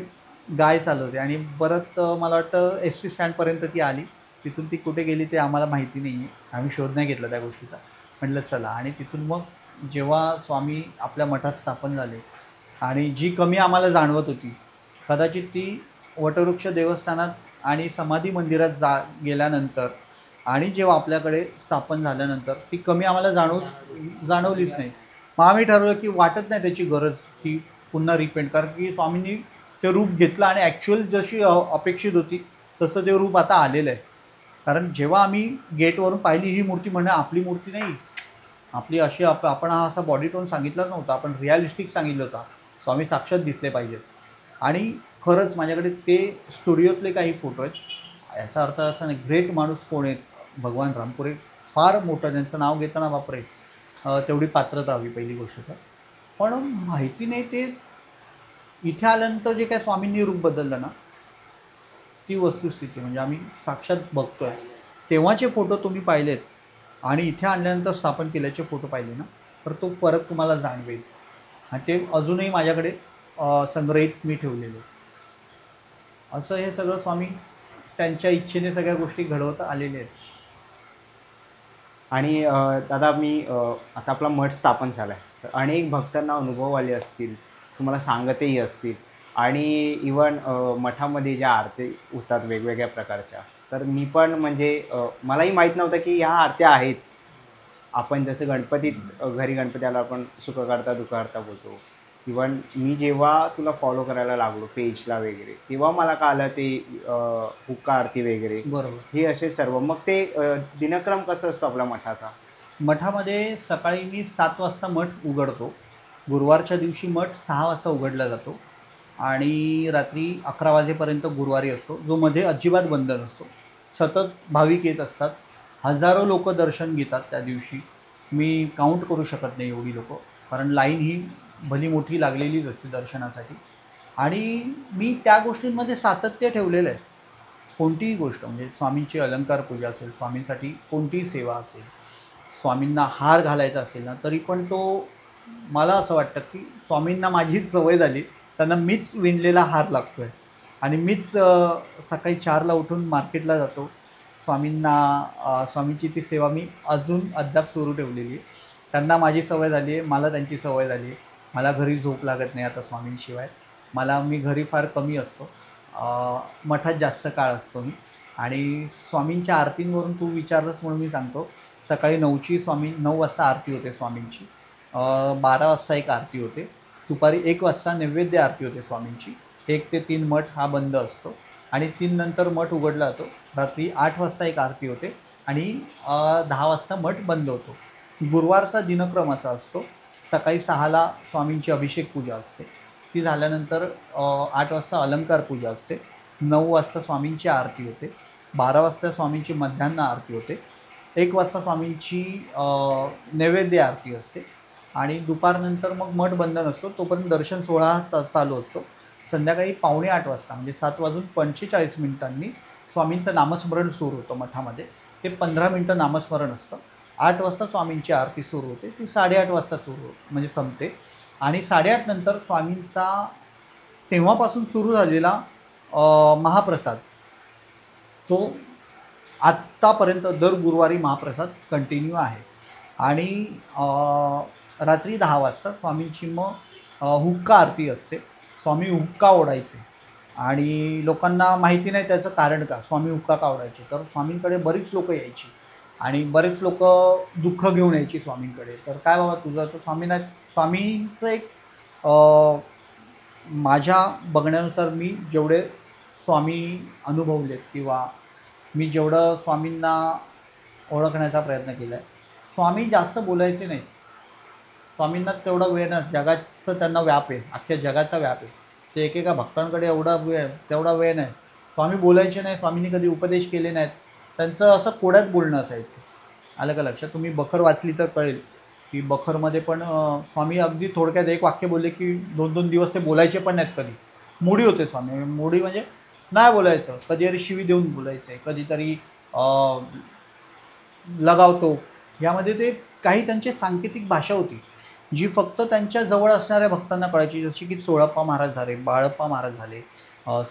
गाय चालवते आणि परत मला वाटतं एस.टी. स्टँडपर्यंत ती आली. तिथून ती कुठे गेली ते आम्हाला माहिती नाही आहे, आम्ही शोध नाही घेतला त्या गोष्टीचा. म्हटलं चला, आणि तिथून मग जेव्हा स्वामी आपल्या मठात स्थापन झाले आणि जी कमी आम्हाला जाणवत होती, कदाचित ती वटवृक्ष देवस्थानात आणि समाधी मंदिरात गेल्यानंतर आणि जेव्हा आपल्याकडे स्थापन झाल्यानंतर ती कमी आम्हाला जाणवलीच नाही. मग आम्ही ठरवलं की वाटत नाही त्याची गरज की पुन्हा रिपेंट, कारण की स्वामींनी ते रूप घेतलं आणि ॲक्च्युअल जशी अपेक्षित होती तसं ते रूप आता आलेलं आहे. कारण जेव्हा आम्ही गेटवरून पाहिली ही मूर्ती म्हणजे आपली मूर्ती नाही, आपली अशी आपण हा असा बॉडी टोन सांगितलाच नव्हता, आपण रिअलिस्टिक सांगितलं होता, स्वामी साक्षात दिसले पाहिजेत. आणि खरंच माझ्याकडे ते स्टुडिओतले काही फोटो आहेत. याचा अर्थ असा नाही ग्रेट माणूस कोण आहेत, भगवान रामपुरे फार मोठं, त्यांचं नाव घेताना बापरे तेवढी पात्रता हवी पहिली गोष्ट तर. पण माहिती नाही ते इथे आल्यानंतर जे काय स्वामींनी रूप बदललं ना, ती वस्तुस्थिती म्हणजे आम्ही साक्षात बघतोय. तेव्हाचे फोटो तुम्ही पाहिलेत आणि इथे आणल्यानंतर स्थापन केल्याचे फोटो पाहिले ना, तर तो फरक तुम्हाला जाणवेल. आणि ते अजूनही माझ्याकडे संग्रहित मी ठेवलेले. असं हे सगळं स्वामी त्यांच्या इच्छेने सगळ्या गोष्टी घडवत आलेल्या आहेत. आणि दादा आता आपला मठ स्थापन झाला आहे, तर अनेक भक्तांना अनुभव आले असतील, तुम्हाला सांगतही असतील. आणि इवन मठामध्ये ज्या आरती होतात वेगवेगळ्या प्रकारच्या, तर मी पण म्हणजे मलाही माहीत नव्हतं की ह्या आरत्या आहेत. आपण जसं गणपतीत घरी गणपती आला आपण सुखकर्ता दुःखहर्ता बोलतो. इवन मी जेव्हा तुला फॉलो करायला लागलो पेजला वगैरे, तेव्हा मला कळलं ते हुक्का आरती वगैरे बरोबर. हे असे सर्व. मग ते दिनक्रम कसं असतो आपल्या मठाचा? मठामध्ये सकाळी मी 7 वाजता मठ उघडतो. गुरुवारच्या दिवशी मठ 6 वाजता उघडला जातो आणि रात्री 11 वाजेपर्यंत गुरुवारी असतो, जो मध्ये अजिबात बंद नसतो. सतत भाविक येत असतात, हजारो लोक दर्शन घेतात त्या दिवशी. मी काउंट करू शकत नाही एवढी लोक, कारण लाईन ही भली मोठी लागलेलीच असते दर्शनासाठी. आणि मी त्या गोष्टींमध्ये सातत्य ठेवलेलं आहे. कोणतीही गोष्ट म्हणजे स्वामींची अलंकार पूजा असेल, स्वामींसाठी कोणतीही सेवा असेल, स्वामींना हार घालायचा असेल ना, तरी पण तो मला असं वाटतं की स्वामींना माझीच सवय झाली, त्यांना मीच विणलेला हार लागतो आहे. आणि मीच सकाळी 4ला उठून मार्केटला जातो. स्वामींची ती सेवा मी अद्याप सुरू ठेवलेली आहे. त्यांना माझी सवय झाली आहे, मला त्यांची सवय झाली आहे. मला घरी झोप लागत नाही आता स्वामींशिवाय. मी घरी फार कमी असतो, मठात जास्त काळ असतो मी. आणि स्वामींच्या आरतींवरून तू विचारलंस म्हणून मी सांगतो. सकाळी 9 वाजता आरती होते स्वामींची, 12 वाजता एक आरती होते, दुपारी 1 वाजता नैवेद्य आरती होते स्वामींची. 1 ते 3 मठ हा बंद असतो आणि 3 नंतर मठ उघडला जातो. रात्री 8 वाजता एक आरती होते आणि 10 वाजता मठ बंद होतो. गुरुवारचा दिनक्रम असा असतो, सकाळी 6ला स्वामींची अभिषेक पूजा असते, ती झाल्यानंतर 8 वाजता अलंकार पूजा असते, 9 वाजता स्वामींची आरती होते, 12 वाजता स्वामींची मध्यान्ह आरती होते, 1 वाजता स्वामींची नैवेद्य आरती असते आणि दुपारनंतर मग मठ बंद नसतो, तोपर्यंत दर्शन सोहळा हा चालू असतो. संध्याकाळी 7:45 वाजता म्हणजे 7:45 स्वामींचं नामस्मरण सुरू होतं मठामध्ये. ते 15 मिनटं नामस्मरण असतं. 8 वाजता स्वामींची आरती सुरू होते, ती 8:30 वाजता म्हणजे संपते. आणि 8:30 नंतर स्वामींचा तेव्हापासून सुरू झालेला महाप्रसाद, तो आत्तापर्यंत दर गुरुवारी महाप्रसाद कंटिन्यू आहे. आणि रात्री 10 वाजता स्वामींची मग हुक्का आरती असते. स्वामी हुक्का ओढायचे आणि लोकांना माहिती नाही त्याचं कारण का, स्वामी हुक्का का ओढायचे. तर स्वामींकडे बरीच लोक यायची आणि बरेच लोक दुःख घेऊन यायची स्वामींकडे. तर काय बाबा तुझं, तर स्वामींचं एक माझ्या बघण्यानुसार मी जेवढे स्वामी अनुभवलेत किंवा मी जेवढं स्वामींना ओळखण्याचा प्रयत्न केला आहे, स्वामी जास्त बोलायचे नाहीत. स्वामींना तेवढा वेळ नाही, जगाचं त्यांना व्याप आहे, अख्ख्या जगाचा व्याप आहे. ते एकेका भक्तांकडे तेवढा वेळ नाही. स्वामी बोलायचे नाही, स्वामींनी कधी उपदेश केले नाहीत. त्यांचं असं कोड्यात बोलणं असायचं. आलं का लक्षात? तुम्ही बखर वाचली तर कळेल की बखरमध्ये पण स्वामी अगदी थोडक्यात एक वाक्य बोलले की 2-2 दिवस ते बोलायचे पण नाहीत. कधी मोडी होते स्वामी. मोडी म्हणजे नाही बोलायचं, कधीतरी शिवी देऊन बोलायचं, कधीतरी लगावतो. यामध्ये ते काही त्यांची सांकेतिक भाषा होती जी फक्त त्यांच्या जवळ असणाऱ्या भक्तांना कळायची. जशी की सोळप्पा महाराज झाले, बाळप्पा महाराज झाले,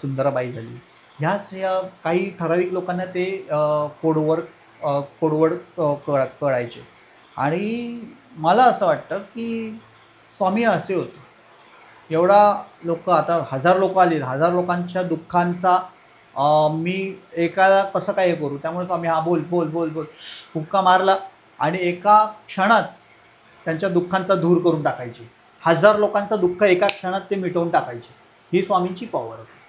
सुंदराबाई झाली. या काही ठराविक लोकांना ते कोडवड कळायचे. आणि मला असं वाटतं की स्वामी असे होते, एवढा लोक आता 1000 लोक आले, 1000 लोकांच्या दुःखांचा मी एकाला कसं काय हे करू. त्यामुळे स्वामी हा बोल बोल बोल बोल हुक्का मारला आणि एका क्षणात त्यांच्या दुःखांचा दूर करून टाकायचे. 1000 लोकांचं दुःख एका क्षणात ते मिटवून टाकायचे. ही स्वामींची पॉवर होती.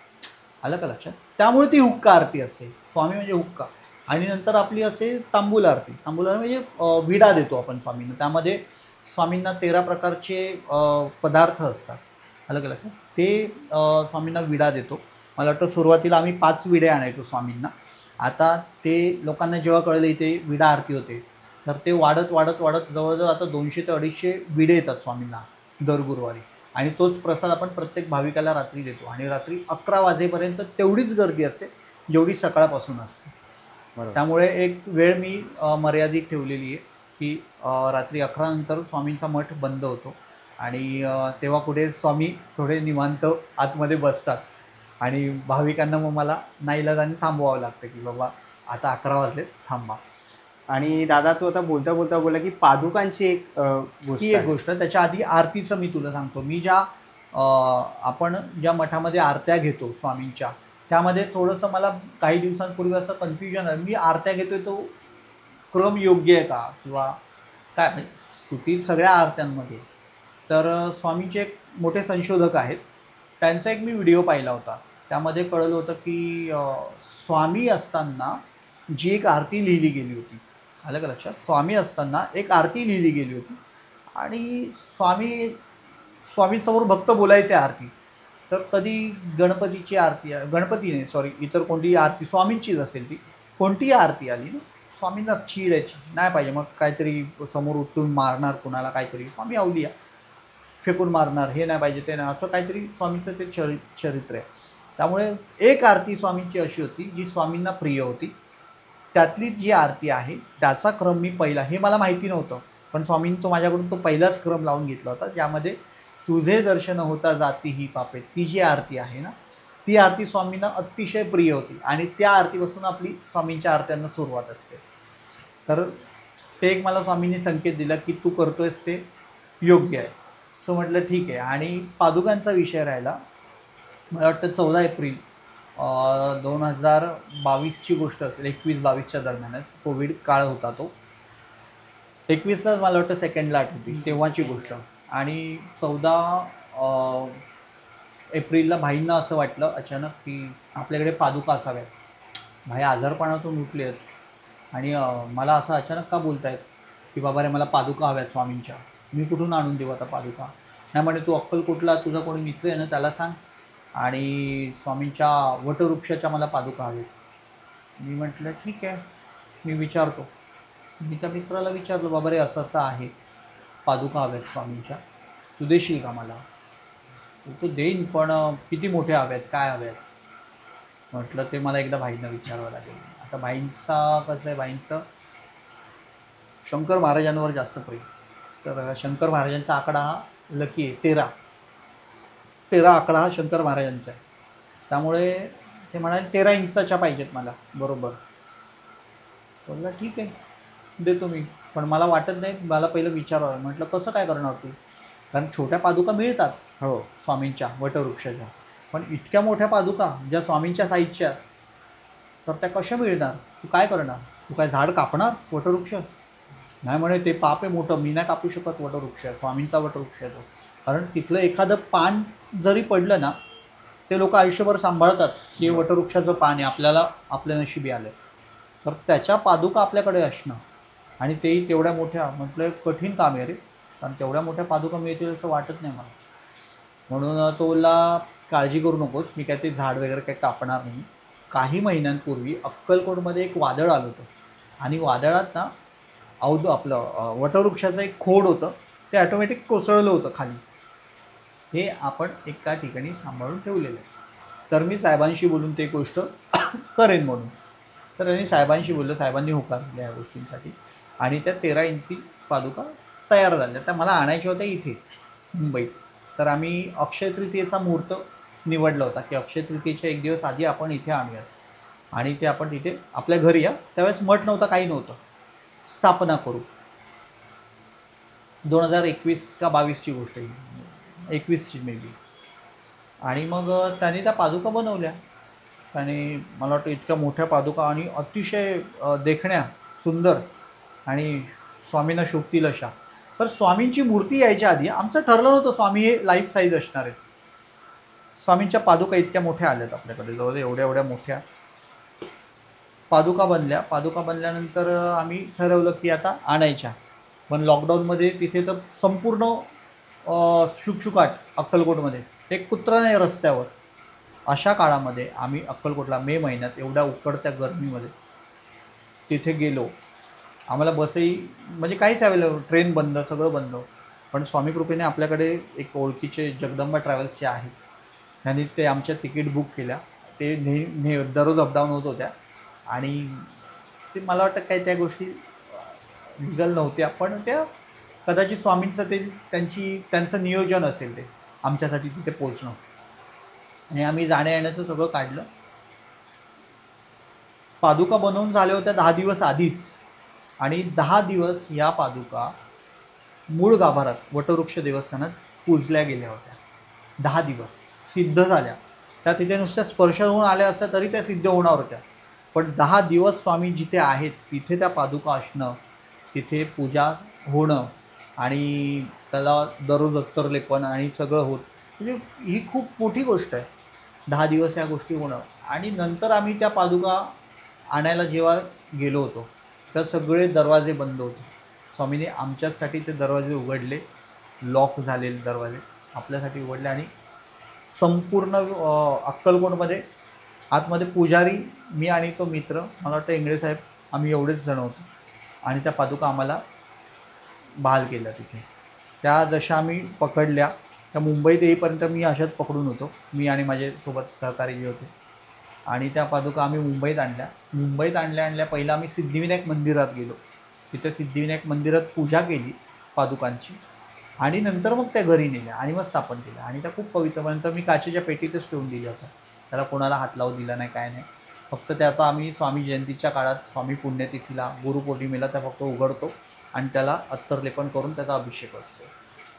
आलं का लक्षात? त्यामुळे ती हुक्का आरती असते. स्वामी म्हणजे हुक्का. आणि नंतर आपली असे तांबूल आरती. तांबूल आरती म्हणजे विडा देतो आपण स्वामींना. त्यामध्ये स्वामींना 13 प्रकारचे पदार्थ असतात. आलं का लक्षात? ते स्वामींना विडा देतो. मला वाटतं सुरुवातीला आम्ही 5 विडे आणायचो स्वामींना. आता ते लोकांना जेव्हा कळलं इथे विडा आरती होते, तर ते वाढत वाढत वाढत जवळजवळ आता 200 ते 250 विडे येतात स्वामींना दर गुरुवारी. आणि तोच प्रसाद आपण प्रत्येक भाविकाला रात्री देतो. आणि रात्री 11 वाजेपर्यंत तेवढीच गर्दी असते जेवढी सकाळपासून असते. बरोबर. त्यामुळे एक वेळ मी मर्यादित ठेवलेली आहे की रात्री 11 नंतर स्वामींचा मठ बंद होतो. आणि तेव्हा कुठे स्वामी थोडे निवांत आतमध्ये बसतात. आणि भाविकांना मग मला नाईलाजाने थांबवावं लागतं की बाबा आता 11 वाजलेत, थांबा. आणि दादा तू आता बोलता बोलता बोला की पादुकांची एक गोष्ट ही एक आहे. गोष्ट. त्याच्या आधी आरतीचं मी तुला सांगतो. मी आपण ज्या मठामध्ये आरत्या घेतो स्वामींच्या, त्यामध्ये थोडंसं मला काही दिवसांपूर्वी असं कन्फ्युजन आहे. मी आरत्या घेतोय तो क्रम योग्य आहे का, किंवा काय, म्हणजे स्तुती सगळ्या आरत्यांमध्ये. तर स्वामींचे एक मोठे संशोधक आहेत, त्यांचा एक मी व्हिडिओ पाहिला होता. त्यामध्ये कळलं होतं की स्वामी असताना जी एक आरती लिहिली गेली होती, आलं का लक्षात? स्वामी असताना एक आरती लिहिली गेली होती. आणि स्वामींसमोर भक्त बोलायचे आरती. तर कधी गणपतीची आरती, गणपती नाही सॉरी, इतर कोणतीही आरती स्वामींचीच असेल ती, कोणतीही आरती आली ना, स्वामींना चीड यायची नाही पाहिजे. मग काहीतरी समोर उचलून मारणार कुणाला, काहीतरी स्वामी अवलिया फेकून मारणार, हे नाही पाहिजे ते नाही, असं काहीतरी स्वामींचं ते चरित्र आहे. त्यामुळे एक आरती स्वामींची अशी होती जी स्वामींना प्रिय होती. त्यातली जी आरती आहे त्याचा क्रम मी पहिला, हे मला माहिती नव्हतं, पण स्वामींनी तो माझ्याकडून तो पहिलाच क्रम लावून घेतला होता, ज्यामध्ये तुझे दर्शन होता जाती ही पापे, ती जी आरती आहे ना, ती आरती स्वामींना अतिशय प्रिय होती. आणि त्या आरतीपासून आपली स्वामींच्या आरत्यांना सुरुवात असते. तर ते एक मला स्वामींनी संकेत दिला की तू करतोयस ते योग्य आहे. सो म्हटलं ठीक आहे. आणि पादुकांचा विषय राहिला, मला वाटतं 14 एप्रिल 2022ची गोष्ट असेल, 21-22च्या दरम्यानच कोविड काळ होता तो. 21ला मला वाटतं सेकंड लाट होती तेव्हाची गोष्ट. आणि 14 एप्रिलला भाईंना असं वाटलं अचानक की आपल्याकडे पादुका असाव्यात. भाई आजारपणातून उठले आहेत आणि मला असं अचानक का बोलतायत की बाबा रे मला पादुका हव्यात स्वामींच्या. मी कुठून आणून देऊ आता पादुका? नाही म्हणे, तू अक्कलकोटला तुझा कोणी मित्र आहे ना त्याला सांग, आणि स्वामींच्या वटवृक्षाच्या मला पादुका हवेत. मी म्हटलं ठीक आहे, मी विचारतो. मी त्या मित्राला विचारलं, बाबा रे असं असं आहे, पादुका हव्यात स्वामींच्या, तू देशील का मला? तो देईन, पण किती मोठ्या हव्यात, काय हव्यात? म्हटलं ते मला एकदा भाईंना विचारावं लागेल. आता भाईंचा कसं आहे, भाईंचं शंकर महाराजांवर जास्त प्रेम. तर शंकर महाराजांचा आकडा हा लकी आहे, 13 आकडा हा शंकर महाराजांचा आहे. त्यामुळे ते म्हणाले 13 इंचाच्या पाहिजेत मला, बरोबर. बोलला ठीक आहे देतो मी, पण मला वाटत नाही, मला पहिलं विचारावं. म्हटलं कसं काय करणार तू? कारण छोट्या पादुका मिळतात हो स्वामींच्या वटवृक्षाच्या, पण इतक्या मोठ्या पादुका ज्या स्वामींच्या साईजच्या, तर त्या कशा मिळणार? तू काय करणार? तू काय झाड कापणार वटवृक्ष? नाही म्हणे, ते पाप आहे मोठं, मी नाही कापू शकत वटवृक्ष, स्वामींचा वटवृक्ष आहे तो. कारण तिथलं एखादं पान जरी पडलं ना, ते लोक आयुष्यभर सांभाळतात की वटवृक्षाचं पान आहे, आपल्याला आपल्या नशिबी आलं. तर त्याच्या पादुका आपल्याकडे असणं, आणि तेही तेवढ्या मोठ्या, म्हटलं कठीण काम आहे रे, कारण तेवढ्या मोठ्या पादुका मिळतील असं वाटत नाही मला. म्हणून तो बोलला काळजी करू नकोस, मी काय ते झाड वगैरे काही कापणार नाही. काही महिन्यांपूर्वी अक्कलकोटमध्ये एक वादळ आलं होतं, आणि वादळात ना आपलं वटवृक्षाचं एक खोड होतं, ते ॲटोमॅटिक कोसळलं होतं खाली. हे आपण एका ठिकाणी सांभाळून ठेवलेलं आहे. तर मी साहेबांशी बोलून ते गोष्ट करेन म्हणून. तर त्यांनी साहेबांशी बोललं, साहेबांनी होकार दिला या गोष्टींसाठी, आणि त्या 13 इंची पादुका तयार झाल्या. त्या मला आणायच्या होत्या इथे मुंबईत. तर आम्ही अक्षय तृतीयेचा मुहूर्त निवडला होता की अक्षय तृतीयेच्या एक दिवस आधी आपण इथे आणूयात, आणि ते आपण तिथे आपल्या घरी या. त्यावेळेस मठ नव्हता, काही नव्हतं, स्थापना करू. 2021 का 22ची गोष्ट आहे, 21ची मे बी. आणि मग त्यांनी त्या पादुका बनवल्या, आणि मला वाटतं इतक्या मोठ्या पादुका, आणि अतिशय देखण्या सुंदर, आणि स्वामींना शोभतील अशा. तर स्वामींची मूर्ती यायच्या आधी आमचं ठरलं नव्हतं स्वामी हे लाईफ साईज असणार आहेत. स्वामींच्या पादुका इतक्या मोठ्या आल्यात आपल्याकडे, जवळ एवढ्या एवढ्या मोठ्या पादुका बनल्या. पादुका बनल्यानंतर आम्ही ठरवलं की आता आणायच्या. पण लॉकडाऊनमध्ये तिथे तर संपूर्ण शुकशुकाट अक्कलकोटमध्ये, एक कुत्रा नाही रस्त्यावर. अशा काळामध्ये आम्ही अक्कलकोटला मे महिन्यात एवढ्या उकडत्या गरमीमध्ये तिथे गेलो. आम्हाला बसही म्हणजे काहीच अवेलेबल, ट्रेन बंद, सगळं बंद. पण स्वामी कृपेने आपल्याकडे एक ओळखीचे जगदंबा ट्रॅव्हल्सचे आहेत, त्यांनी ते आमच्या तिकीट बुक केल्या. ते दररोज अपडाऊन होत होत्या आणि ते मला वाटतं काही त्या गोष्टी लिगल नव्हत्या, पण त्या कदाचित स्वामींचं ते त्यांचं नियोजन असेल ते आमच्यासाठी तिथे पोचणं. आणि आम्ही जाण्या येण्याचं सगळं काढलं. पादुका बनवून झाल्या होत्या 10 दिवस आधीच, आणि 10 दिवस या पादुका मूळ गाभारात वटवृक्ष देवस्थानात पूजल्या गेल्या होत्या. 10 दिवस सिद्ध झाल्या. त्या तिथे नुसत्या स्पर्श होऊन आल्या असत्या तरी त्या सिद्ध होणार होत्या. पण 10 दिवस स्वामी जिथे आहेत तिथे त्या पादुका असणं, तिथे पूजा होणं आणि त्याला दररोज अत्तरलेपन आणि सगळं होत, म्हणजे ही खूप मोठी गोष्ट आहे. 10 दिवस या गोष्टी होणं. आणि नंतर आम्ही त्या पादुका आणायला जेव्हा गेलो होतो तर सगळे दरवाजे बंद होते. स्वामीने आमच्यासाठी ते दरवाजे उघडले, लॉक झालेले दरवाजे आपल्यासाठी उघडले. आणि संपूर्ण अक्कलकोटमध्ये आतमध्ये पुजारी, मी आणि तो मित्र, मला वाटतं इंगळे साहेब, आम्ही एवढेच जण होतो. आणि त्या पादुका आम्हाला बहाल केल्या तिथे. त्या जशा आम्ही पकडल्या, त्या मुंबईत येईपर्यंत मी अशाच पकडून होतो, मी आणि माझे सोबत सहकारी जे होते. आणि त्या पादुका आम्ही मुंबईत आणल्या पहिला आम्ही सिद्धिविनायक मंदिरात गेलो. तिथे सिद्धिविनायक मंदिरात पूजा केली पादुकांची, आणि नंतर मग त्या घरी नेल्या आणि मग स्थापन केल्या. आणि त्या खूप पवित्रपर्यंत मी काचेच्या पेटीतच ठेवून दिल्या होत्या. त्याला कोणाला हात लावू दिला नाही, काय नाही. फक्त त्या आता आम्ही स्वामी जयंतीच्या काळात, स्वामी पुण्यतिथीला, गुरुपौर्णिमेला त्या फक्त उघडतो आणि त्याला अत्तरलेपन करून त्याचा अभिषेक असतो.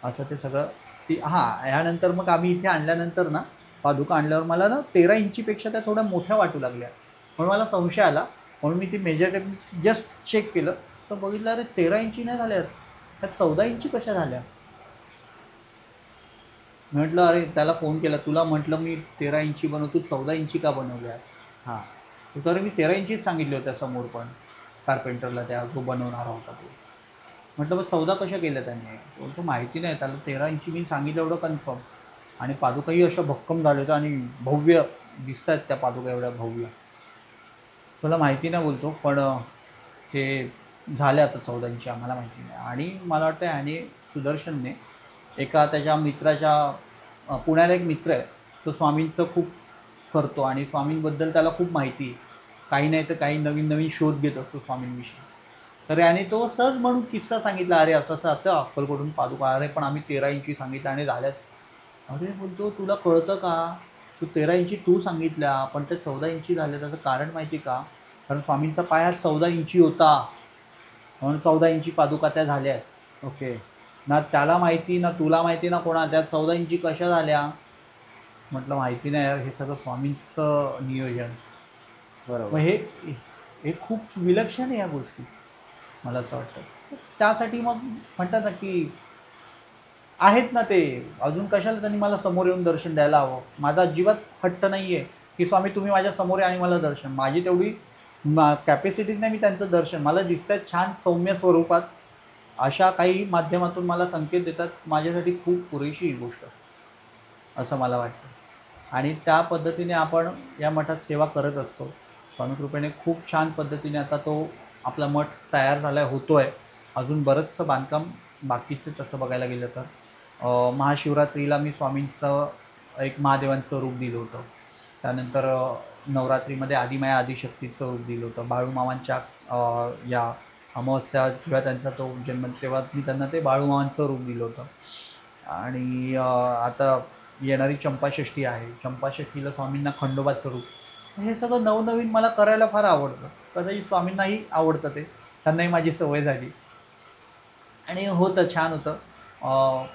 असं ते सगळं ह्यानंतर मग आम्ही इथे आणल्यानंतर ना, पादुका आणल्यावर मला ना 13 इंचीपेक्षा त्या थोड्या मोठ्या वाटू लागल्या. म्हणून मला संशय आला. म्हणून मी ती मेजर टेप जस्ट चेक केलं तर बघितलं, अरे 13 इंची नाही झाल्या, त्या 14 इंची कशा झाल्या. म्हटलं अरे, त्याला फोन केला, तुला म्हटलं मी 13 इंची बनवतो, 14 इंची का बनवल्यास. हां, तर मी 13 इंचीच सांगितले होत्या समोर, पण कार्पेंटरला त्या जो बनवणारा होता तो. म्हटलं मग 14 कशा केल्या त्याने. तो माहिती नाही, त्याला 13 इंची मी सांगितलं एवढं कन्फर्म. आणि पादुकाही अशा भक्कम झाल्या होत्या आणि भव्य दिसत आहेत त्या पादुका, एवढ्या भव्य. तुला माहिती नाही बोलतो, पण ते झाले आता 14 इंची, आम्हाला माहिती नाही. आणि मला वाटतं आणि सुदर्शनने एका त्याच्या मित्राच्या, पुण्याला एक मित्र आहे, तो स्वामींचं खूप करतो आणि स्वामींबद्दल त्याला खूप माहिती आहे. काही नाही तर काही नवीन नवीन शोध घेत असतो स्वामींविषयी. तर याने तो सहज म्हणून किस्सा सांगितला, अरे असं असं आता अक्कलकोटून पादुका, अरे पण आम्ही 13 इंची सांगितलं आणि झाल्यात. अरे बोलतो, तुला कळतं का, तू 13 इंची तू सांगितल्या पण ते 14 इंची झाले, त्याचं कारण माहिती का. कारण स्वामींचा पाय हा 14 इंची होता, म्हणून 14 इंची पादुका त्या झाल्यात. ओके. ना त्याला माहिती, ना तुला माहिती, ना कोणा, त्यात 14 इंची कशा झाल्या. म्हटलं माहिती नाही यार, हे सगळं स्वामींचं नियोजन. बरोबर. मग हे खूप विलक्षण आहे या गोष्टी, मला असं वाटतं. त्यासाठी मग म्हणतात ना की आहेत ना ते, अजून कशाला त्यांनी मला समोर येऊन दर्शन द्यायला हवं. माझा अजिबात हट्ट नाही आहे की स्वामी तुम्ही माझ्या समोर आहे आणि मला दर्शन. माझी तेवढी कॅपॅसिटीच नाही, मी त्यांचं दर्शन, मला दिसत आहेत छान सौम्य स्वरूपात, अशा काही माध्यमातून मला संकेत देतात, माझ्यासाठी खूप पुरेशी ही गोष्ट असं मला वाटतं. आणि त्या पद्धतीने आपण या मठात सेवा करत असतो. स्वामी कृपेने खूप छान पद्धतीने आता तो आपला मठ तयार झाला आहे, होतो आहे. अजून बरंचसं बांधकाम बाकीचं तसं बघायला गेलं तर. महाशिवरात्रीला मी स्वामींचं एक महादेवांचं रूप दिलं होतं. त्यानंतर नवरात्रीमध्ये आदिमाया आदिशक्तीचं रूप दिलं होतं. बाळूमामांच्या या अमावस्या किंवा त्यांचा तो जन्म, तेव्हा मी त्यांना ते बाळूमामांचं रूप दिलं होतं. आणि आता येणारी चंपाषष्ठी आहे, चंपाषष्ठीला स्वामींना खंडोबाचं रूप. हे सगळं नवनवीन मला करायला फार आवडतं. कदाचित स्वामींनाही आवडतं ते, त्यांनाही माझी सवय झाली आणि होतं, छान होतं.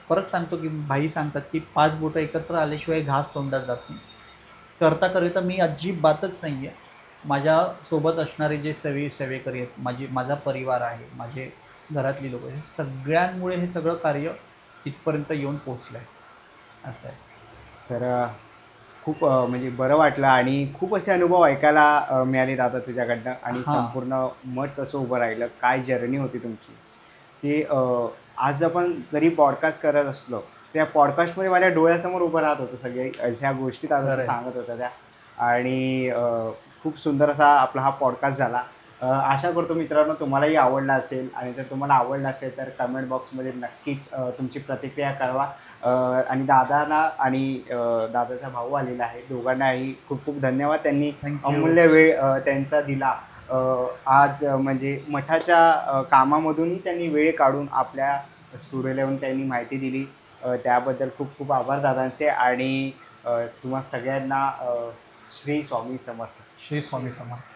परत सांगतो की भाई सांगतात की 5 बोटं एकत्र आल्याशिवाय घास तोंडात जात नाही. करता करता मी अजिबातच नाही आहे. माझ्यासोबत असणारे जे सेवेकरी आहेत, माझा परिवार आहे, माझे घरातली लोक, हे सगळ्यांमुळे हे सगळं कार्य इथपर्यंत येऊन पोचलं आहे, असं आहे. तर खूप म्हणजे बरं वाटलं आणि खूप असे अनुभव ऐकायला मिळाले दादा तुझ्याकडनं आणि हां. संपूर्ण मठ कसं उभं राहिलं, काय जर्नी होती तुमची ते आज आपण जरी पॉडकास्ट करत असलो त्या पॉडकास्टमध्ये माझ्या डोळ्यासमोर उभं राहत होतं सगळे ह्या गोष्टी दादा खरं तू आहे. सांगत होत्या त्या आणि खूप सुंदर असा आपला हा पॉडकास्ट झाला. आशा करतो मित्रांनो तुम्हालाही आवडला असेल आणि जर तुम्हाला आवडला असेल तर कमेंट बॉक्समध्ये नक्कीच तुमची प्रतिक्रिया कळवा. आणि दादाला आणि दादाचा भाऊ आलेला आहे दोघांनाही खूप खूप धन्यवाद. त्यांनी Thank you. अमूल्य वेळ त्यांचा दिला. आज म्हणजे मठाच्या कामामधूनही त्यांनी वेळ काढून आपल्या स्टुडिओला येऊन त्यांनी माहिती दिली. त्याबद्दल खूप खूप आभार दादांचे आणि तुम्हा सगळ्यांना श्री स्वामी समर्थ. श्री स्वामी समर्थ.